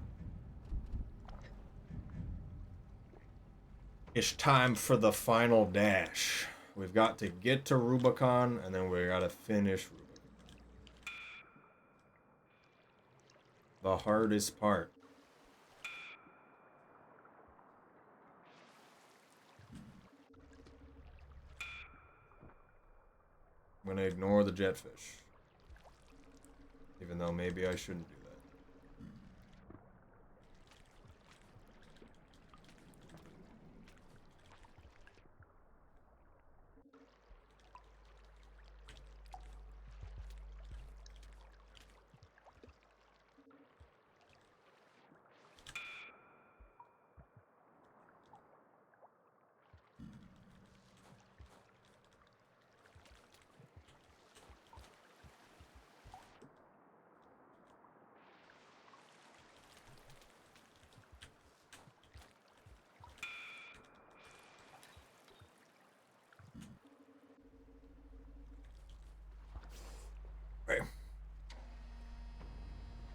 It's time for the final dash. We've got to get to Rubicon, and then we gotta finish Rubicon. The hardest part. I'm gonna ignore the jetfish. Even though maybe I shouldn't do that. Right.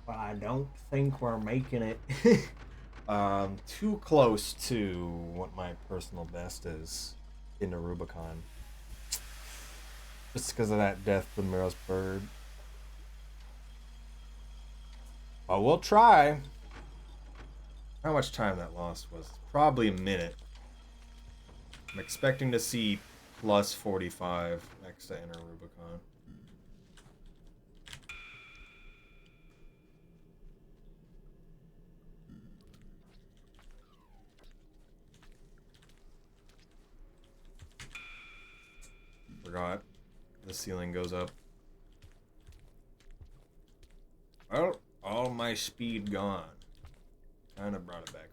But I don't think we're making it. Too close to what my personal best is in the Rubicon. Just because of that death to Miros bird. But we'll try. How much time that lost was? Probably a minute. I'm expecting to see plus 45 next to enter Rubicon. Forgot. The ceiling goes up. Oh, all my speed gone. Kind of brought it back a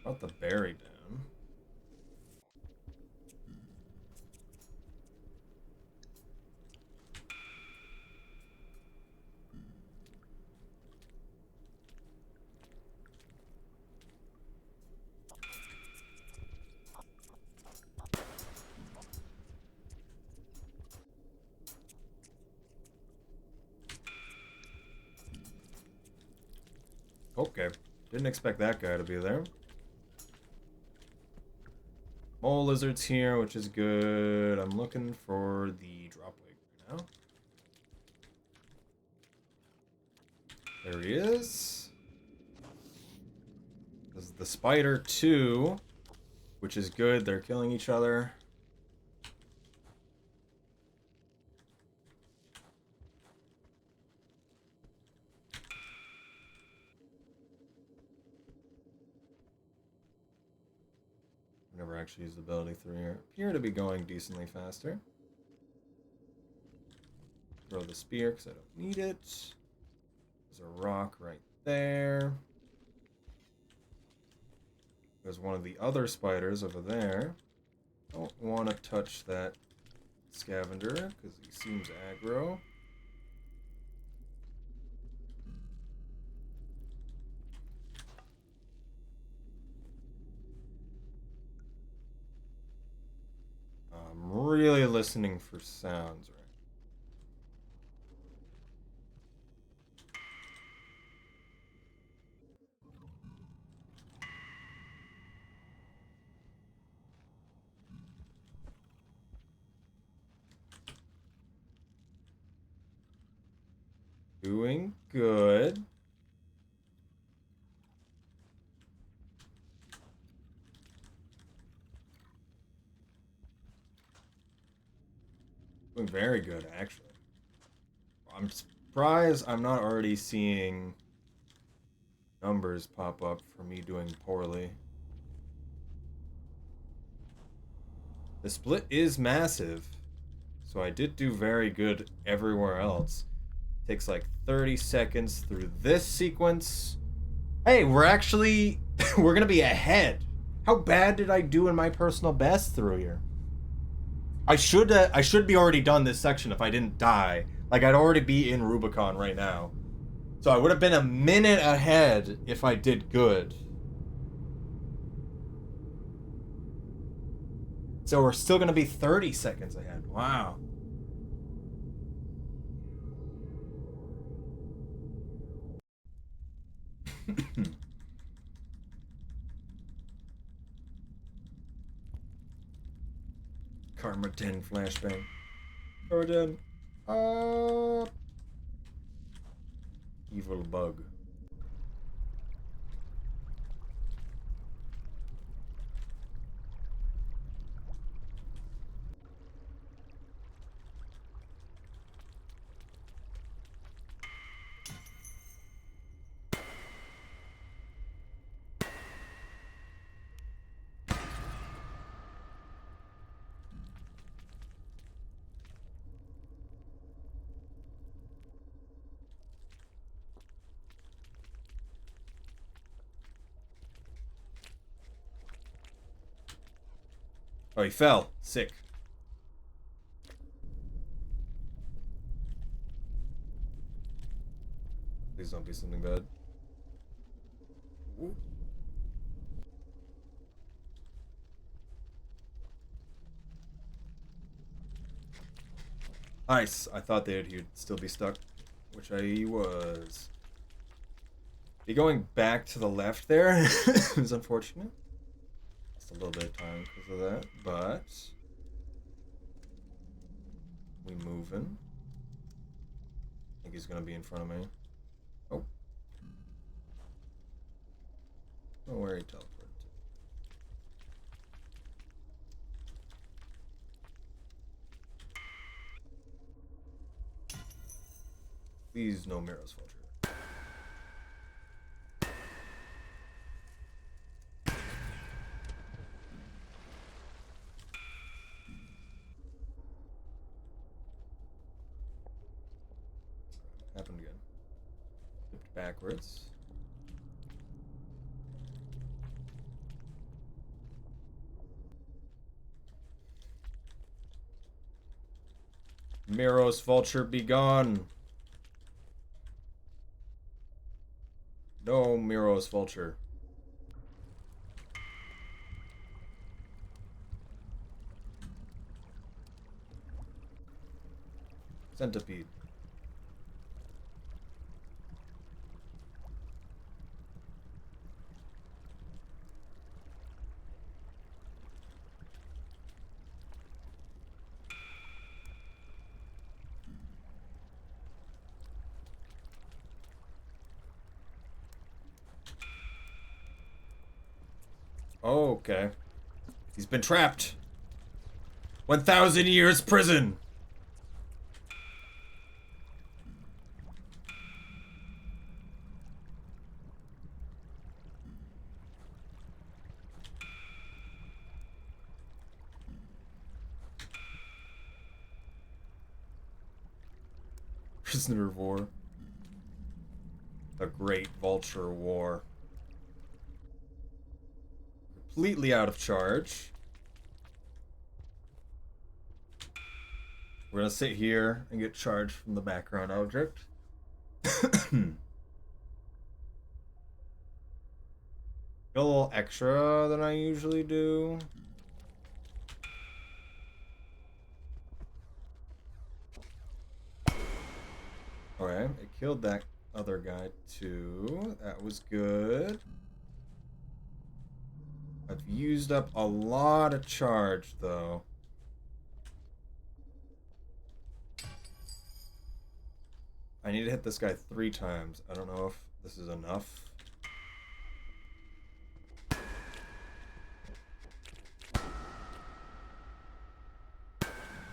little. Brought the berry down. Okay. Didn't expect that guy to be there. Mole lizard's here, which is good. I'm looking for the drop wig right now. There he is. This is the spider too, which is good. They're killing each other. Never actually used the ability through here. Appear to be going decently faster. Throw the spear because I don't need it. There's a rock right there. There's one of the other spiders over there. Don't want to touch that scavenger because he seems aggro. I'm really listening for sounds right. Doing good. Doing very good, actually. I'm surprised I'm not already seeing numbers pop up for me doing poorly. The split is massive, so I did do very good everywhere else. Takes like 30 seconds through this sequence. Hey, we're actually we're gonna be ahead. How bad did I do in my personal best through here? I should be already done this section if I didn't die. Like I'd already be in Rubicon right now. So I would have been a minute ahead if I did good. So we're still gonna be 30 seconds ahead. Wow. Karma 10 flashbang. Karma 10. Evil bug. Oh, he fell. Sick. Please don't be something bad. Ooh. Nice. I thought he'd still be stuck, which I was. Be going back to the left there is unfortunate. Lost a little bit of time because of that, but we moving. I think he's gonna be in front of me. Oh. Oh, where he teleported to. Please, no Miros Vulture. Happened again. Flipped backwards. Miros Vulture, be gone. No Miros Vulture. Centipede. Oh, okay. He's been trapped. 1,000 years prison. Prisoner of war. The Great Vulture War. Completely out of charge. We're gonna sit here and get charged from the background object. A little extra than I usually do. Alright, it killed that other guy too. That was good. I've used up a lot of charge though. I need to hit this guy 3 times. I don't know if this is enough.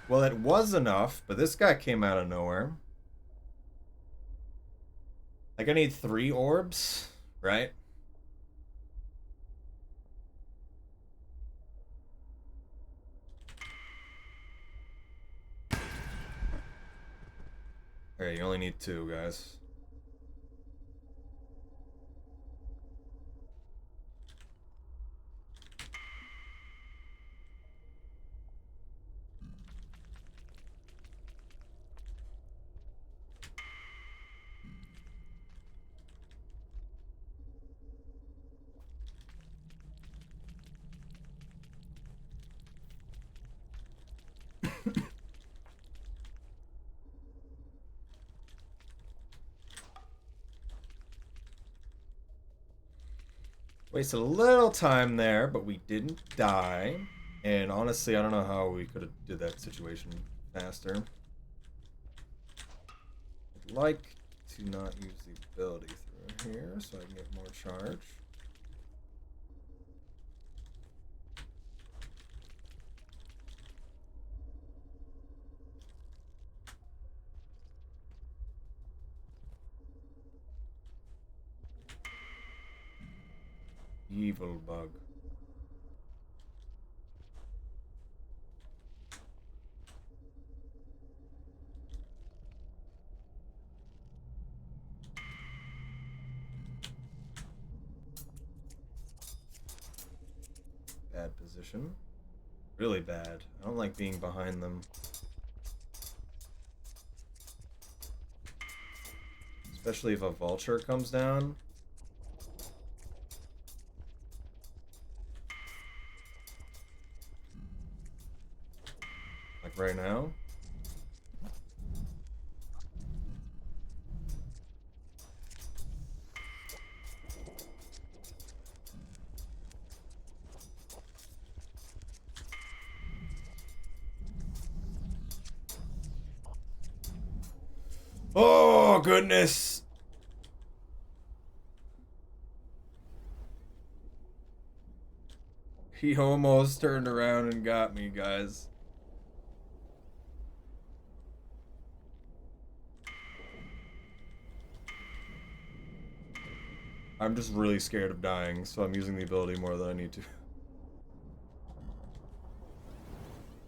Well, it was enough, but this guy came out of nowhere. Like, I need 3 orbs, right? Alright, you only need 2, guys. Wasted a little time there, but we didn't die. And honestly, I don't know how we could have did that situation faster. I'd like to not use the ability through here so I can get more charge. Evil bug. Bad position. Really bad. I don't like being behind them. Especially if a vulture comes down. Like right now. Oh, goodness. He almost turned around and got me, guys. I'm just really scared of dying, so I'm using the ability more than I need to.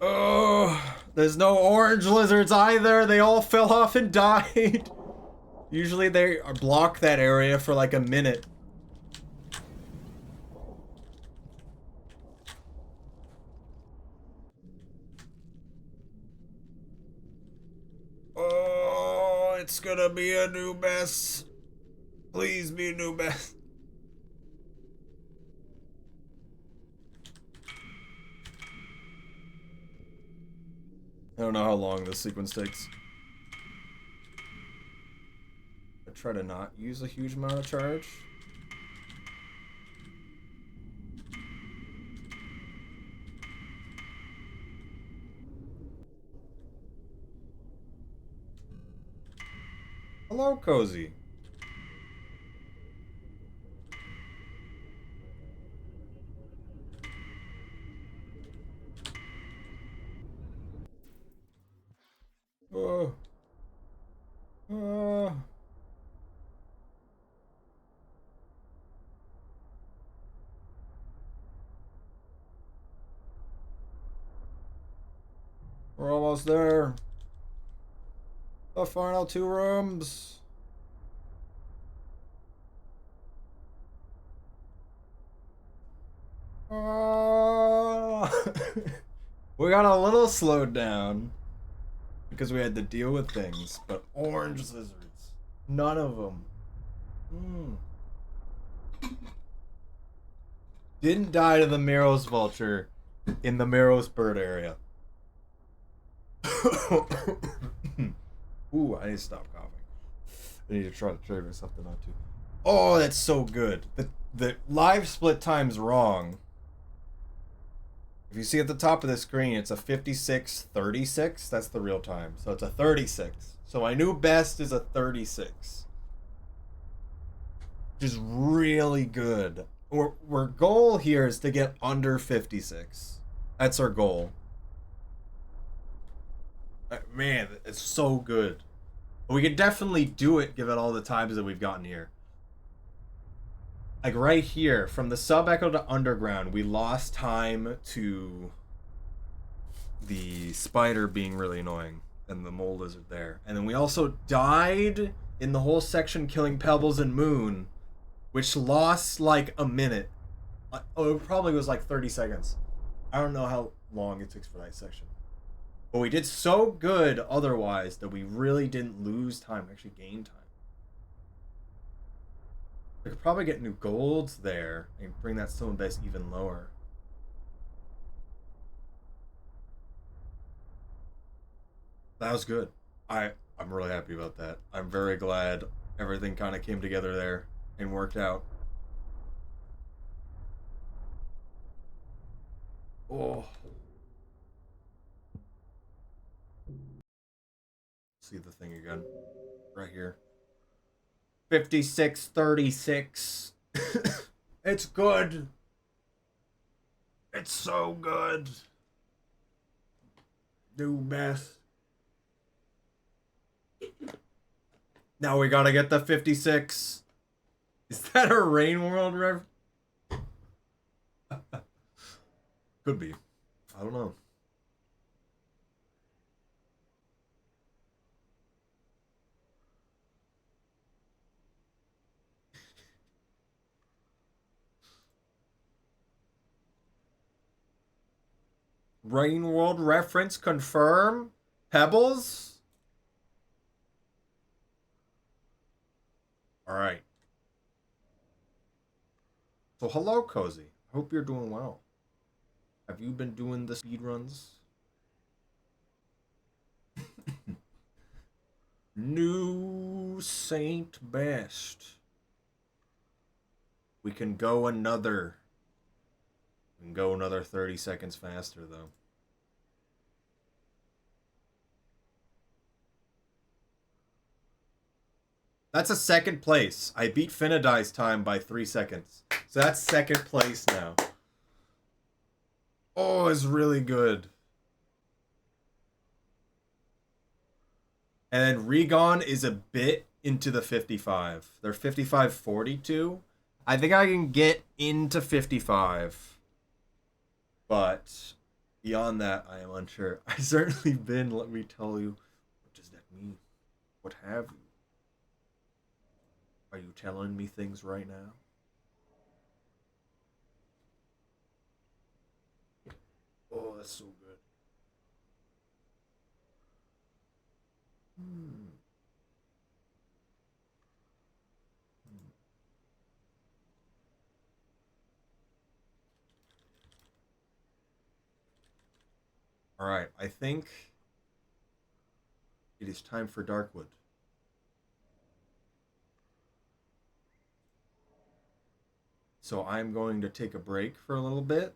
Oh, there's no orange lizards either. They all fell off and died. Usually they block that area for like a minute. Oh, it's gonna be a new best. Please be a new best. I don't know how long this sequence takes. I try to not use a huge amount of charge. Hello, Cozy. Oh. Oh. We're almost there. The final 2 rooms. Oh. We got a little slowed down because we had to deal with things, but orange lizards, none of them. Mm. Didn't die to the Meros vulture in the Meros bird area. Ooh, I need to stop coughing. I need to try to trigger something not to. Oh, that's so good. The live split time's wrong. If you see at the top of the screen, it's a 56:36. That's the real time. So it's a 36. So my new best is a 36. Which is really good. Our goal here is to get under 56. That's our goal. Man, it's so good. We could definitely do it given all the times that we've gotten here. Like right here, from the sub echo to underground, we lost time to the spider being really annoying and the mole lizard there. And then we also died in the whole section killing Pebbles and Moon, which lost like a minute. Oh, it probably was like 30 seconds. I don't know how long it took for that section. But we did so good otherwise that we really didn't lose time, actually gain time. We could probably get new golds there and bring that stone base even lower. That was good. I'm really happy about that. I'm very glad everything kind of came together there and worked out. Oh, see the thing again, right here. 56:36. It's good. It's so good. New best. Now we gotta get the 56. Is that a Rain World rev? Could be. I don't know. Rain World reference confirm? Pebbles? Alright. So hello, Cozy. Hope you're doing well. Have you been doing the speed runs? New Saint Best. We can go another. We can go another 30 seconds faster, though. That's a second place. I beat Finadai's time by 3 seconds. So that's second place now. Oh, it's really good. And then Regon is a bit into the 55. They're 55-42. I think I can get into 55. But beyond that, I am unsure. I've certainly been, let me tell you. What does that mean? What have you? Are you telling me things right now? Oh, that's so good. Hmm. All right, I think it is time for Darkwood. So I'm going to take a break for a little bit.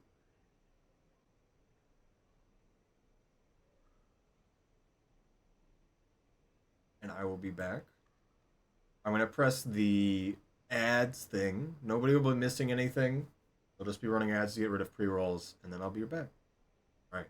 And I will be back. I'm going to press the ads thing. Nobody will be missing anything. I'll just be running ads to get rid of pre-rolls, and then I'll be back. All right.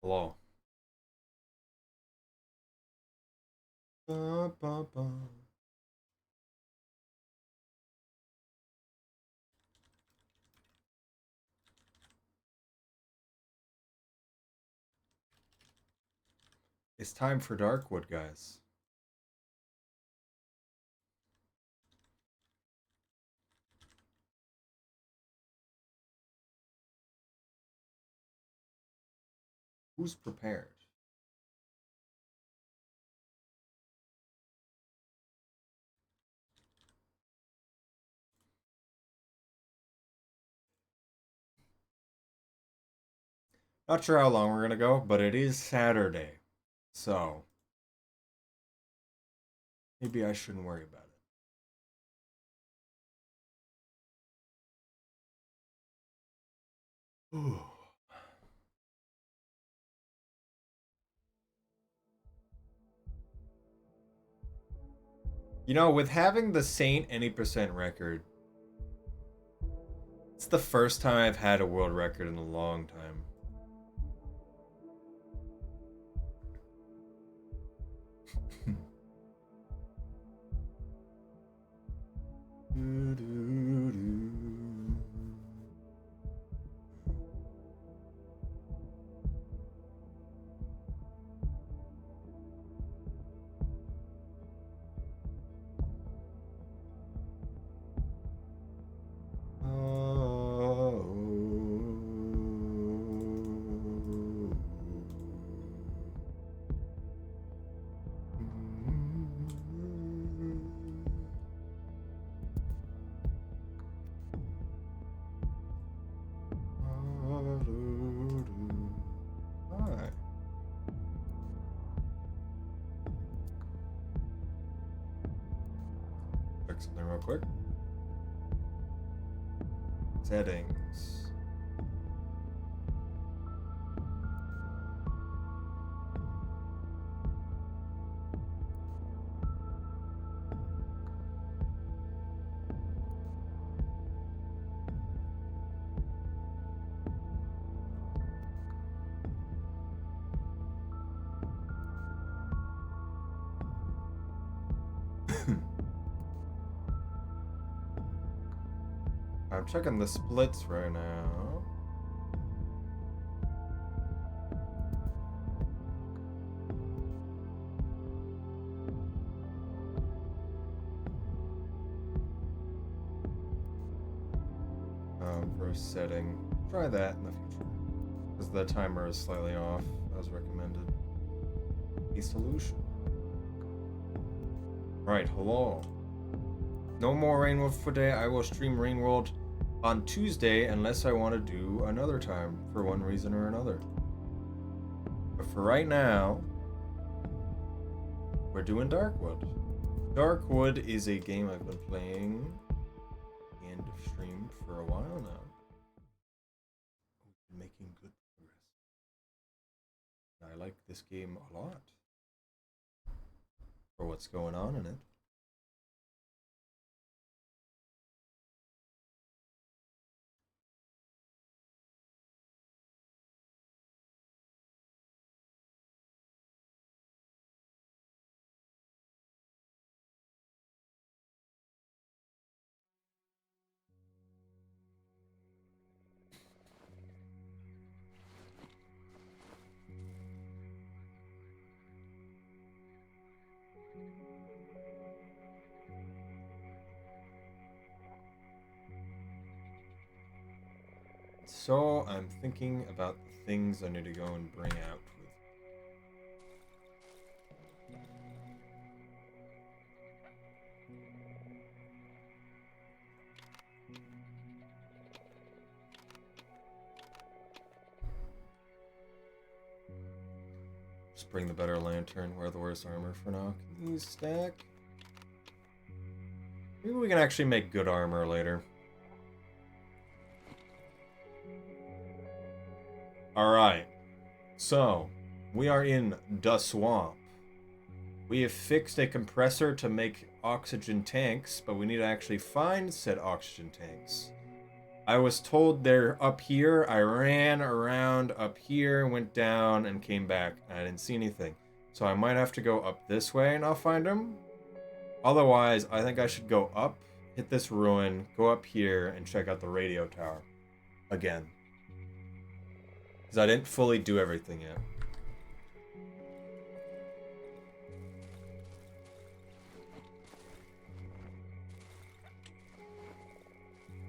Hello. Ba, ba, ba. It's time for Darkwood, guys. Who's prepared? Not sure how long we're gonna go, but it is Saturday. So maybe I shouldn't worry about it. Ooh. You know, with having the Saint any percent record, it's the first time I've had a world record in a long time. Alright. Check something real quick. Settings. I'm checking the splits right now. For a setting. Try that in the future. Because the timer is slightly off, as recommended. A solution. Right, hello. No more Rainworld for today. I will stream Rainworld on Tuesday unless I want to do another time for one reason or another. But for right now, we're doing Darkwood. Darkwood is a game I've been playing and streamed for a while now. We've been making good progress. I like this game a lot for what's going on in it. So I'm thinking about the things I need to go and bring out with. Just bring the better lantern, wear the worst armor for now. Can these stack? Maybe we can actually make good armor later. Alright. So, we are in the swamp. We have fixed a compressor to make oxygen tanks, but we need to actually find said oxygen tanks. I was told they're up here. I ran around up here, went down, and came back. I didn't see anything. So I might have to go up this way and I'll find them. Otherwise, I think I should go up, hit this ruin, go up here, and check out the radio tower. Again. Because I didn't fully do everything yet.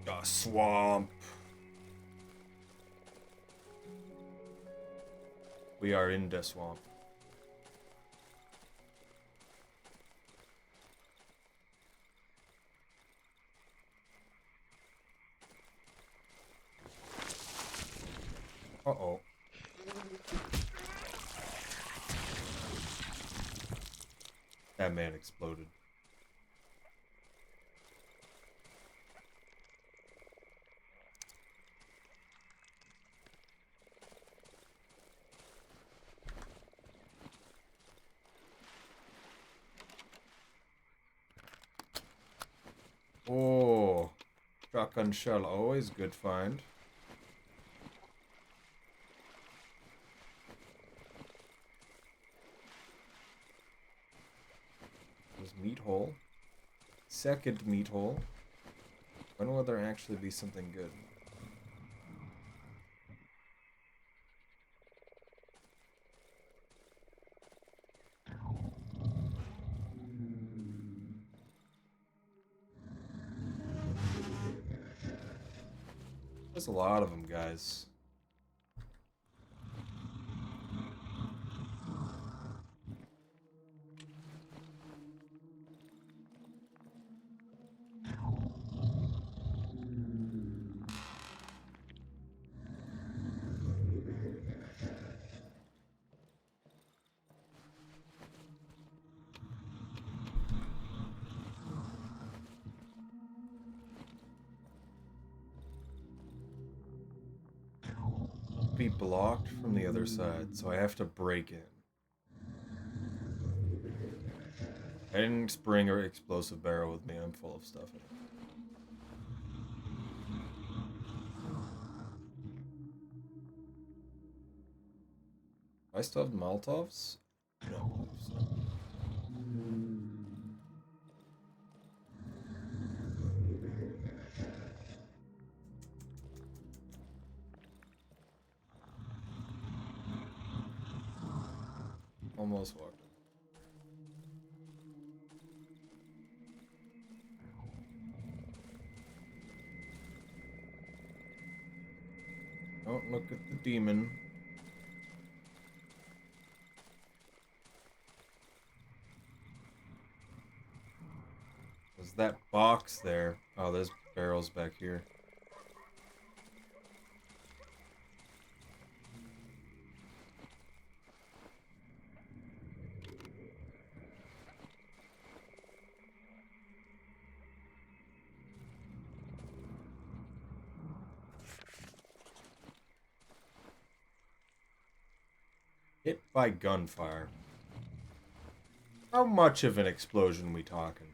A swamp. We are in the swamp. Uh-oh. That man exploded. Oh, shotgun shell, always good find. There's meat hole. Second meat hole. When will there actually be something good? There's a lot of them, guys. Be blocked from the other side, so I have to break in. I didn't bring an explosive barrel with me. I'm full of stuff in it. I still have Molotovs? No, I believe so. Almost walked in. Don't look at the demon. There's that box there. Oh, there's barrels back here. Hit by gunfire. How much of an explosion we talking here?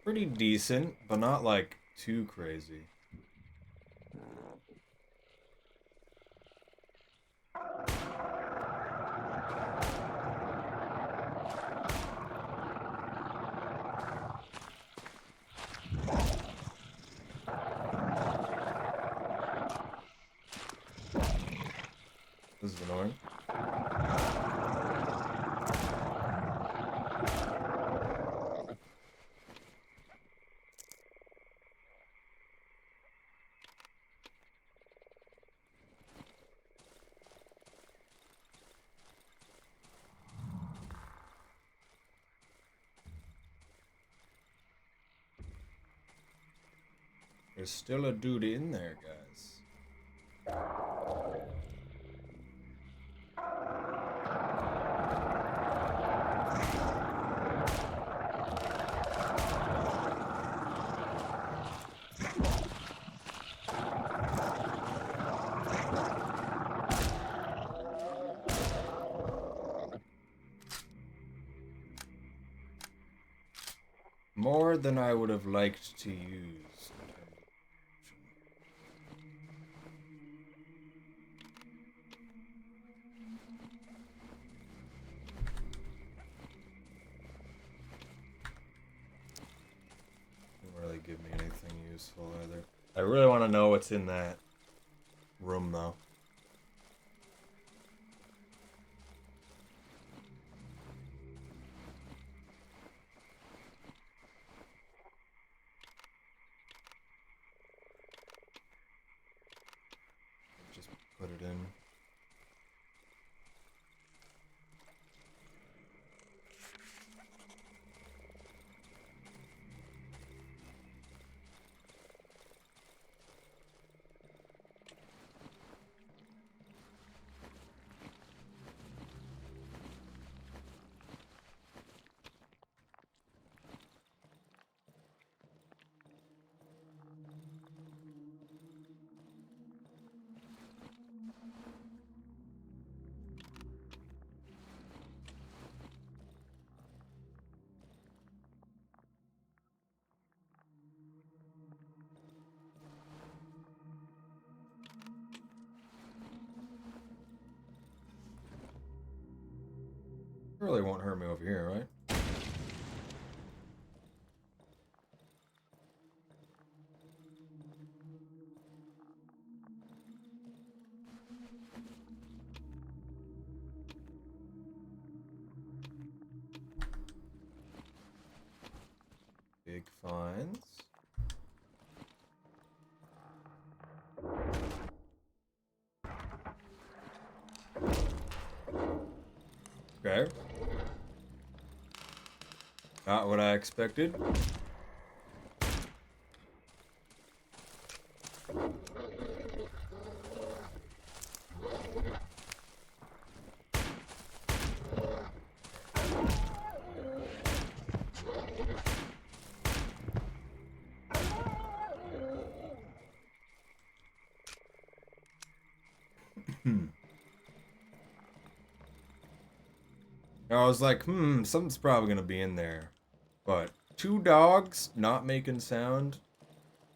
Pretty decent, but not like too crazy. annoying. There's still a dude in there, guys. More than I would have liked to use. Didn't really give me anything useful either. I really want to know what's in that room, though. Just put it in. Really won't hurt me over here, right? Big finds. Okay. Not what I expected. I was like, something's probably gonna be in there. But 2 dogs not making sound.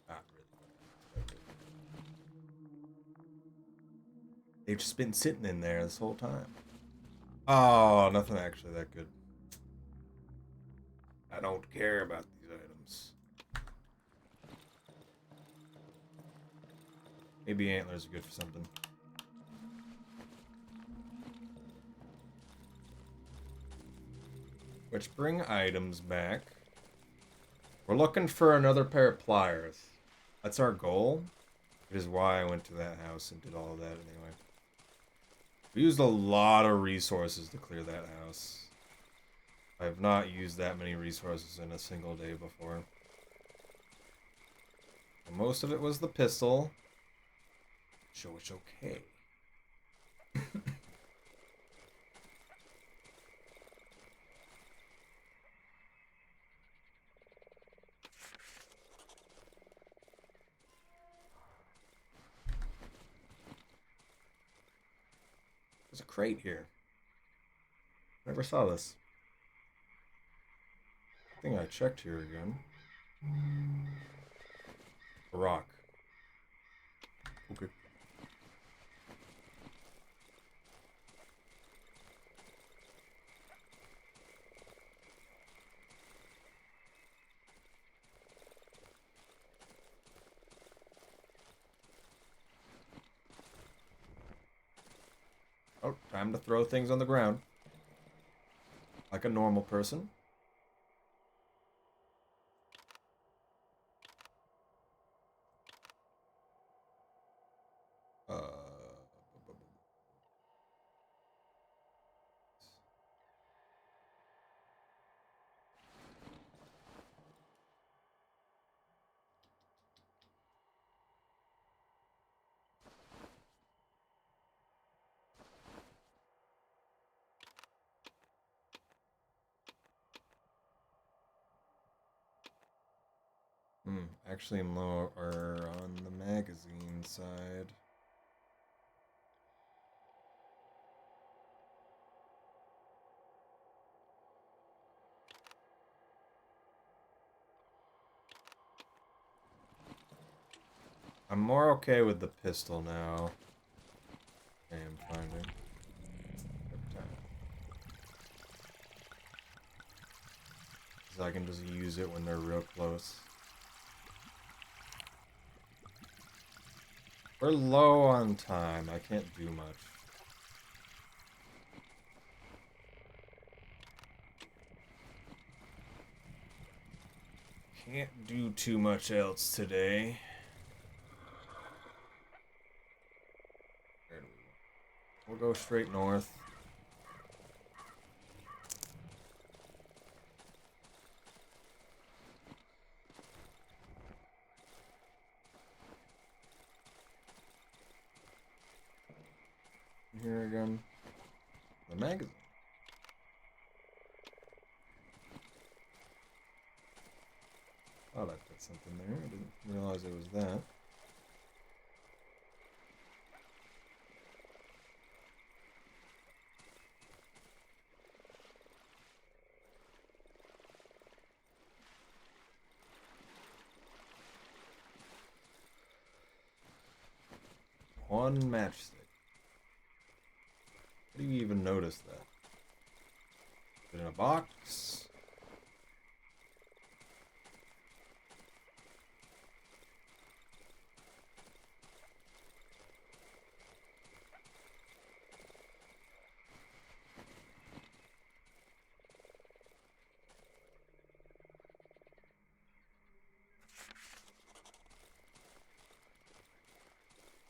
Not really. They've just been sitting in there this whole time. Oh, nothing actually that good. I don't care about these items. Maybe antlers are good for something. Which bring items back. We're looking for another pair of pliers. That's our goal. Which is why I went to that house and did all of that anyway. We used a lot of resources to clear that house. I have not used that many resources in a single day before. And most of it was the pistol. So it's okay. There's a crate here. Never saw this. I think I checked here again. A rock. Okay. Oh, time to throw things on the ground. Like a normal person. Actually, I'm lower on the magazine side. I'm more okay with the pistol now. I am finding. So I can just use it when they're real close. We're low on time. I can't do much. Can't do too much else today. Where do we go? We'll go straight north. Here again. The magazine. Thought I put something there. I didn't realize it was that. One matchstick. How do you even notice that? Is it in a box?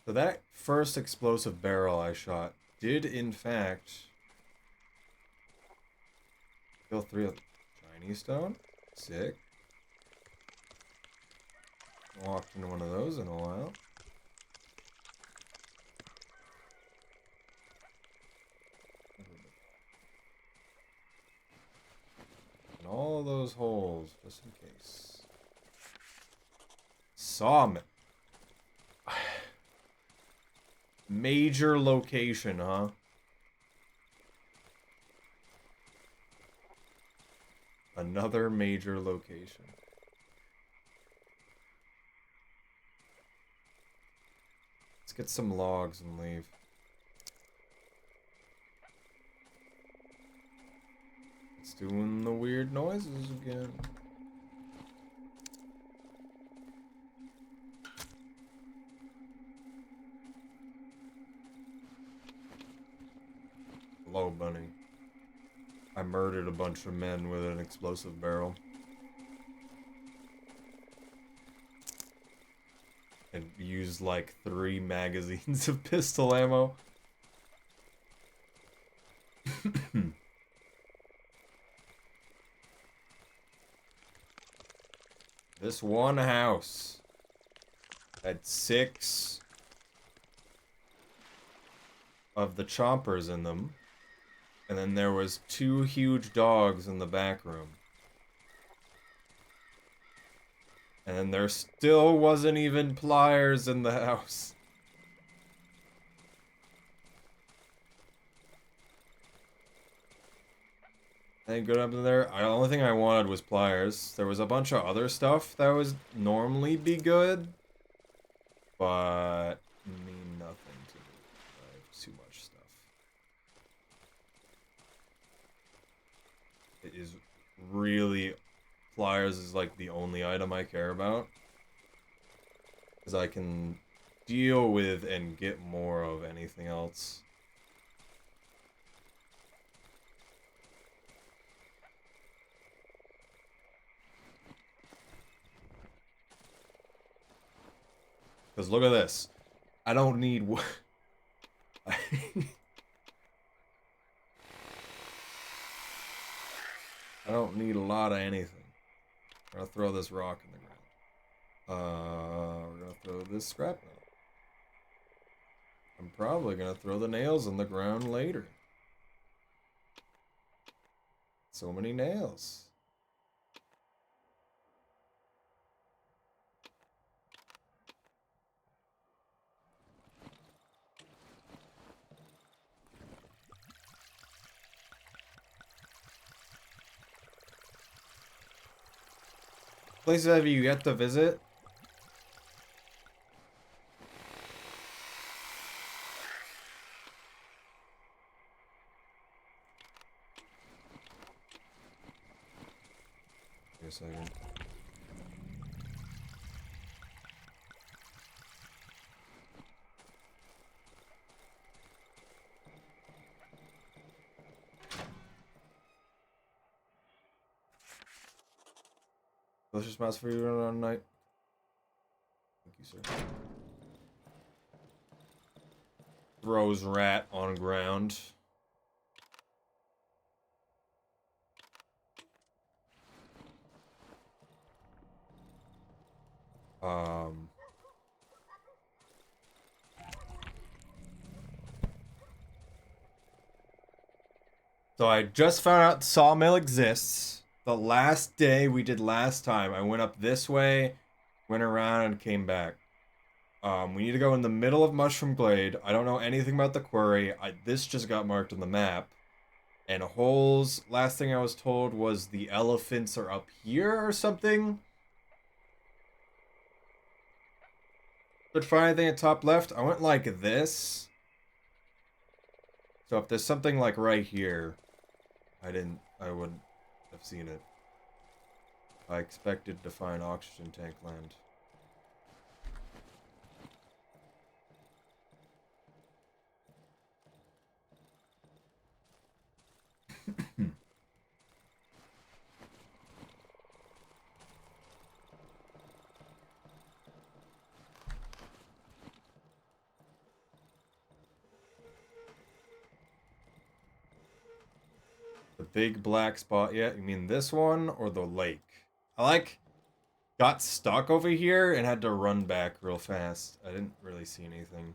So that first explosive barrel I shot did, in fact, kill 3 of them. Shiny stone. Sick. Walked into one of those in a while. And all those holes, just in case. Sawmill. Major location, huh? Another major location. Let's get some logs and leave. It's doing the weird noises again. Hello, bunny. I murdered a bunch of men with an explosive barrel. And used like 3 magazines of pistol ammo. This one house had 6 of the chompers in them. And then there was 2 huge dogs in the back room. And then there still wasn't even pliers in the house. Anything good up there? The only thing I wanted was pliers. There was a bunch of other stuff that would normally be good. But mean nothing to me. I have too much stuff. It is really... Pliers is like the only item I care about. Because I can deal with and get more of anything else. Because look at this. I don't need... I don't need a lot of anything. I'm gonna throw this rock in the ground. We're gonna throw this scrap metal. I'm probably gonna throw the nails in the ground later. So many nails. Places have you yet to visit? Wait a second. Delicious mouse for you on night. Thank you, sir. Throws rat on ground. So I just found out the sawmill exists. The last day we did last time, I went up this way, went around, and came back. We need to go in the middle of Mushroom Glade. I don't know anything about the quarry. This just got marked on the map. And holes, last thing I was told was the elephants are up here or something. But find anything at top left? I went like this. So if there's something like right here, I wouldn't have seen it. I expected to find oxygen tank land. The big black spot yet? You mean this one or the lake? I got stuck over here and had to run back real fast. I didn't really see anything.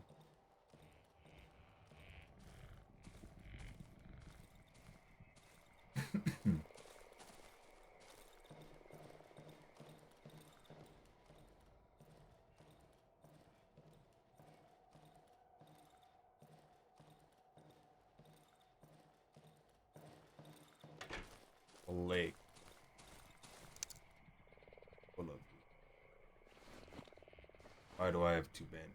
A lake. Full of... Why do I have two bandages?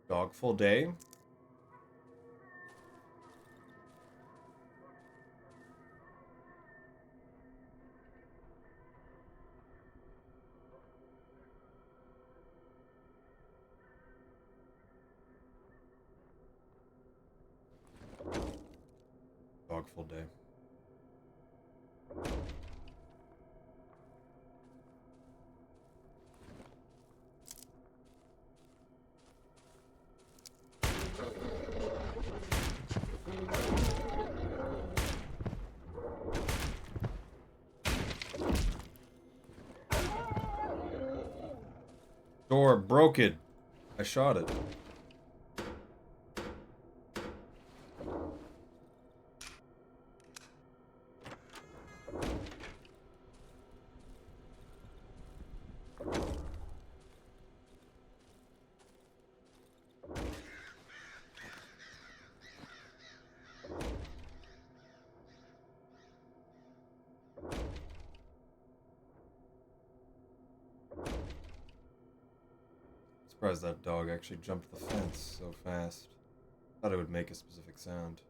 Dogful day? Dogful day. Door broken. I shot it. Surprised that dog actually jumped the fence so fast. Thought it would make a specific sound.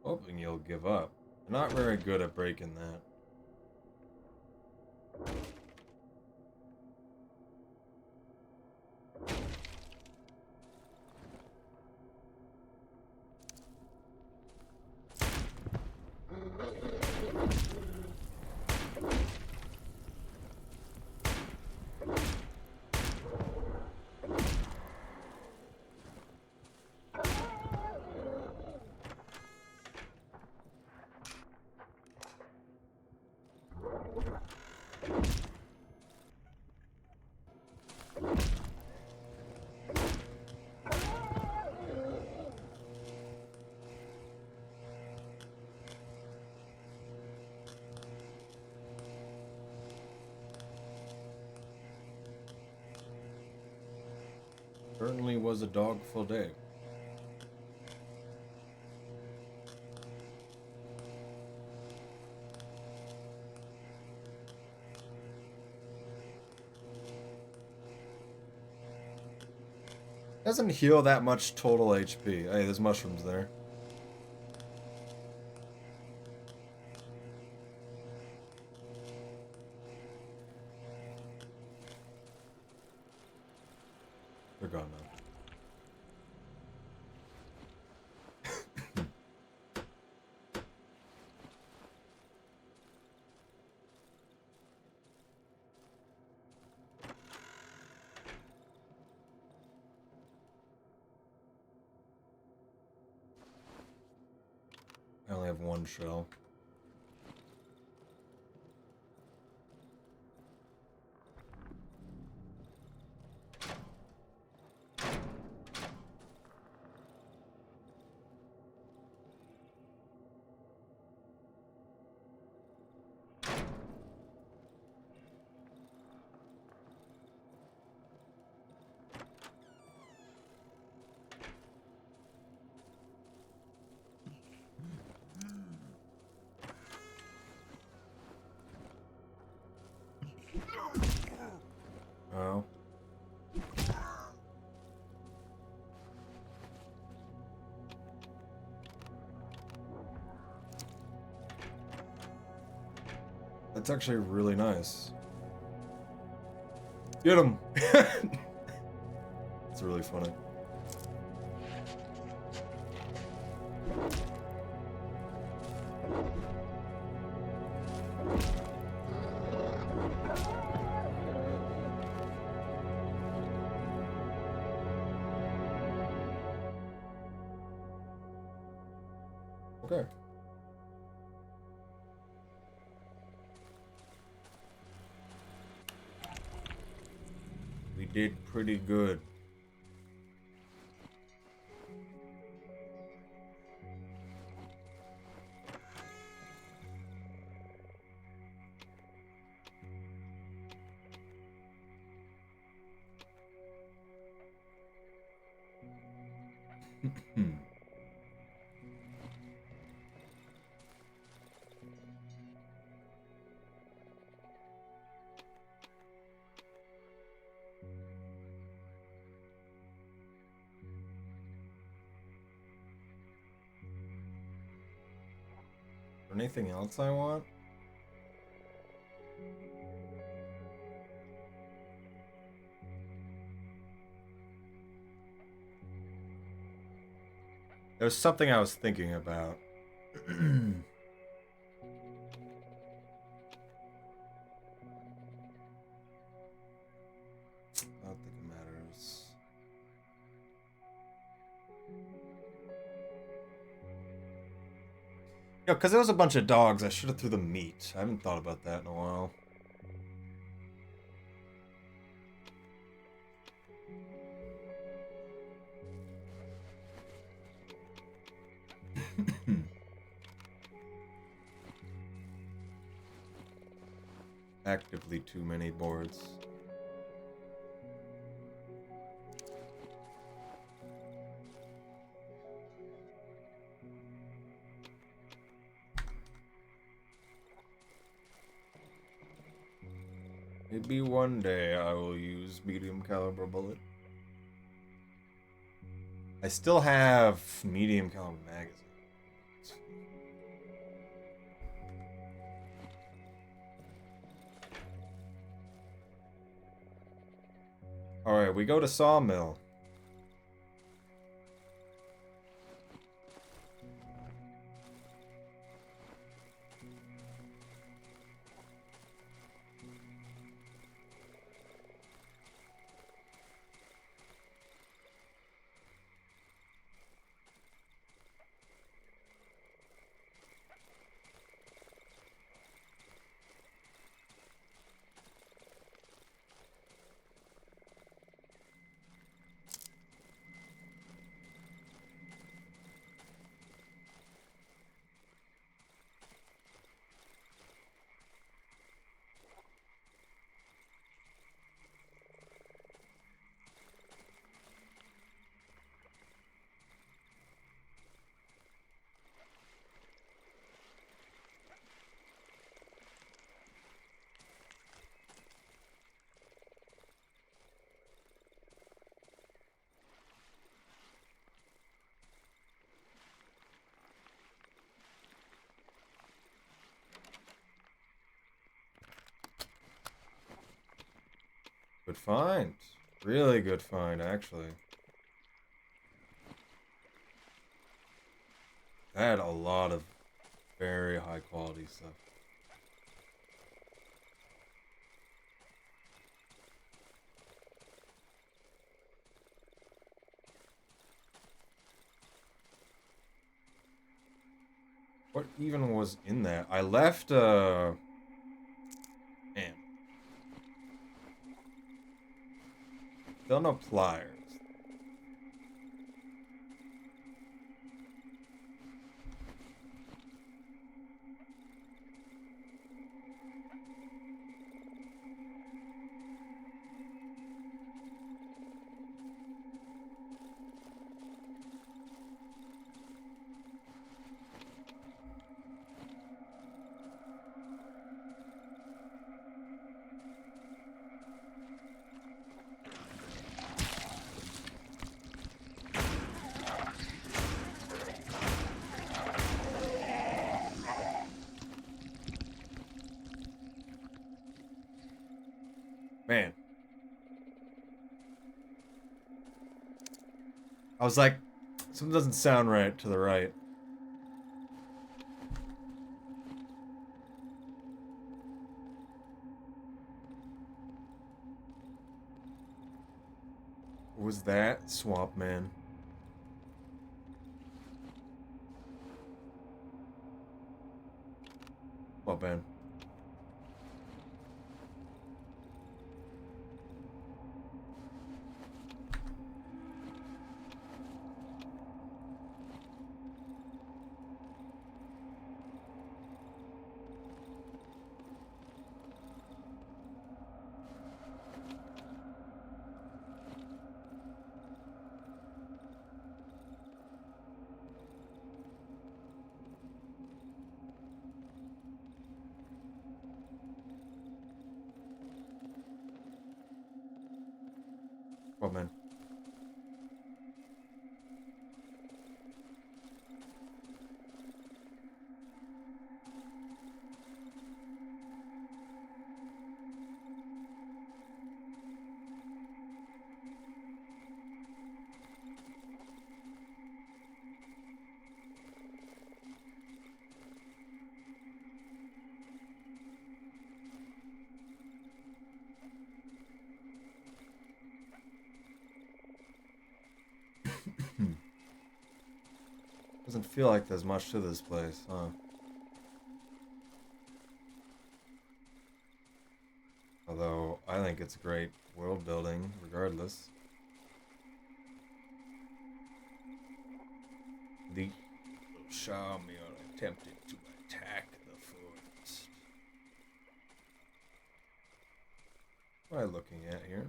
Hoping you'll give up. You're not very good at breaking that. Certainly was a dog-full day. Doesn't heal that much total HP. Hey, there's mushrooms there. They're gone now. I only have one shell. Oh. That's actually really nice. Get him! It's really funny. Okay. We did pretty good. Anything else I want? There's something I was thinking about. I don't think it matters. Yeah, because there was a bunch of dogs. I should have threw the meat. I haven't thought about that in a while. Actively too many boards. Maybe one day I will use medium caliber bullet. I still have medium caliber magazine. Alright, we go to Sawmill. Good find. Really good find, actually. I had a lot of very high quality stuff. What even was in that? I left, man. Still no pliers. Man. I was like, something doesn't sound right to the right. What was that? Swamp Man. Swamp Man. Swamp Man. Doesn't feel like there's much to this place, huh? Although, I think it's great world building, regardless. The Shami are attempting to attack the forest. What am I looking at here?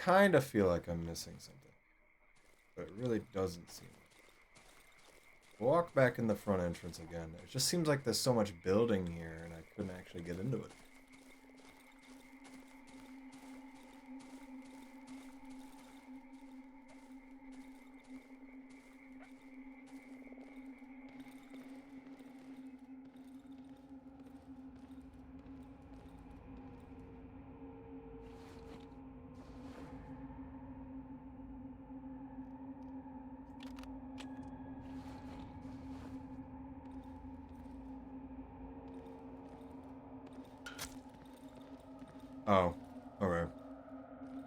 kind of feel like I'm missing something, but it really doesn't seem like it. We'll walk back in the front entrance again. It just seems like there's so much building here, and I couldn't actually get into it. Oh, okay.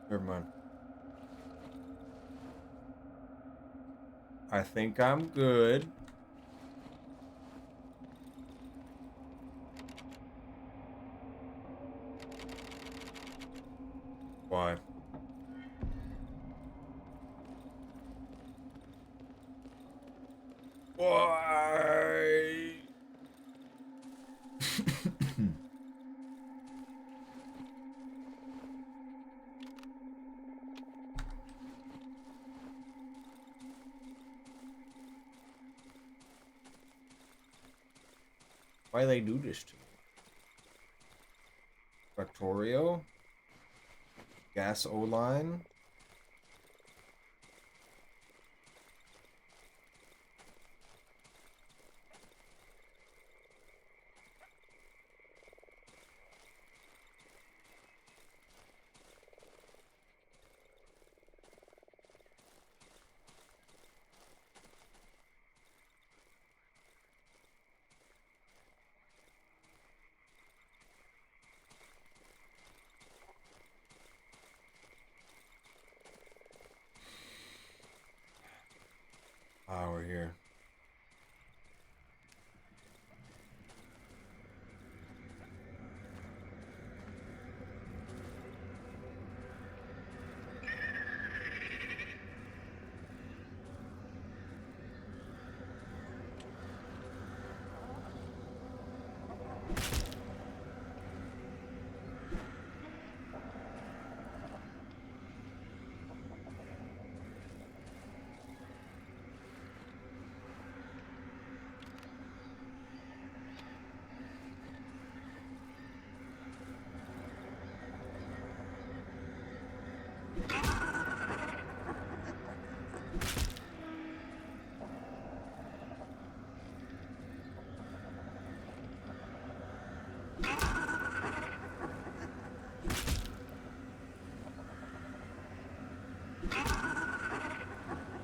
Never mind. I think I'm good. Why? Why? Why they do this to me? Factorio? Gas O-line? Ah, we're here.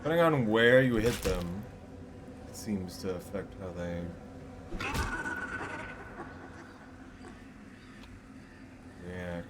Depending on where you hit them, it seems to affect how they react.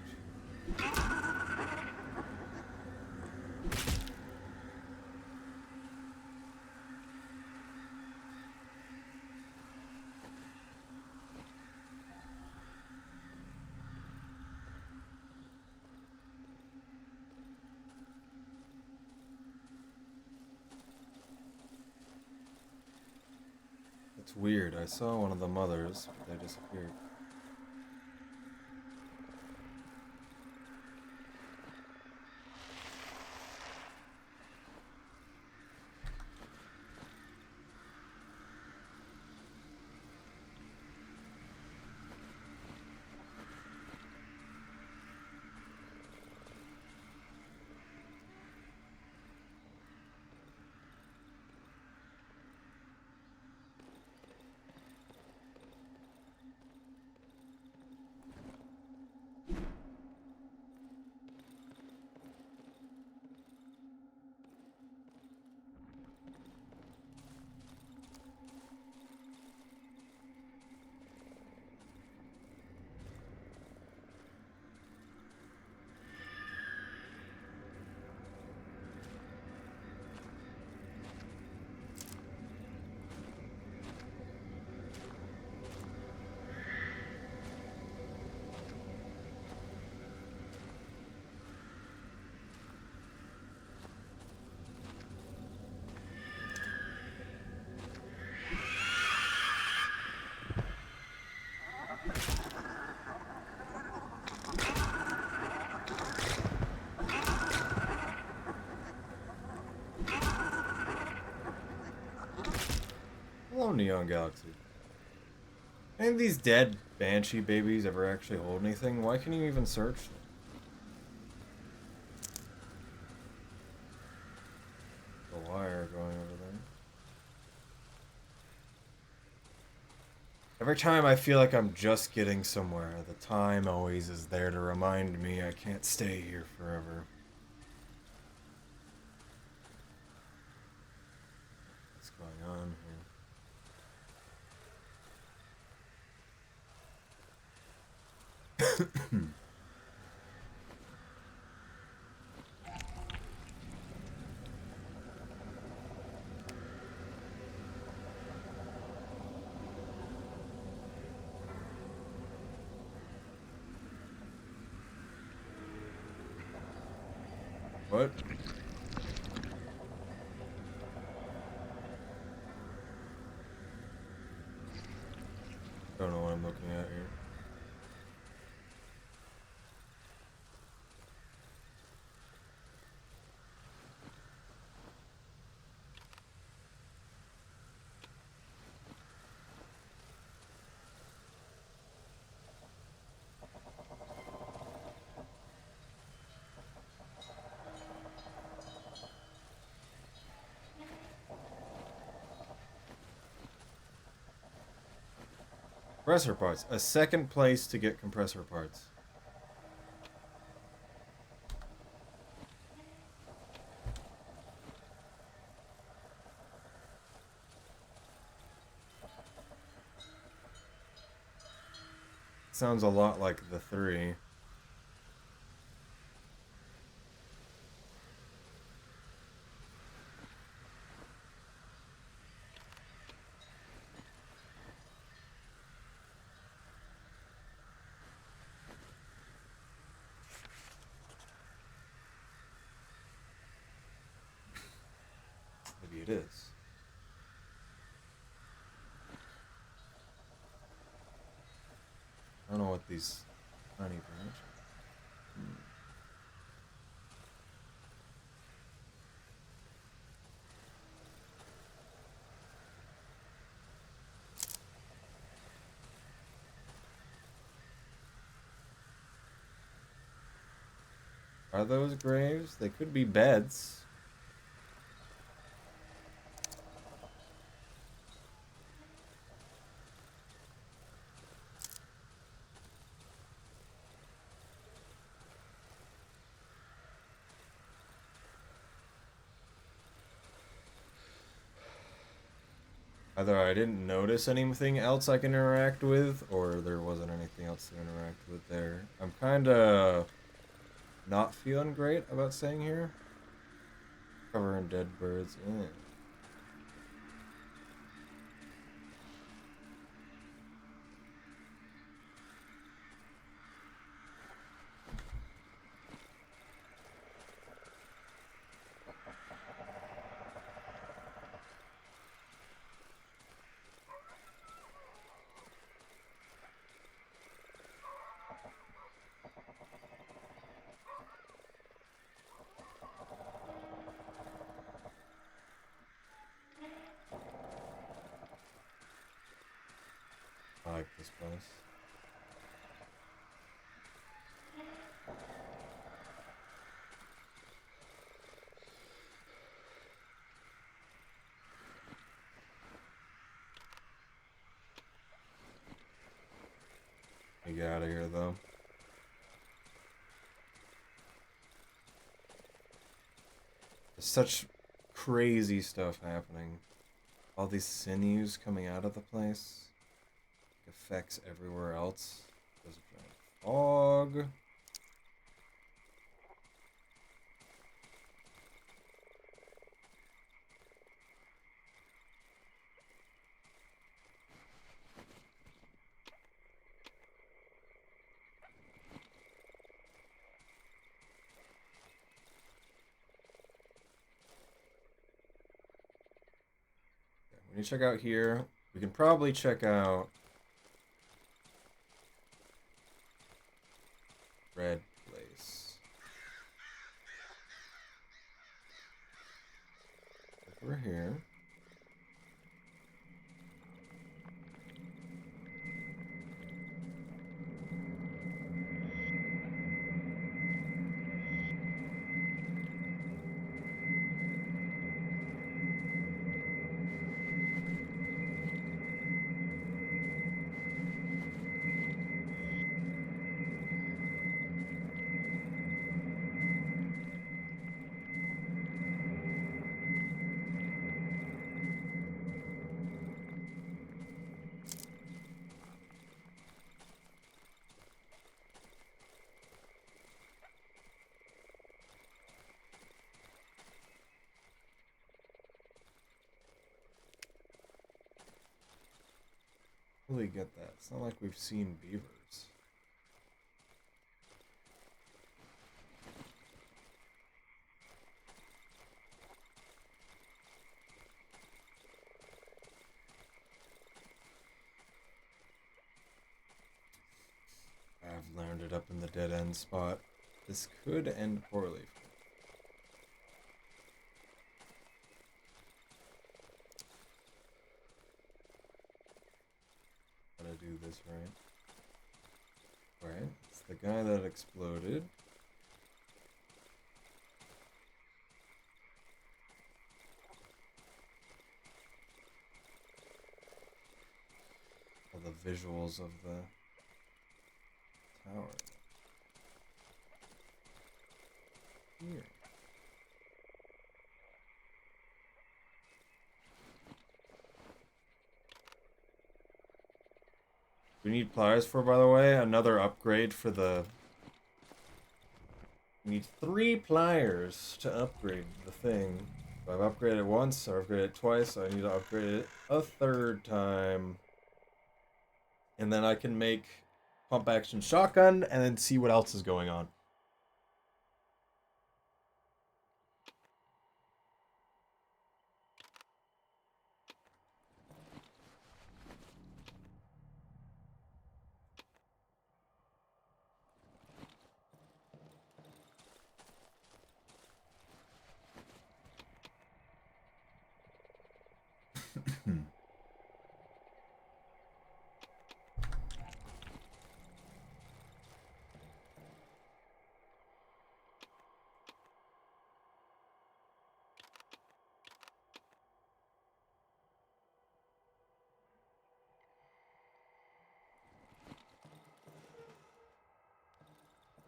It's weird. I saw one of the mothers, but they disappeared. Hello, Neon Galaxy. Any of these dead Banshee babies ever actually hold anything? Why can you even search them? The wire going over there. Every time I feel like I'm just getting somewhere, the time always is there to remind me I can't stay here forever. What's going on here? What? Don't know what I'm looking at here. Compressor parts. A second place to get compressor parts. Sounds a lot like the 3. Maybe it is. I don't know what these tiny branches. Are those graves? They could be beds. Either I didn't notice anything else I can interact with, or there wasn't anything else to interact with there. I'm kinda not feeling great about staying here. Covering dead birds. Eh. I like this place. Get out of here, though. There's such crazy stuff happening. All these sinews coming out of the place. Effects everywhere else. There's a giant fog. When you check out here, we can probably check out red place. Over here. really get that. It's not like we've seen beavers. I've landed up in the dead end spot. This could end poorly. Gotta do this right. Right, it's the guy that exploded. All the visuals of the tower. Here. We need pliers for, by the way, another upgrade for the... We need 3 pliers to upgrade the thing. So I've upgraded it once, I've upgraded it twice, so I need to upgrade it a 3rd time. And then I can make pump action shotgun and then see what else is going on.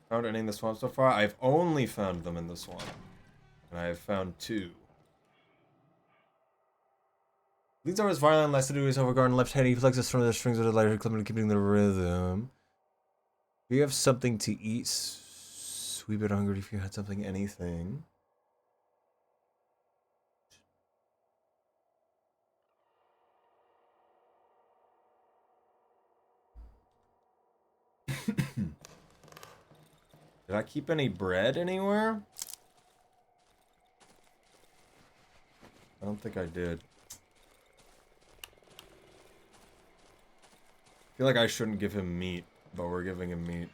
Found any in the swamp so far? I've only found them in the swamp. And I've found 2. Leads over his violin, less to do his overguard and left hand. He flexes from the strings of the lighter, clipping and keeping the rhythm. If you have something to eat, sweep it hungry if you had something, anything. Did I keep any bread anywhere? I don't think I did. I feel like I shouldn't give him meat, but we're giving him meat.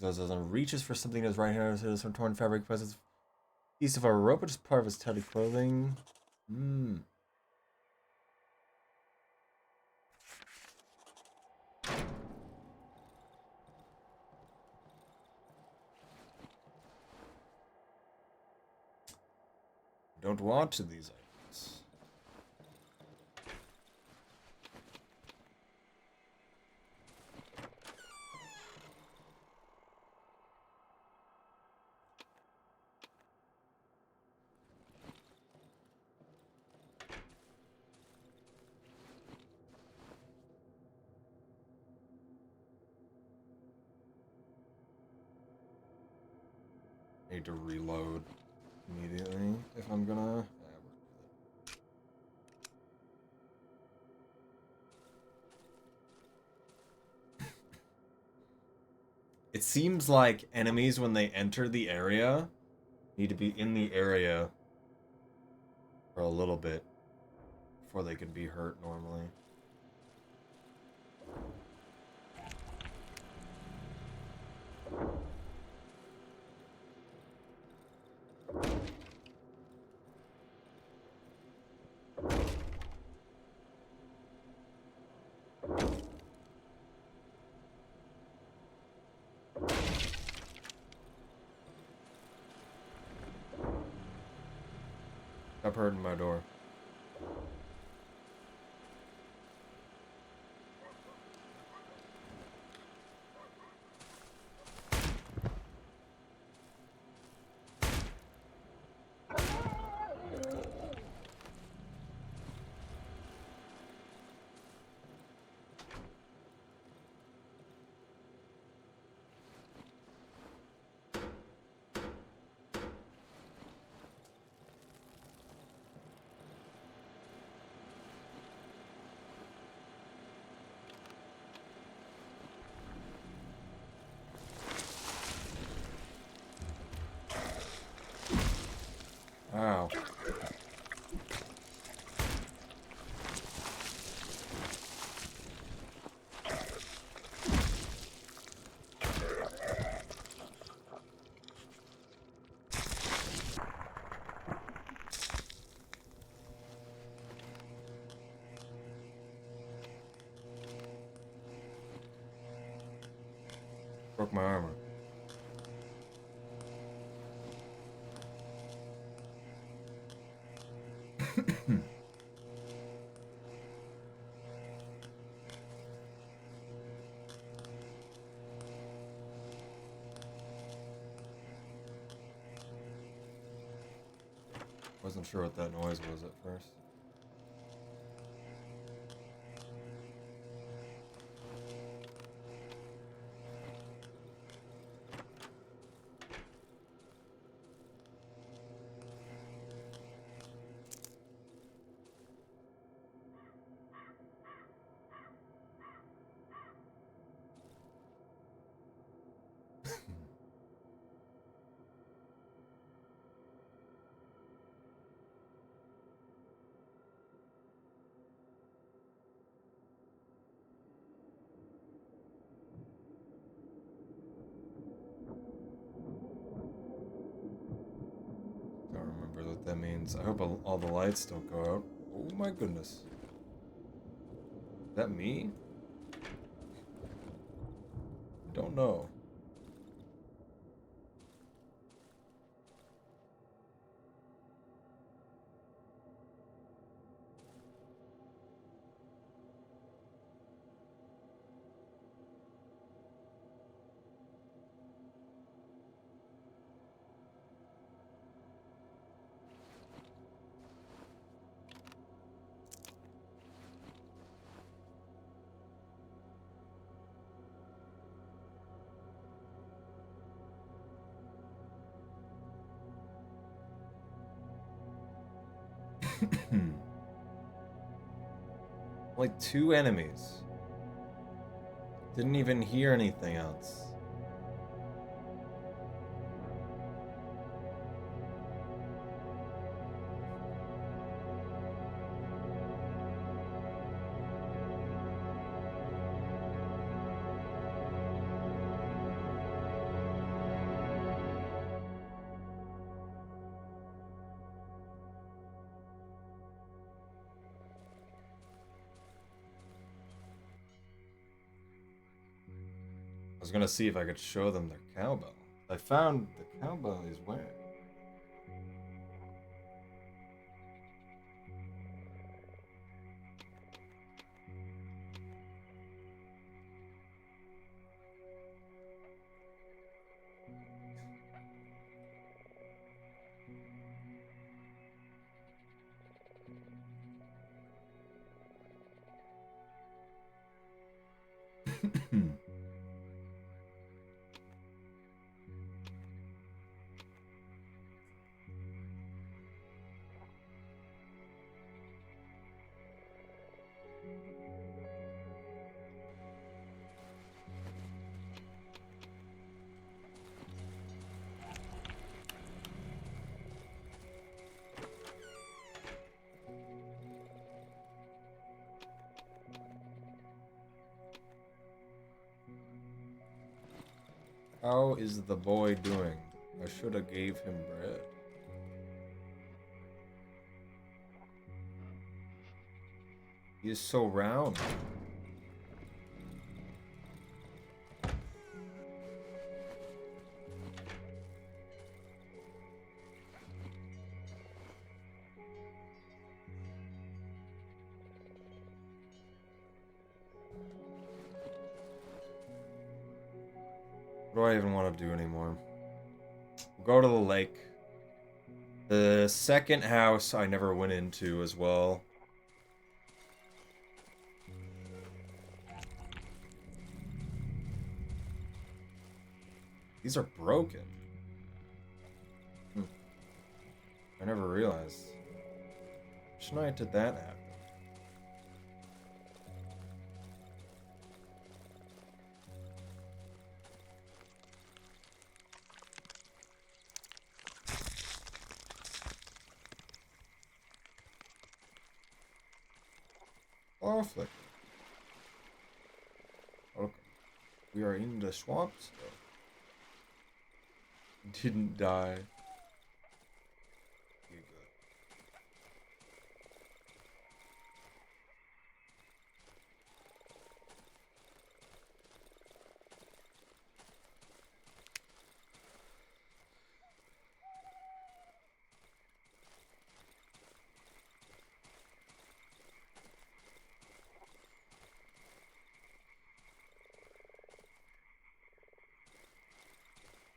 Doesn't reaches for something in his right hand, so some torn fabric presses piece of a rope, which is part of his tatty clothing. Don't want to these items. Need to reload immediately if I'm gonna. It seems like enemies, when they enter the area, need to be in the area for a little bit before they can be hurt normally. Stop hurting my door. Broke my armor. Wasn't sure what that noise was at first. Don't remember what that means. I hope all the lights don't go out. Oh my goodness. Is that me? I don't know. Like 2 enemies. Didn't even hear anything else. I was gonna see if I could show them their cowbell. I found the cowbell he's wearing. How is the boy doing? I should have gave him bread. He is so round. What do I even want to do anymore? We'll go to the lake. The second house I never went into as well. These are broken. I never realized. Which night did that happen? Oh, flicker. Okay. We are in the swamp still. Didn't die. You're good.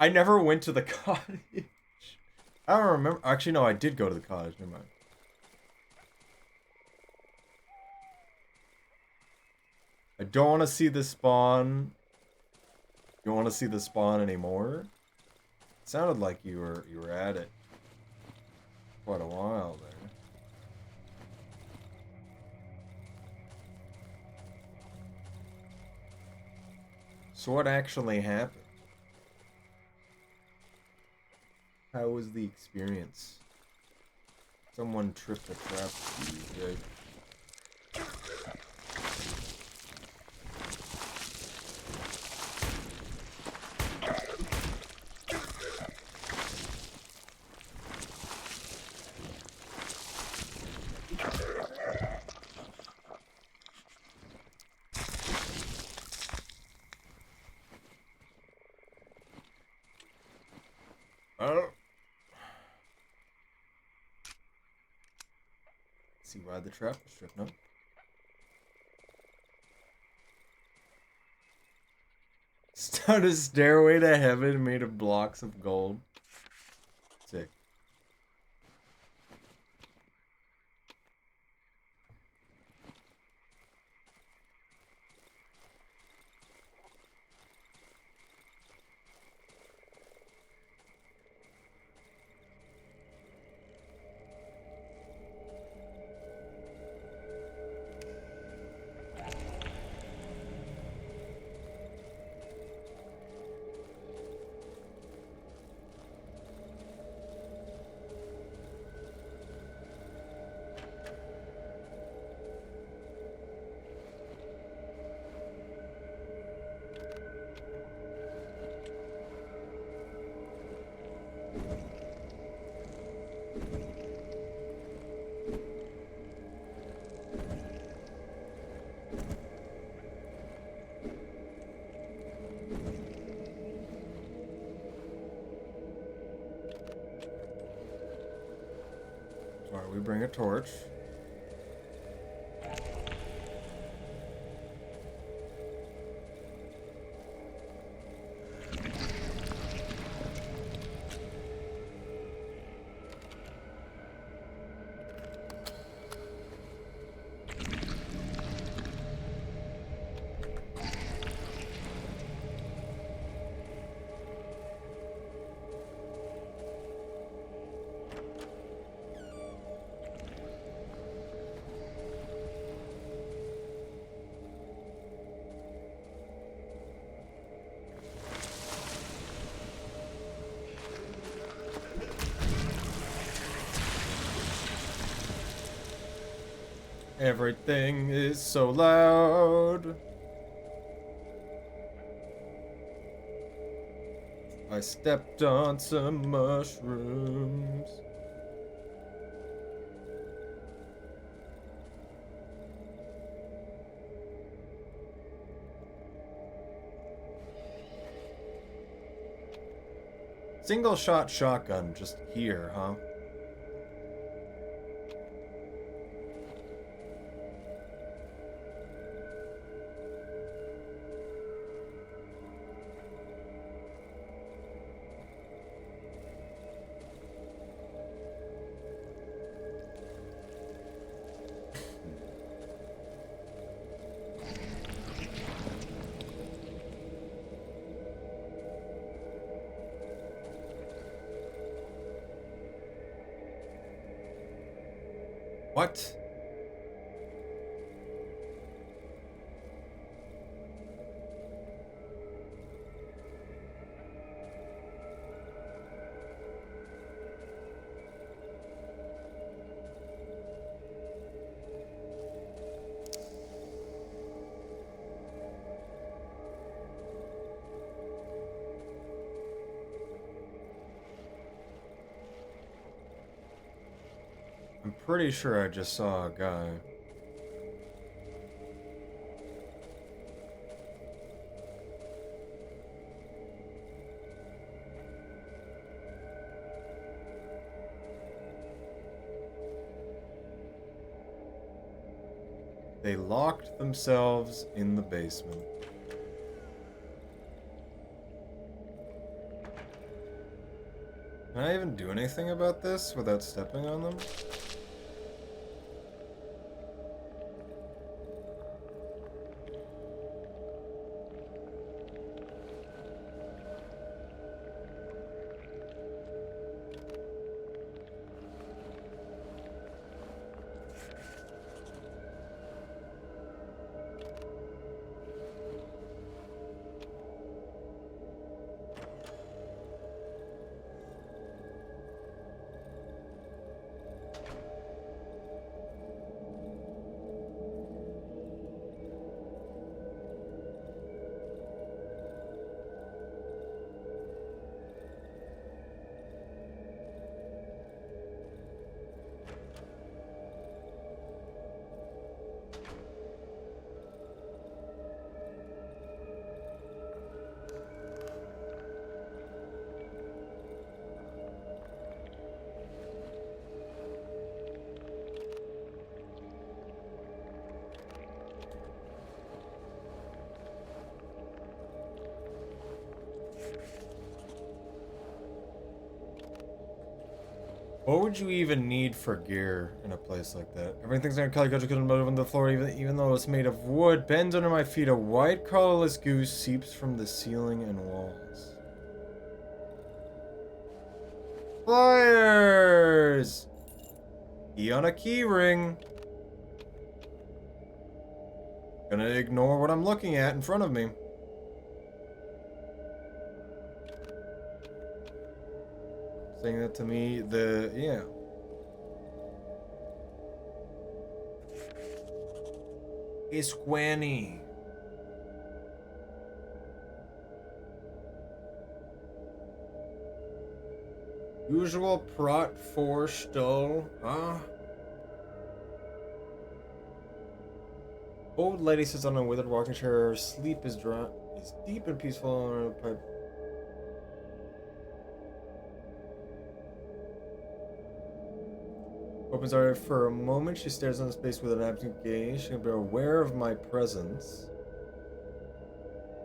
I never went to the cottage. I don't remember. Actually, no, I did go to the cottage. Never mind. I don't want to see the spawn. You don't want to see the spawn anymore? It sounded like you were at it quite a while there. So what actually happened? How was the experience? Someone tripped a trap for you, right? Oh. See why the trap was tripped, no? Start a stairway to heaven made of blocks of gold. Sick. Alright, we bring a torch. Everything is so loud. I stepped on some mushrooms. Single shot shotgun just here, huh? What? I'm pretty sure I just saw a guy. They locked themselves in the basement. Can I even do anything about this without stepping on them? What would you even need for gear in a place like that? Everything's gonna color couldn't move on the floor even though it's made of wood. Bends under my feet. A white colorless goose seeps from the ceiling and walls. Flyers! Key on a key ring. Gonna ignore what I'm looking at in front of me. Saying that to me, yeah. Hey, Squanny. Usual prot 4 Stoll, huh? Old lady sits on a withered rocking chair. Her sleep is deep and peaceful. Opens her for a moment. She stares into space with an absent gaze. She can be aware of my presence.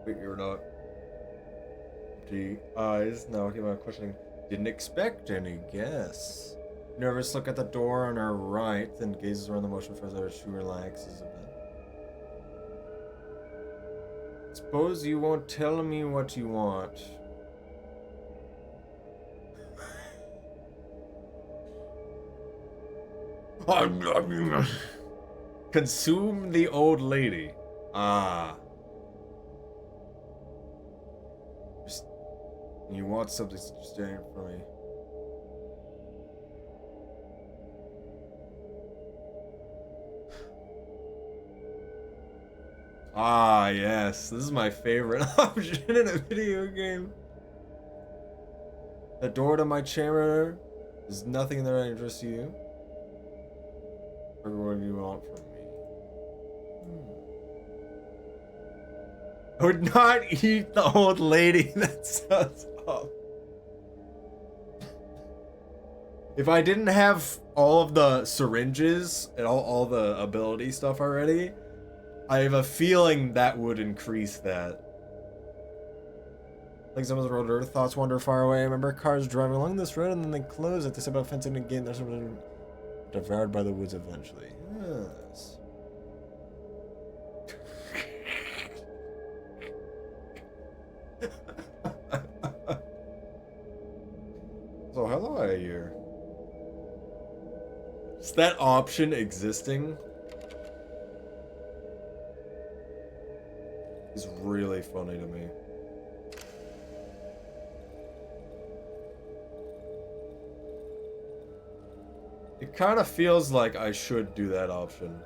Wait, you're not. The eyes now keep on questioning. Didn't expect any guess. Nervous look at the door on her right, then gazes around the motion for her. She relaxes a bit. Suppose you won't tell me what you want. Consume the old lady. Ah. Just, you want something staring for me. Ah, yes. This is my favorite option in a video game. The door to my chamber. There's nothing there that interests you. What do you want from me? I would not eat the old lady. That sounds awful. If I didn't have all of the syringes and all the ability stuff already, I have a feeling that would increase that. Like some of the road, her thoughts wander far away. I remember cars driving along this road and then they close it. They step out fencing again. There's something devoured by the woods eventually. Yes. So hello, I hear. Is that option existing? Is really funny to me. It kind of feels like I should do that option.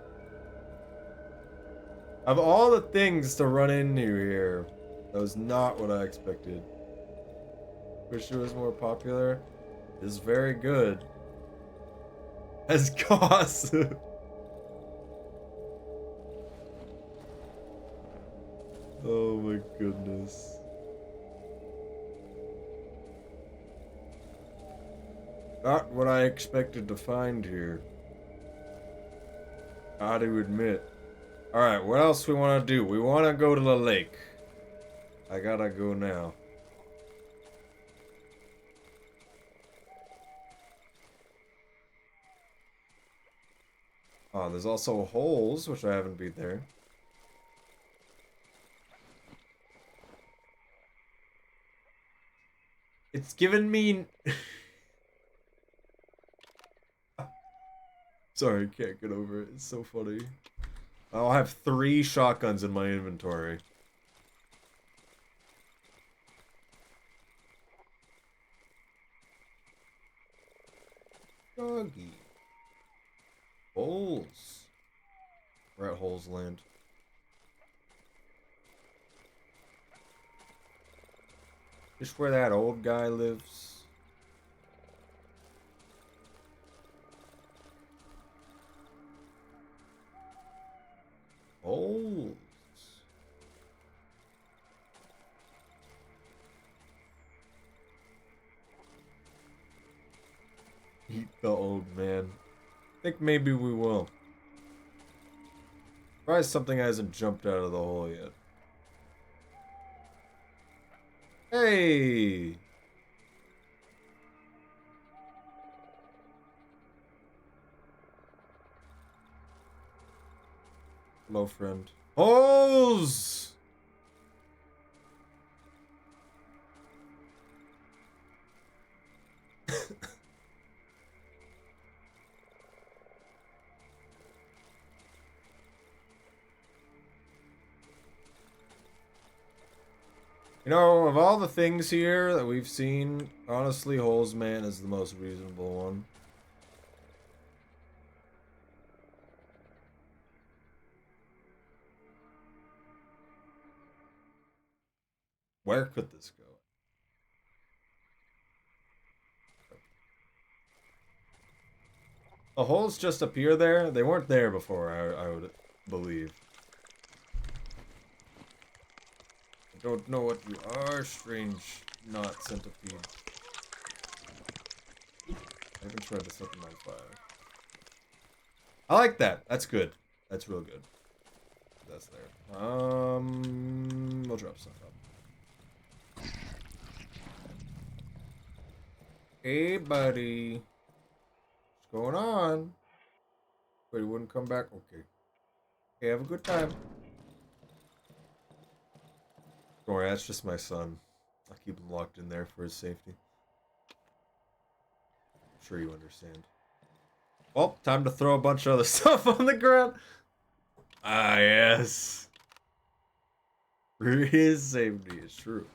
Of all the things to run into here, that was not what I expected. Wish it was more popular. It's very good. As gossip. Oh my goodness. Not what I expected to find here. I do admit. Alright, what else we want to do? We want to go to the lake. I gotta go now. Oh, there's also holes, which I haven't beat there. It's given me... Sorry, can't get over it. It's so funny. I'll have 3 shotguns in my inventory. Doggy. Holes. We're at Holes Land. Just where that old guy lives. Holes. Eat the old man. I think maybe we will. Probably something hasn't jumped out of the hole yet. Hey! Hello, friend. Holes! You know, of all the things here that we've seen, honestly, Holes Man is the most reasonable one. Where could this go? The holes just appear there? They weren't there before, I would believe. I don't know what you are, strange not centipede. I haven't tried to set them on fire. I like that. That's good. That's real good. That's there. We'll drop stuff up. Hey, buddy. What's going on? Wait, he wouldn't come back? Okay. Okay, have a good time. Don't worry, that's just my son. I'll keep him locked in there for his safety. I'm sure you understand. Well, time to throw a bunch of other stuff on the ground. Ah, yes. For his safety, it's true.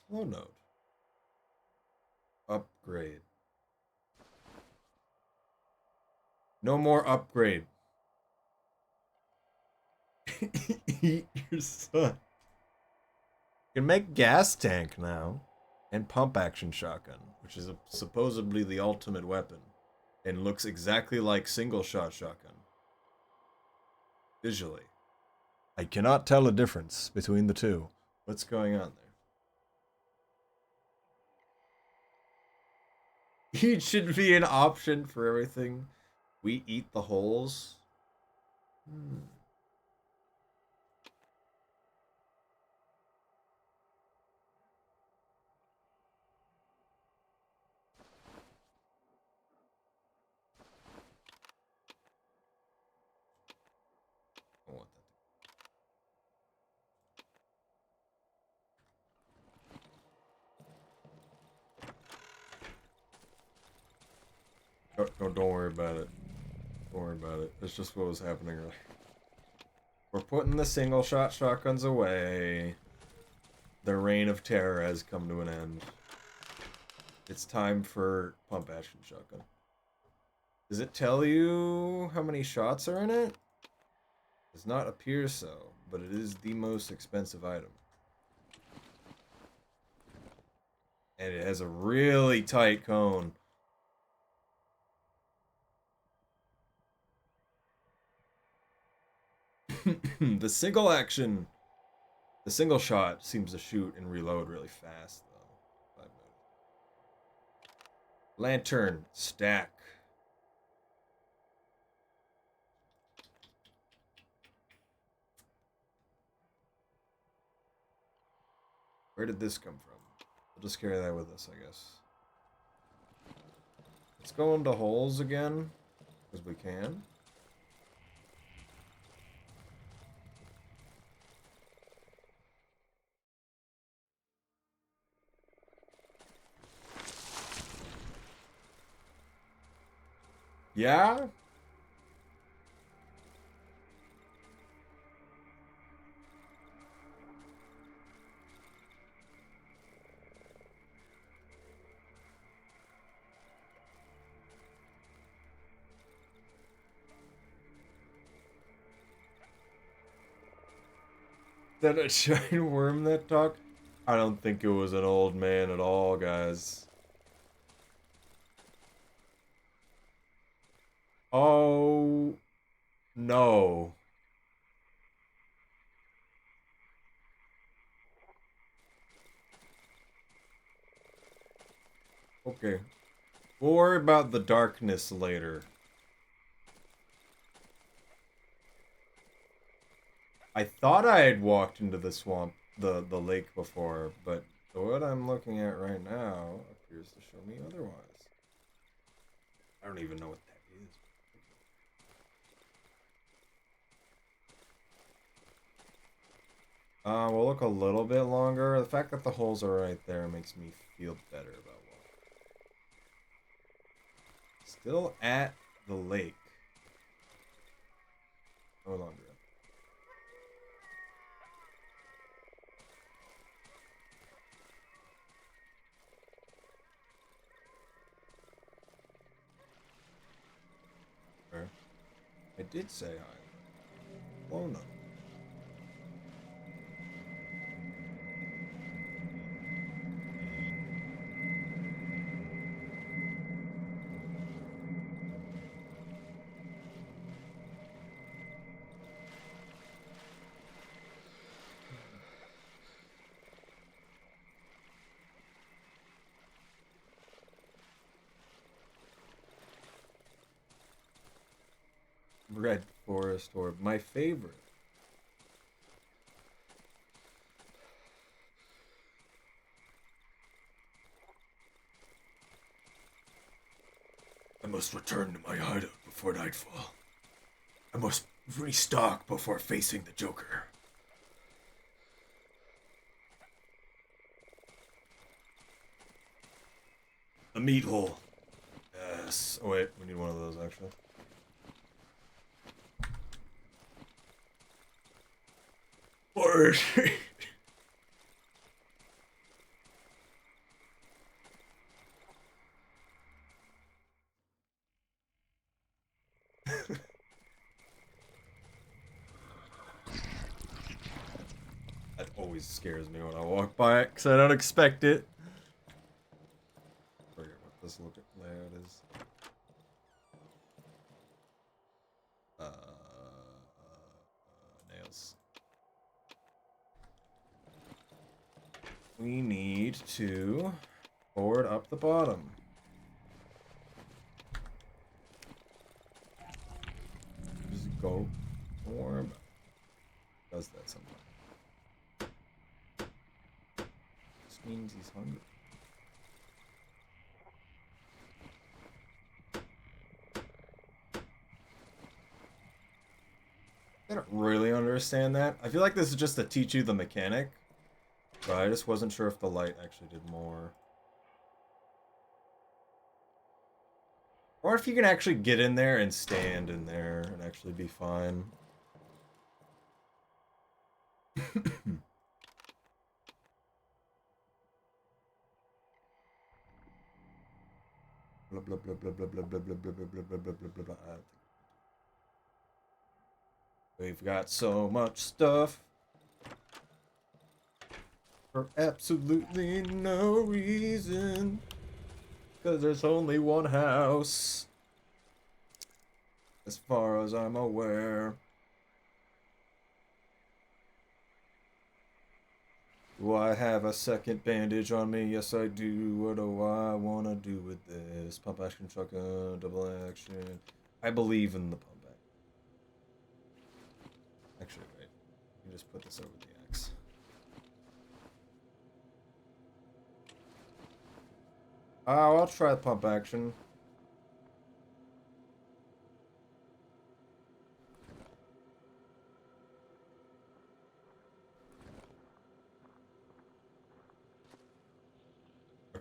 Slow note. Upgrade. No more upgrade. Eat your son. You can make gas tank now. And pump action shotgun, which is supposedly the ultimate weapon. And looks exactly like single shot shotgun. Visually. I cannot tell a difference between the two. What's going on there? Each should be an option for everything. We eat the holes. I want that. Don't worry about it. Don't worry about it. It's just what was happening earlier. We're putting the single shot shotguns away. The reign of terror has come to an end. It's time for pump action shotgun. Does it tell you how many shots are in it? Does not appear so, but it is the most expensive item. And it has a really tight cone. The single action, the single shot seems to shoot and reload really fast, though. Lantern, stack. Where did this come from? We'll just carry that with us, I guess. Let's go into holes again. Because we can. Yeah? That a giant worm that talked? I don't think it was an old man at all, guys. Oh, no. Okay. We'll worry about the darkness later. I thought I had walked into the swamp, the lake before, but what I'm looking at right now appears to show me otherwise. I don't even know what that is. We'll look a little bit longer. The fact that the holes are right there makes me feel better about walking. Still at the lake. No longer. Okay. I did say hi. Oh no. Red forest orb, my favorite. I must return to my hideout before nightfall. I must restock before facing the Joker. The meat hole. Yes. Oh wait, we need one of those actually. Where is he? That always scares me when I walk by it because I don't expect it. Forget what this layout is. Nails. We need to board up the bottom. Just go warm. Does that sometimes. This means he's hungry. I don't really understand that. I feel like this is just to teach you the mechanic, but I just wasn't sure if the light actually did more. Or if you can actually get in there and stand in there and actually be fine. Blah blah blah blah blah blah blah blah blah blah blah blah blah blah blah. We've got so much stuff for absolutely no reason. Cause there's only one house. As far as I'm aware. Do I have a second bandage on me? Yes, I do. What do I want to do with this? Pump action, shotgun, double action. I believe in the pump action. Actually, wait. You just put this over the axe. Oh, I'll try the pump action.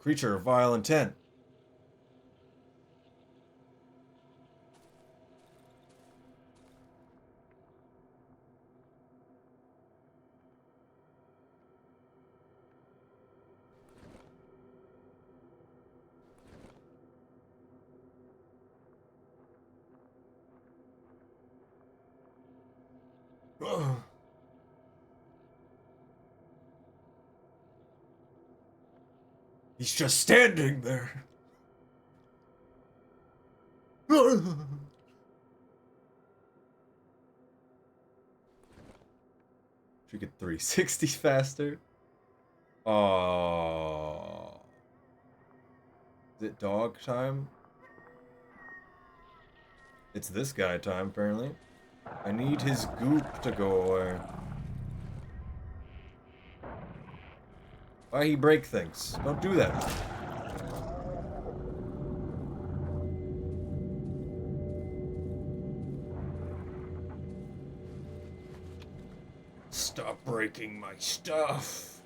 creature of vile intent. Ugh. He's just standing there. Should get 360 faster. Oh. Is it dog time? It's this guy time, apparently. I need his goop to go away. Why he break things? Don't do that. Stop breaking my stuff.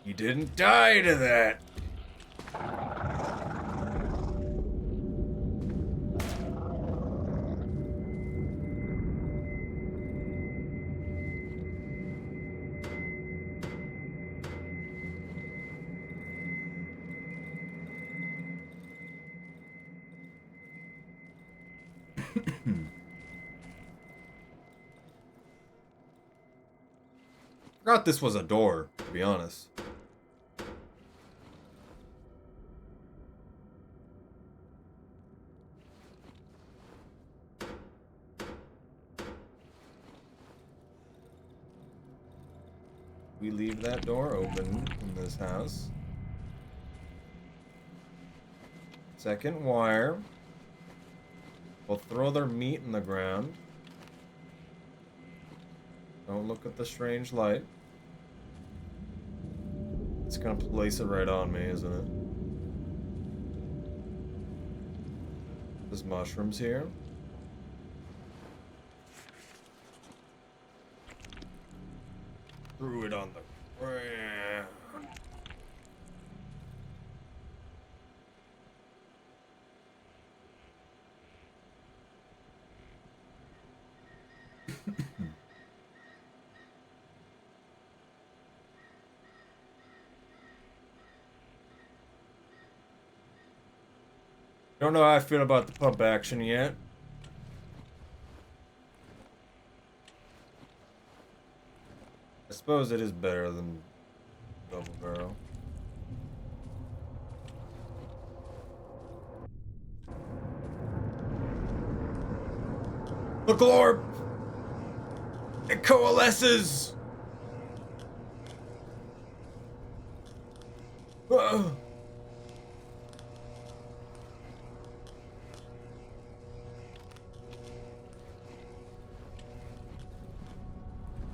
He didn't die to that. Forgot this was a door, to be honest. We leave that door open in this house. Second wire. We'll throw their meat in the ground. Don't look at the strange light. It's gonna place it right on me, isn't it? There's mushrooms here. Threw it on the ground. Don't know how I feel about the pump action yet. I suppose it is better than double barrel. The glorp! It coalesces!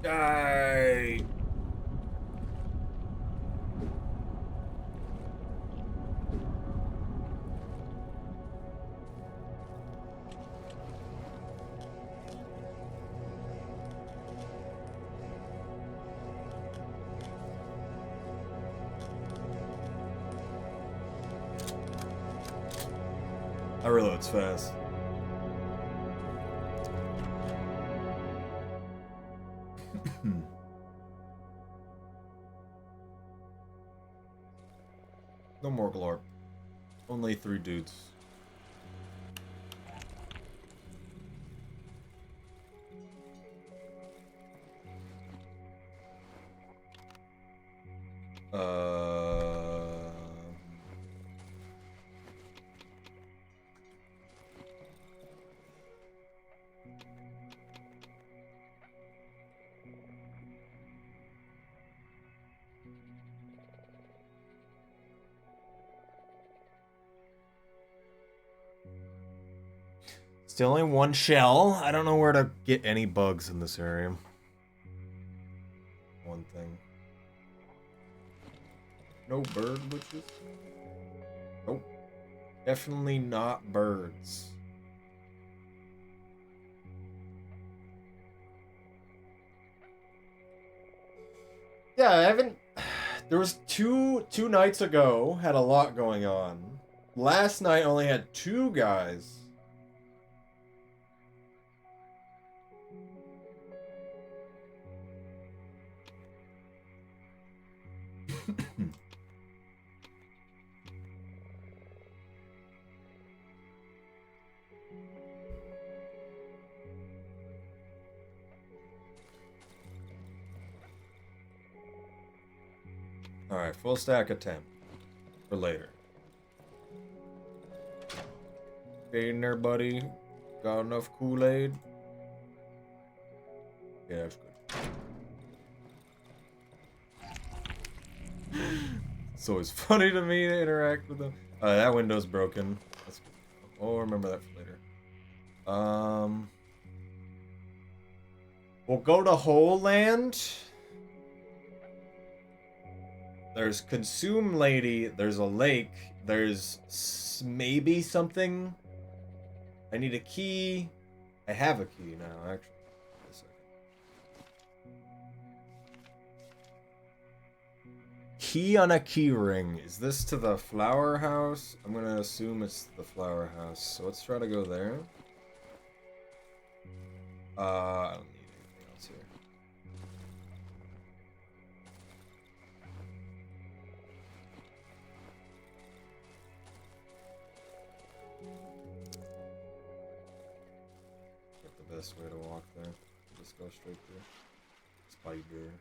Die! I reload's fast. No more glorp. Only 3 dudes. Still only 1 shell. I don't know where to get any bugs in this area. One thing. No bird witches? Nope. Definitely not birds. Yeah, I haven't. There was two nights ago. Had a lot going on. Last night only had 2 guys. All right, full stack of 10 for later. Getting there, buddy. Got enough Kool-Aid? Yeah, that's good. It's always funny to me to interact with them. That window's broken. That's good. I'll remember that for later. We'll go to Whole Land. There's Consume Lady. There's a lake. There's maybe something. I need a key. I have a key now, actually. Wait a second. Key on a key ring. Is this to the flower house? I'm gonna assume it's the flower house. So let's try to go there. I don't need anything else here. The best way to walk there. Just go straight through. Spider.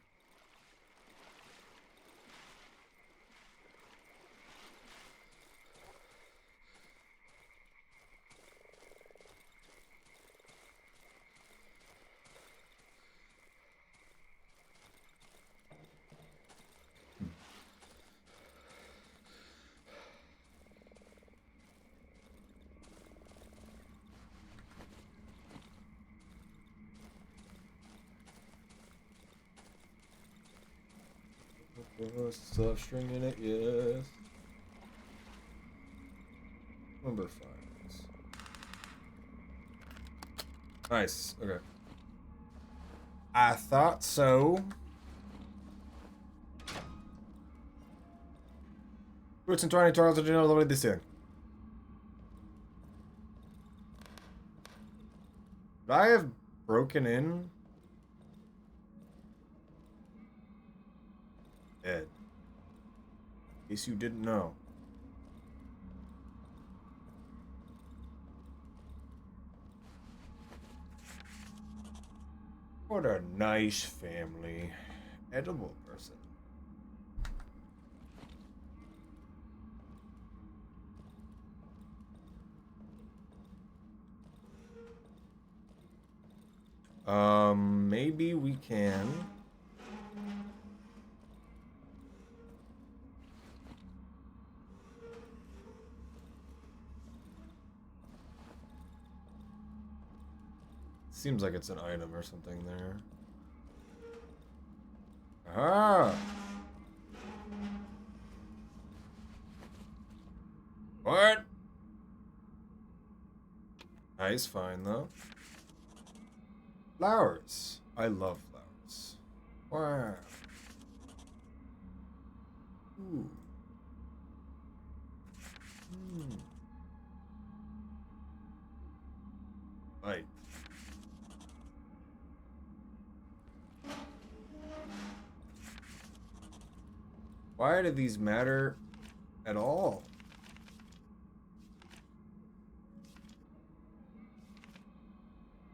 Stop stringing it, yes. Number 5. Nice, okay. I thought so. Roots and tiny turtles, did you know the way this thing? Would I have broken in? Dead. In case you didn't know. What a nice family. Edible person. Maybe we can. Seems like it's an item or something there. Ah! What? Nice find though. Flowers. I love flowers. Wow. Ooh. Right. Why do these matter at all?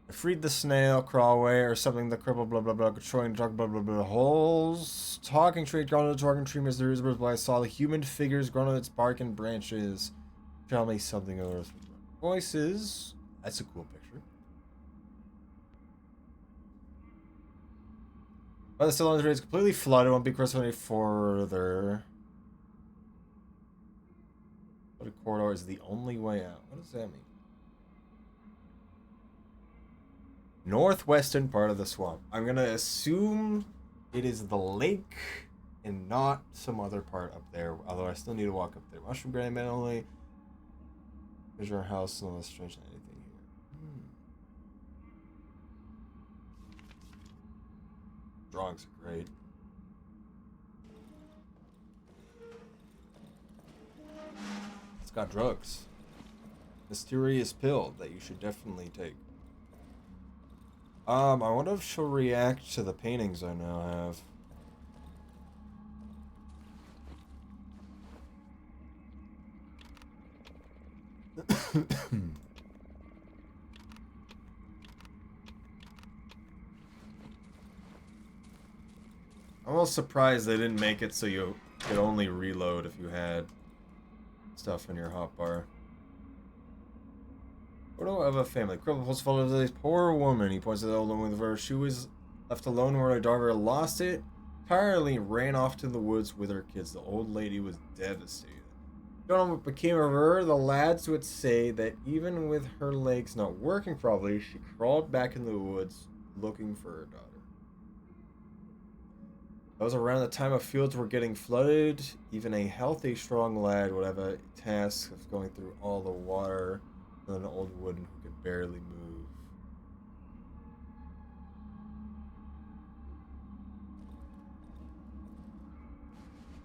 I freed the snail, crawl away, or something that crippled blah blah blah, controlling drug blah blah blah holes. Talking tree, grown on the talking tree, Mr. Isbert, but I saw the human figures grown on its bark and branches. Tell me something of those voices. That's a cool picture. But the cylinder is completely flooded, won't be crossed any further. But a corridor is the only way out. What does that mean? Northwestern part of the swamp. I'm gonna assume it is the lake and not some other part up there, although I still need to walk up there. Mushroom Grand Man only. There's our house, no less strange than anything here. Drawings are great. got drugs. Mysterious pill that you should definitely take. I wonder if she'll react to the paintings I now have. I'm almost surprised they didn't make it so you could only reload if you had stuff in your hotbar. Photo of a family. Crippled post photo of this poor woman. He points to the old woman with her. She was left alone where her daughter lost it. Entirely ran off to the woods with her kids. The old lady was devastated. Don't know what became of her. The lads would say that even with her legs not working properly, she crawled back in the woods looking for her daughter. That was around the time of fields were getting flooded. Even a healthy, strong lad would have a task of going through all the water than an old woman who could barely move.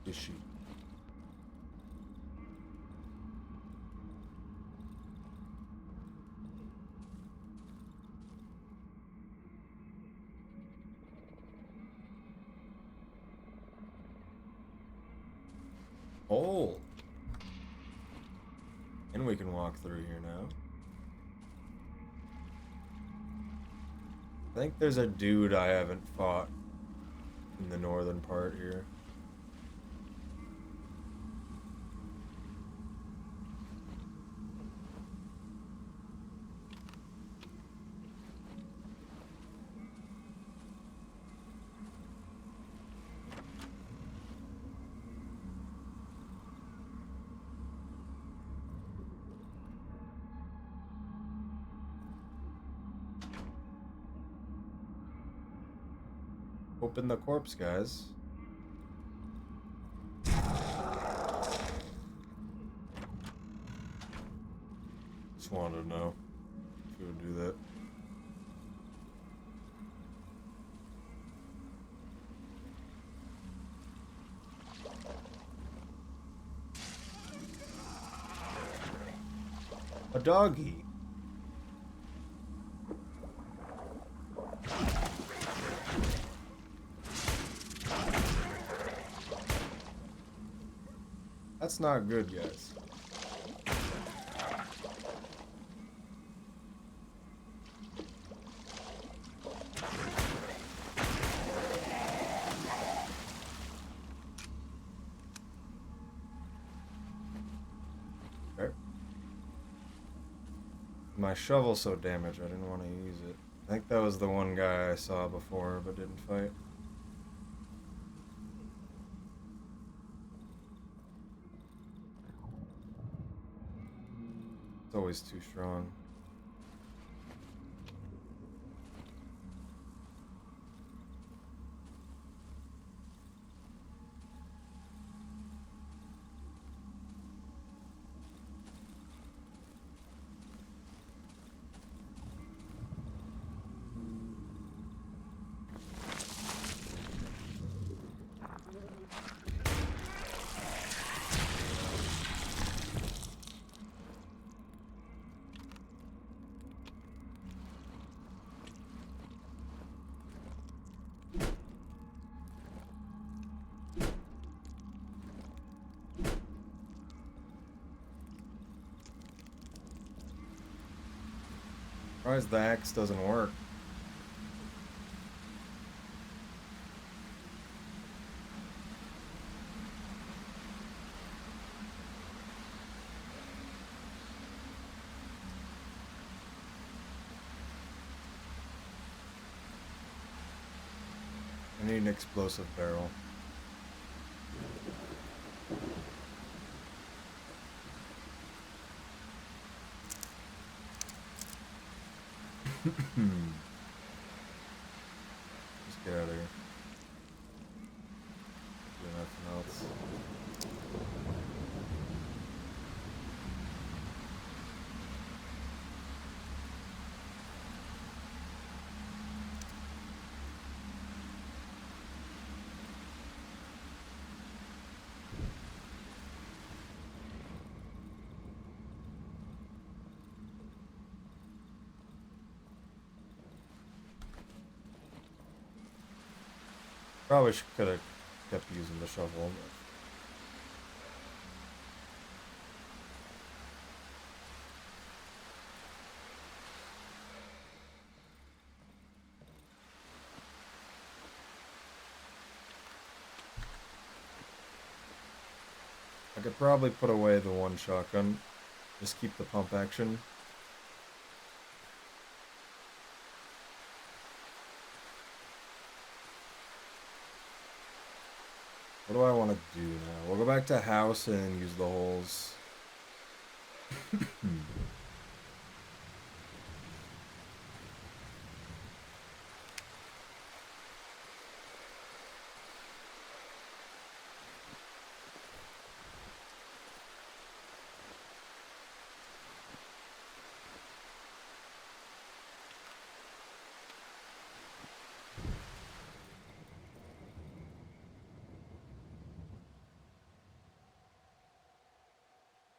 Is she? Oh! And we can walk through here now. I think there's a dude I haven't fought in the northern part here. Open the corpse, guys. Just wanted to know if you would do that. A doggy. That's not good, guys. Okay. My shovel's so damaged, I didn't want to use it. I think that was the one guy I saw before, but didn't fight. It's always too strong. Surprised the axe doesn't work. I need an explosive barrel. Just get out of here. Do nothing else. Probably could have kept using the shovel. I could probably put away the one shotgun. Just keep the pump action. What do I want to do now? We'll go back to house and use the holes.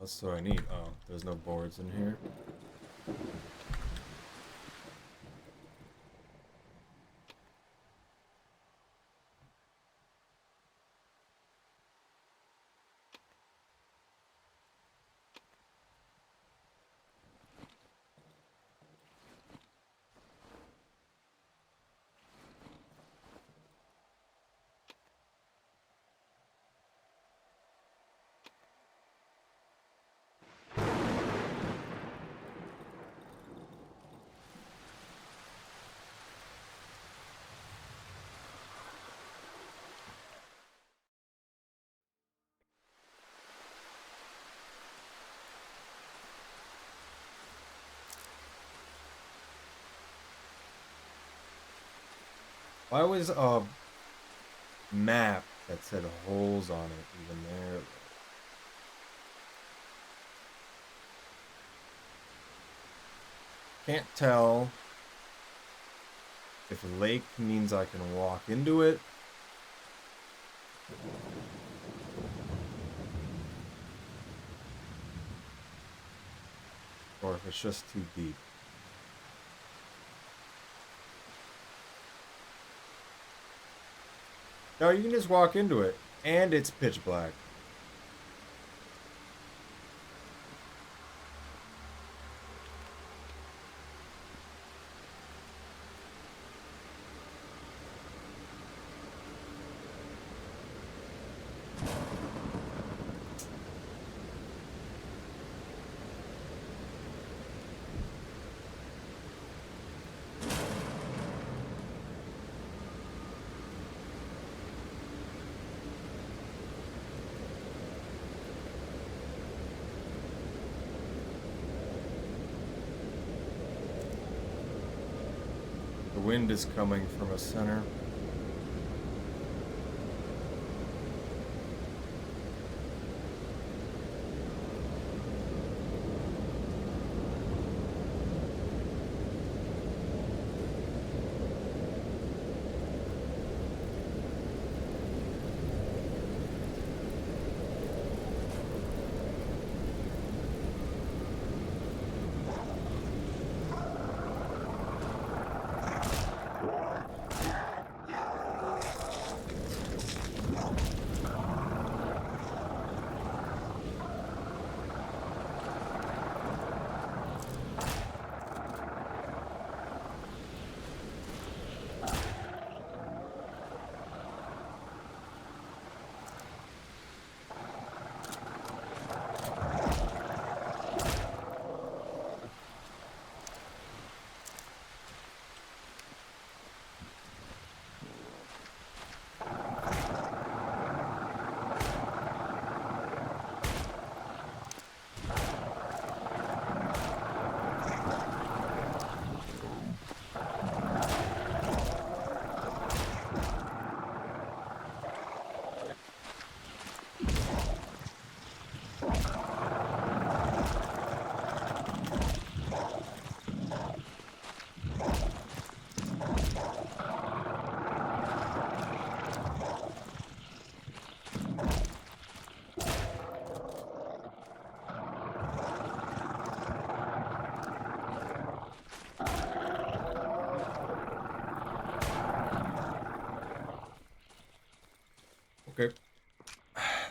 That's what I need. Oh, there's no boards in here. Why was a map that said holes on it even there? Can't tell if lake means I can walk into it. Or if it's just too deep. No, you can just walk into it, and it's pitch black. The wind is coming from a center.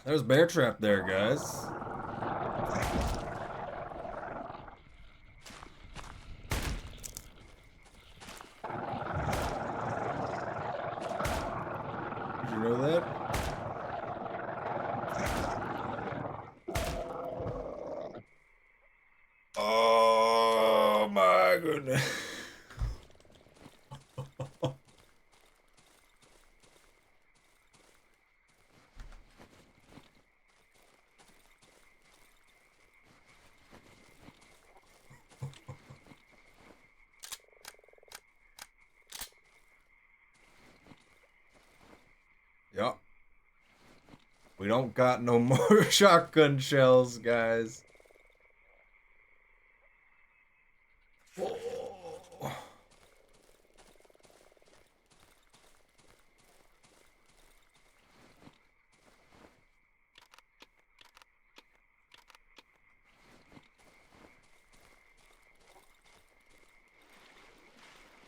There's bear trap there, guys. Did you know that? Oh my goodness. Yup. We don't got no more shotgun shells, guys. Oh.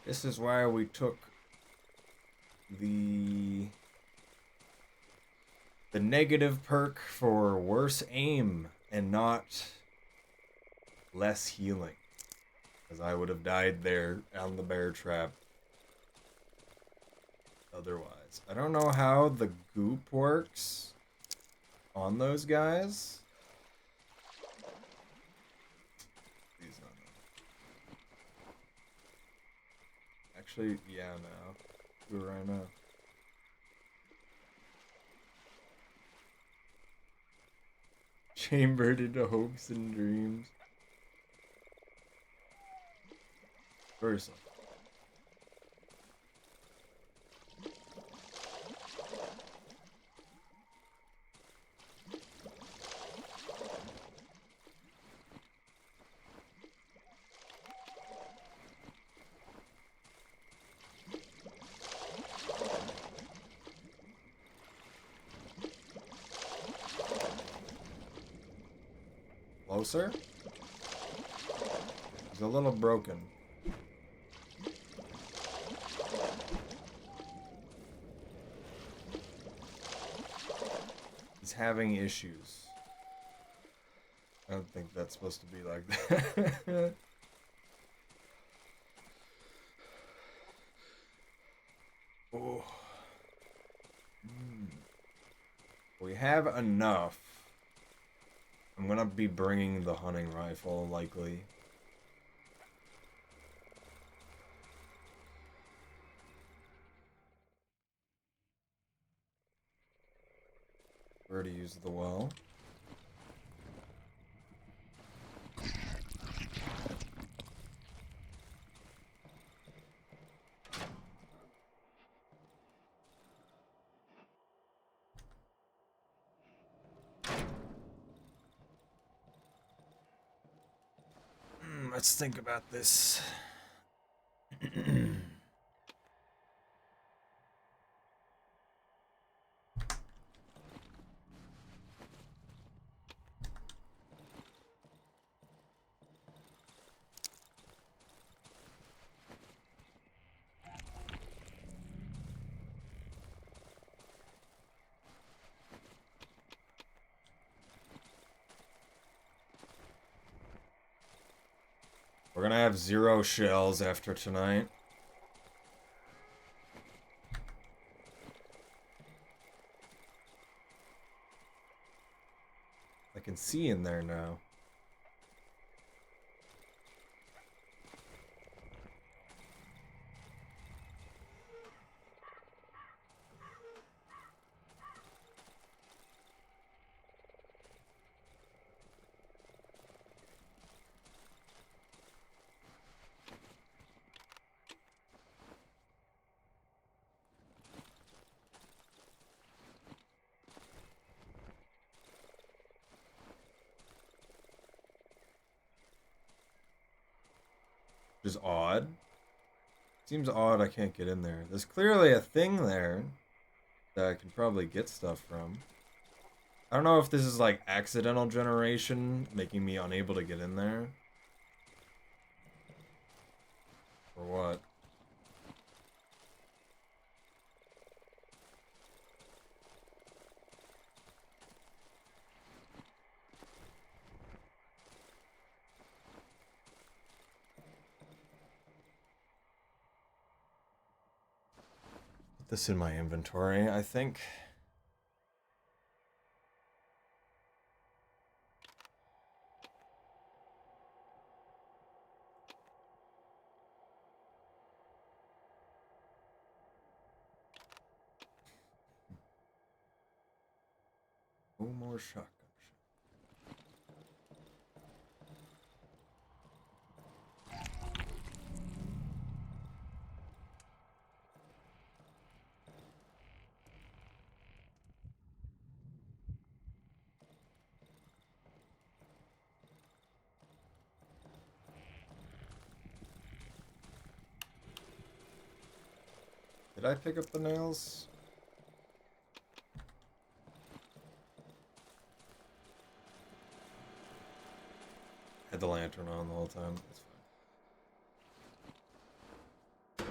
This is why we took the negative perk for worse aim and not less healing, because I would have died there on the bear trap otherwise. I don't know how the goop works on those guys. Please not. Actually, yeah, no. Do it right now. Chambered into hopes and dreams. Versa. Closer? He's a little broken. He's having issues. I don't think that's supposed to be like that. Oh. We have enough. I'm gonna be bringing the hunting rifle, likely. Where to use the well? Let's think about this. We're gonna have 0 shells after tonight. I can see in there now. Which is odd. Seems odd I can't get in there. There's clearly a thing there that I can probably get stuff from. I don't know if this is like accidental generation making me unable to get in there. Or what? this in my inventory, I think. No more shotgun. Did I pick up the nails? Had the lantern on the whole time. That's fine.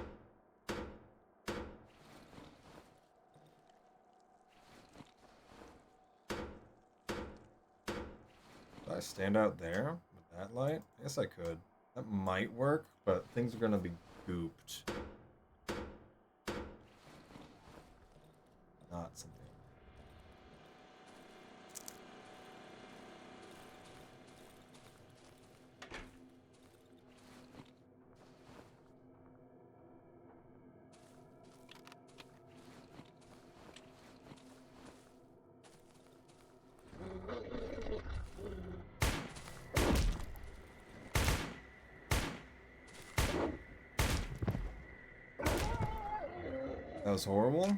Did I stand out there with that light? I guess I could. That might work, but things are gonna be gooped. Not something. That was horrible.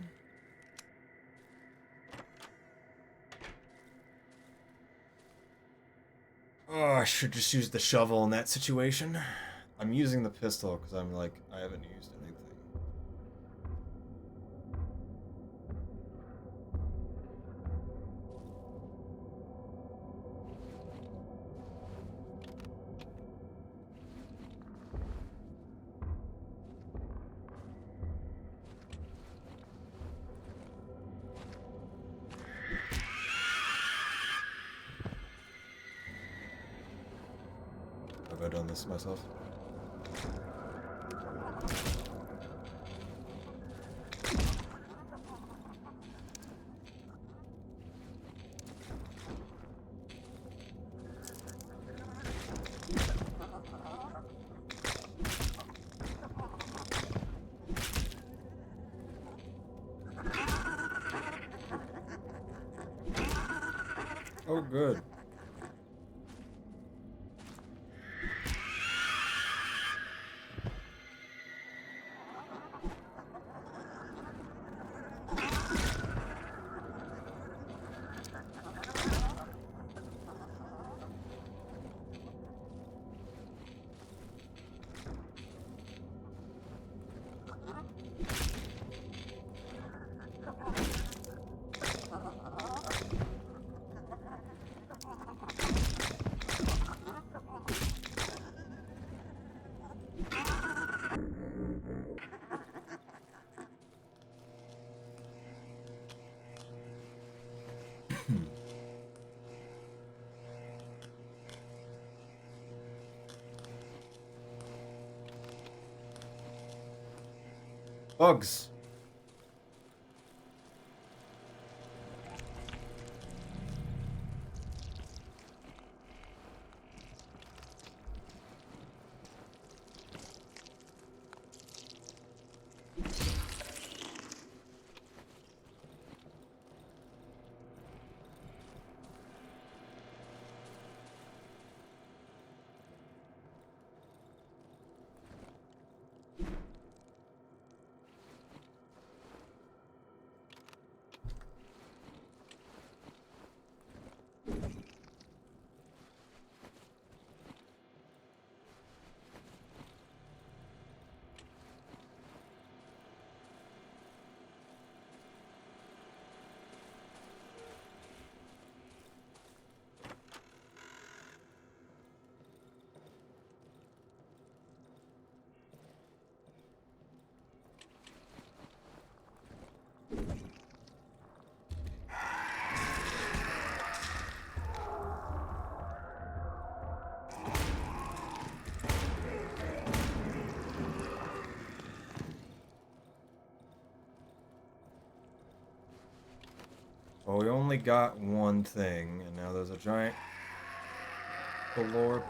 Oh, I should just use the shovel in that situation. I'm using the pistol because I'm like, I haven't used anything. Have I done this myself? Oh, good. Bugs. only got one thing, and now there's a giant galore.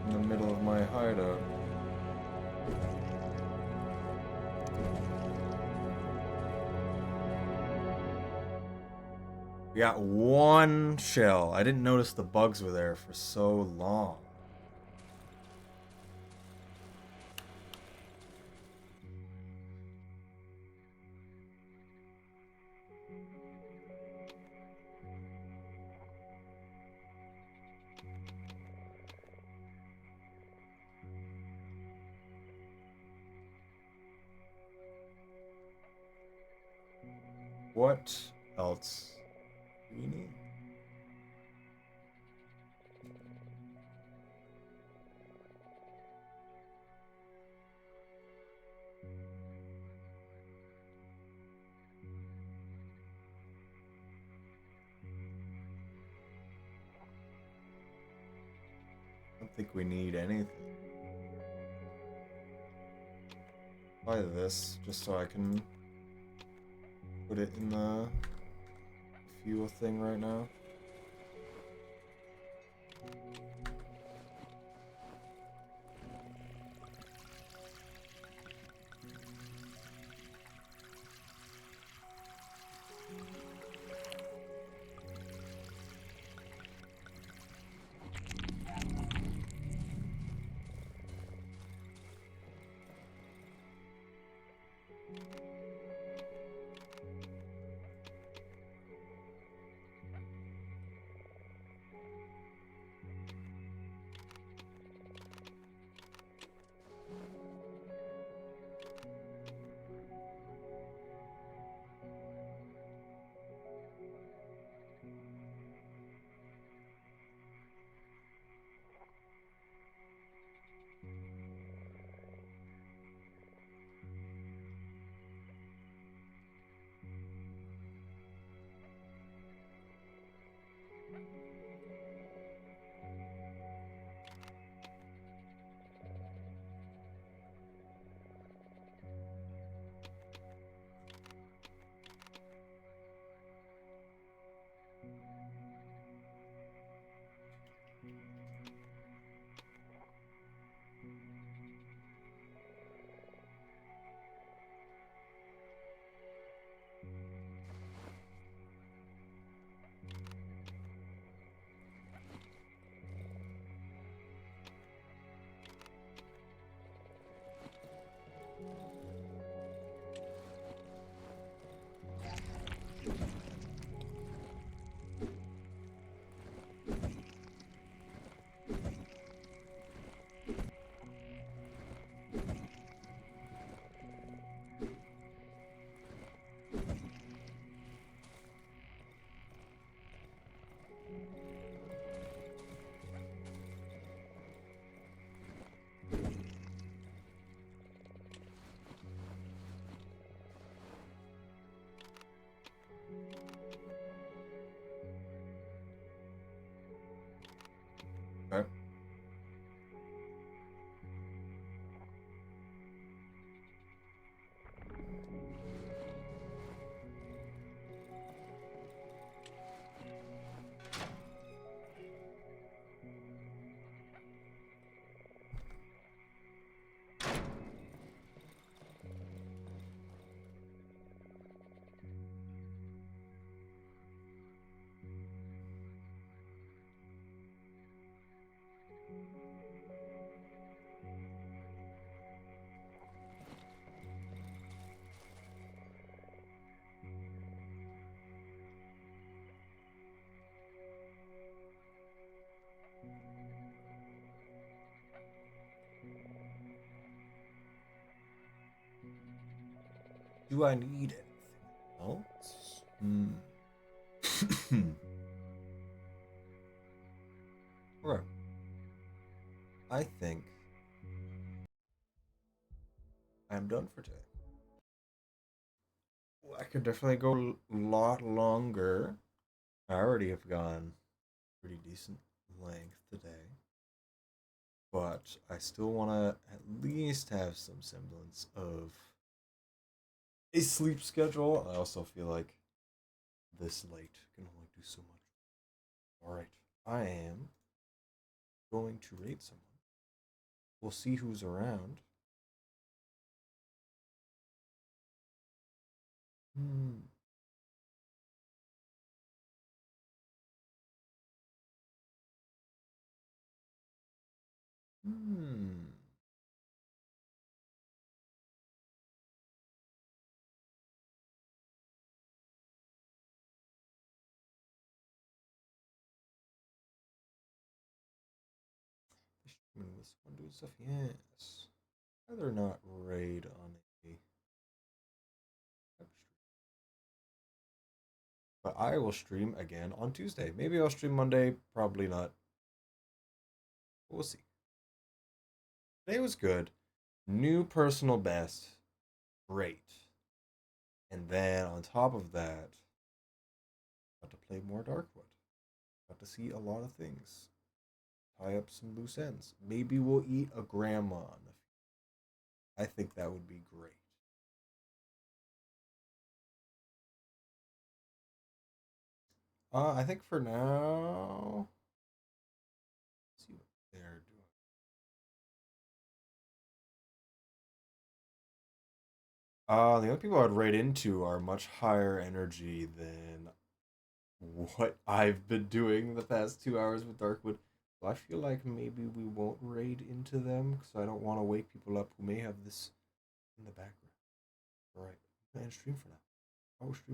In the middle of my hideout. We got one shell. I didn't notice the bugs were there for so long. What else do we need? I don't think we need anything. Buy this just so I can put it in the fuel thing right now. Okay. Do I need anything else? Okay. I think I'm done for today. Well, I could definitely go a lot longer. I already have gone pretty decent length today, but I still want to at least have some semblance of a sleep schedule. I also feel like this late can only do so much. All right, I am going to rate someone. We'll see who's around. Hmm. Hmm. Streaming with someone doing stuff. Yes. Rather not raid on a web stream. But I will stream again on Tuesday. Maybe I'll stream Monday. Probably not. We'll see. Today was good. New personal best. Great. And then on top of that, got to play more Darkwood. Got to see a lot of things. Tie up some loose ends. Maybe we'll eat a grandma. I think that would be great. I think for now, let's see what they're doing. The only people I'd rate into are much higher energy than what I've been doing the past 2 hours with Darkwood. So I feel like maybe we won't raid into them because I don't want to wake people up who may have this in the background. All right, and stream for now. I will stream.